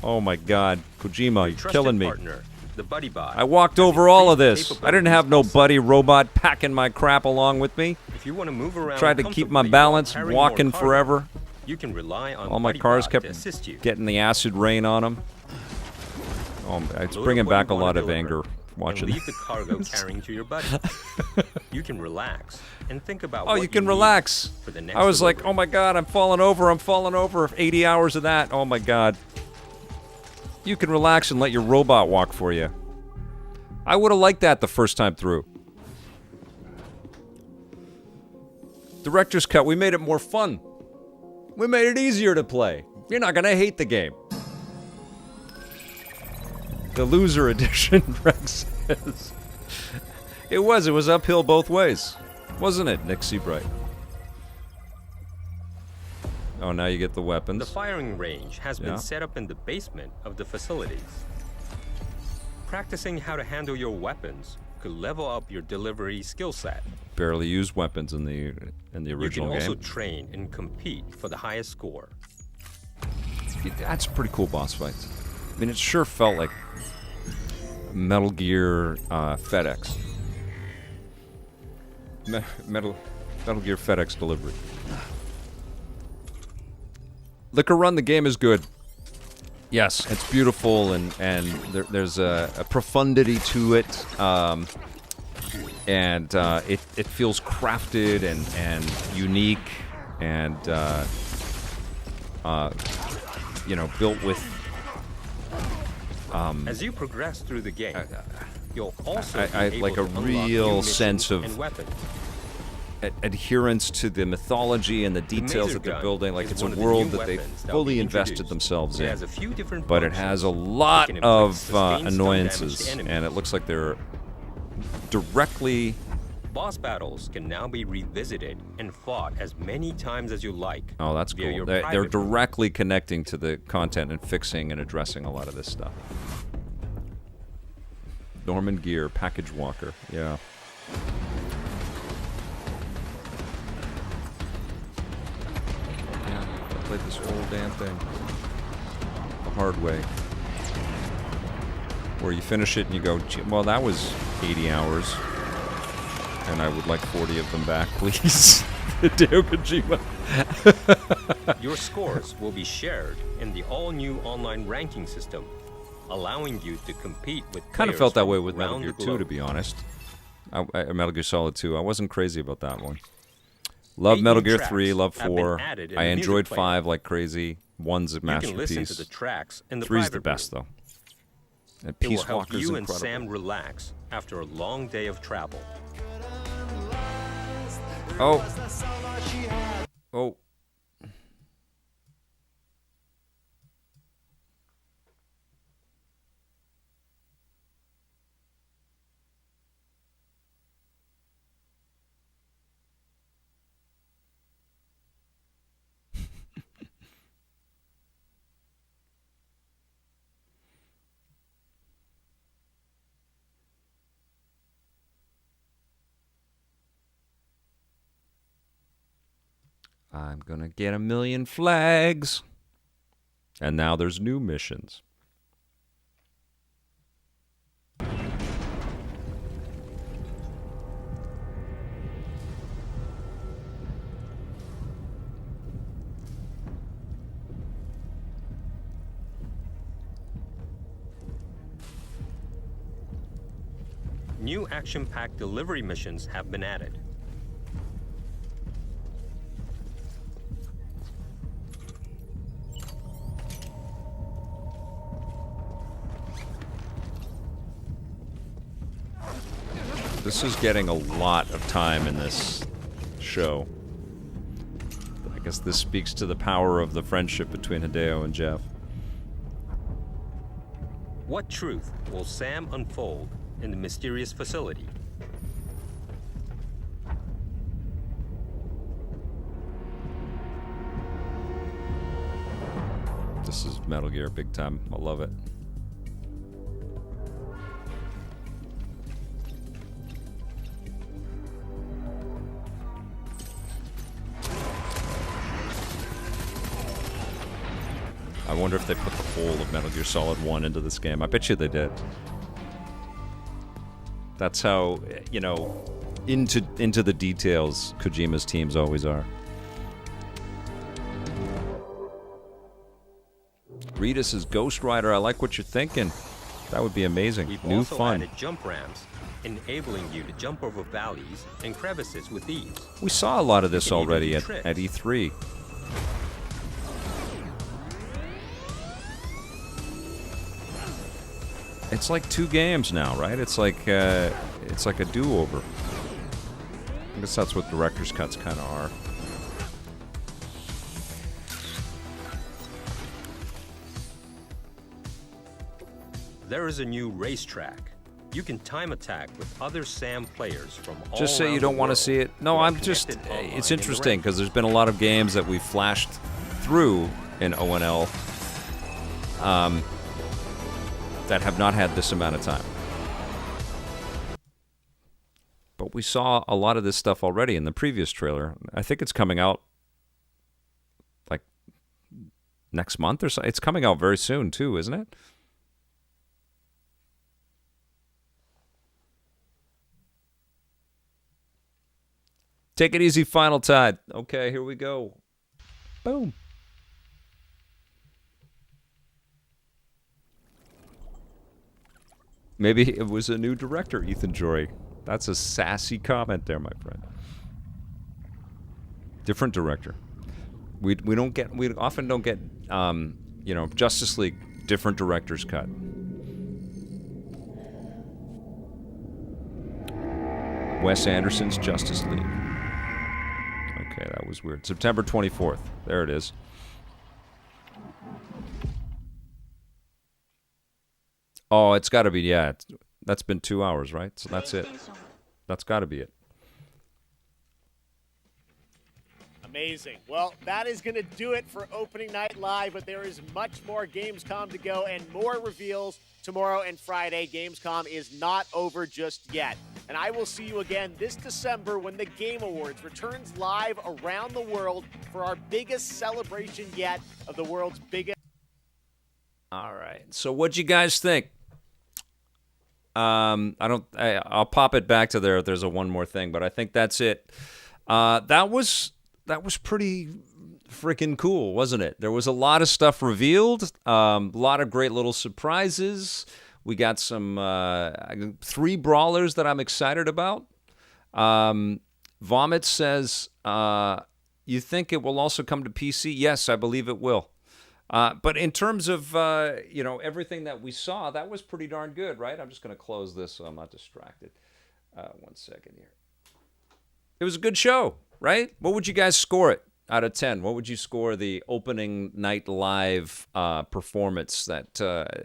Oh my god, Kojima, you're Trusted killing me. partner, the Buddy Bot. I walked over all of this. I didn't have no buddy robot packing my crap along with me. If you want to move around Tried to keep my comfortably balance, while carrying more walking cargo, forever. You can rely on All my Buddy cars Bot kept to assist you. getting the acid rain on them. Oh, it's Load bringing up what you back a wanna lot of deliver anger watching and leave the this. cargo carrying to your buddy. You can relax and think about Oh, what you can need relax. for the next I was like, delivery. oh my god, I'm falling over. 80 hours of that. Oh my god. You can relax and let your robot walk for you. I would have liked that the first time through. Director's cut, we made it more fun. We made it easier to play. You're not gonna hate the game. The loser edition, Rex says. It was uphill both ways. Wasn't it, Nick Seabright? Oh, now you get the weapons. The firing range has been Yeah. set up in the basement of the facilities. Practicing how to handle your weapons could level up your delivery skill set. Barely used weapons in the original You can also game. train and compete for the highest score. That's a pretty cool boss fight. I mean, it sure felt like Metal Gear FedEx. Metal Gear FedEx delivery. Liquor Run, the game is good. Yes, it's beautiful, and there's a profundity to it, and it feels crafted and unique, and built with. As you progress through the game, you'll also be I able like to a unlock real new sense missions of and weapons. Adherence to the mythology and the details Maser that they're gun building. Like is it's a one of the world new that they've weapons that will fully be invested introduced. themselves It in. has a few different But it has a functions. lot It can of inflict sustained stun damage to annoyances, enemies. and it looks like they're directly Boss battles can now be revisited and fought as many times as you like. Oh, that's via cool. your They're private directly connecting to the content and fixing and addressing a lot of this stuff. Norman Gear, Package Walker. Yeah. Yeah, I played this whole damn thing the hard way. Where you finish it and you go, "Gee, well, that was 80 hours. And I would like 40 of them back, please." Hideo Kojima. Your scores will be shared in the all-new online ranking system, allowing you to compete with Kind of players felt that from way with Metal around Gear the 2, to globe. be honest. Metal Gear Solid 2. I wasn't crazy about that one. Love 8 Metal new Gear tracks 3, love have been 4. added in I the music enjoyed player. 5 like crazy. 1's a can masterpiece. listen to the tracks in the 3's the private best, though. And It will Peace help Walker's you and incredible. Sam relax after a long day of travel. Oh. Oh. I'm gonna get 1,000,000 flags. And now there's new missions. New action-packed delivery missions have been added. This is getting a lot of time in this show. I guess this speaks to the power of the friendship between Hideo and Jeff. What truth will Sam unfold in the mysterious facility? This is Metal Gear big time. I love it. I wonder if they put the whole of Metal Gear Solid 1 into this game. I bet you they did. That's how, you know, into the details Kojima's teams always are. Rita says, Ghost Rider, I like what you're thinking. That would be amazing. We've New also fun. added jump ramps, enabling you to jump over valleys and crevices with ease. We saw a lot of You this can even already do at tricks. E3. It's like 2 games now, right? It's like a do-over. I guess that's what director's cuts kind of are. There is a new racetrack. You can time attack with other SAM players from all Just say around you the don't want to world see it. who No, are I'm just. connected online It's in the interesting rank. because there's been a lot of games that we flashed through in ONL that have not had this amount of time. But we saw a lot of this stuff already in the previous trailer. I think it's coming out like next month or so. It's coming out very soon too, isn't it? Take it easy, Final Tide. Okay, here we go. Boom. Maybe it was a new director, Ethan Joy. That's a sassy comment there, my friend. Different director. We often don't get Justice League different director's cut. Wes Anderson's Justice League. Okay, that was weird. September 24th. There it is. Oh, it's got to be, yeah. That's been 2 hours, right? So that's it. That's got to be it. Amazing. Well, that is going to do it for Opening Night Live, but there is much more Gamescom to go and more reveals tomorrow and Friday. Gamescom is not over just yet. And I will see you again this December when the Game Awards returns live around the world for our biggest celebration yet of the world's biggest. All right. So what'd you guys think? I'll pop it back to there if there's a one more thing, but I think that's it. That was pretty freaking cool, wasn't it? There was a lot of stuff revealed, a lot of great little surprises. We got some 3 brawlers that I'm excited about. Vomit says, you think it will also come to PC? Yes, I believe it will. But in terms of, everything that we saw, that was pretty darn good, right? I'm just going to close this so I'm not distracted. 1 second here. It was a good show, right? What would you guys score it out of 10? What would you score the Opening Night Live performance that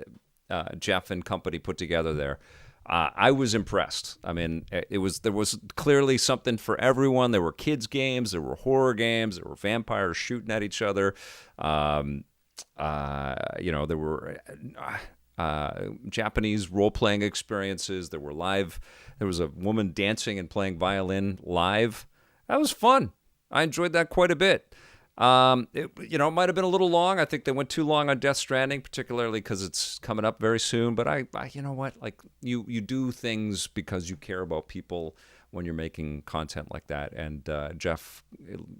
Jeff and company put together there? I was impressed. I mean, there was clearly something for everyone. There were kids' games, there were horror games, there were vampires shooting at each other. There were Japanese role-playing experiences. There was a woman dancing and playing violin live. That was fun. I enjoyed that quite a bit. It might have been a little long. I think they went too long on Death Stranding, particularly because it's coming up very soon. But I you know what? Like you do things because you care about people when you're making content like that. And Jeff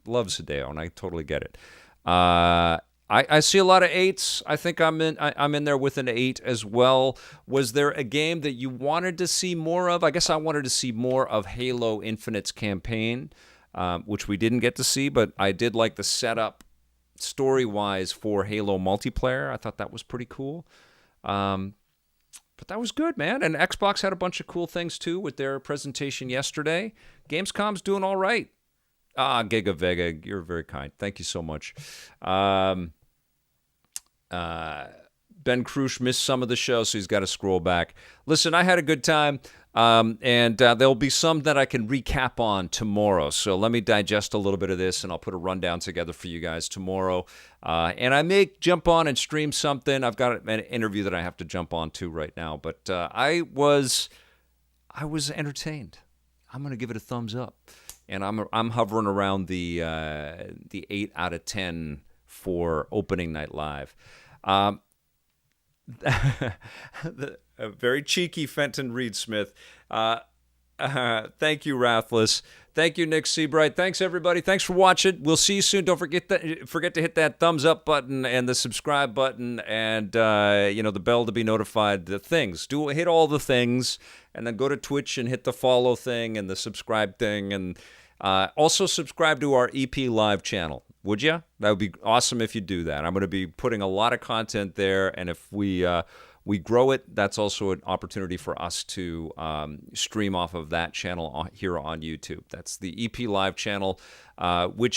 loves Hideo, and I totally get it. I see a lot of 8s. I think I'm in there with an 8 as well. Was there a game that you wanted to see more of? I guess I wanted to see more of Halo Infinite's campaign, which we didn't get to see, but I did like the setup story-wise for Halo multiplayer. I thought that was pretty cool. But that was good, man. And Xbox had a bunch of cool things, too, with their presentation yesterday. Gamescom's doing all right. Giga Vega, you're very kind. Thank you so much. Ben Krush missed some of the show, so he's got to scroll back. Listen, I had a good time, and there'll be some that I can recap on tomorrow. So let me digest a little bit of this, and I'll put a rundown together for you guys tomorrow. And I may jump on and stream something. I've got an interview that I have to jump on to right now, but I was entertained. I'm going to give it a thumbs up. And I'm hovering around the 8 out of 10 for Opening Night Live. A very cheeky Fenton Reed Smith. Thank you, Rathless. Thank you, Nick Seabright. Thanks, everybody. Thanks for watching. We'll see you soon. Don't forget to hit that thumbs up button and the subscribe button and the bell to be notified. The things. Hit all the things, and then go to Twitch and hit the follow thing and the subscribe thing, and also subscribe to our EP Live channel. Would you? That would be awesome if you do that. I'm going to be putting a lot of content there, and if we grow it, that's also an opportunity for us to stream off of that channel here on YouTube. That's the EP Live channel, which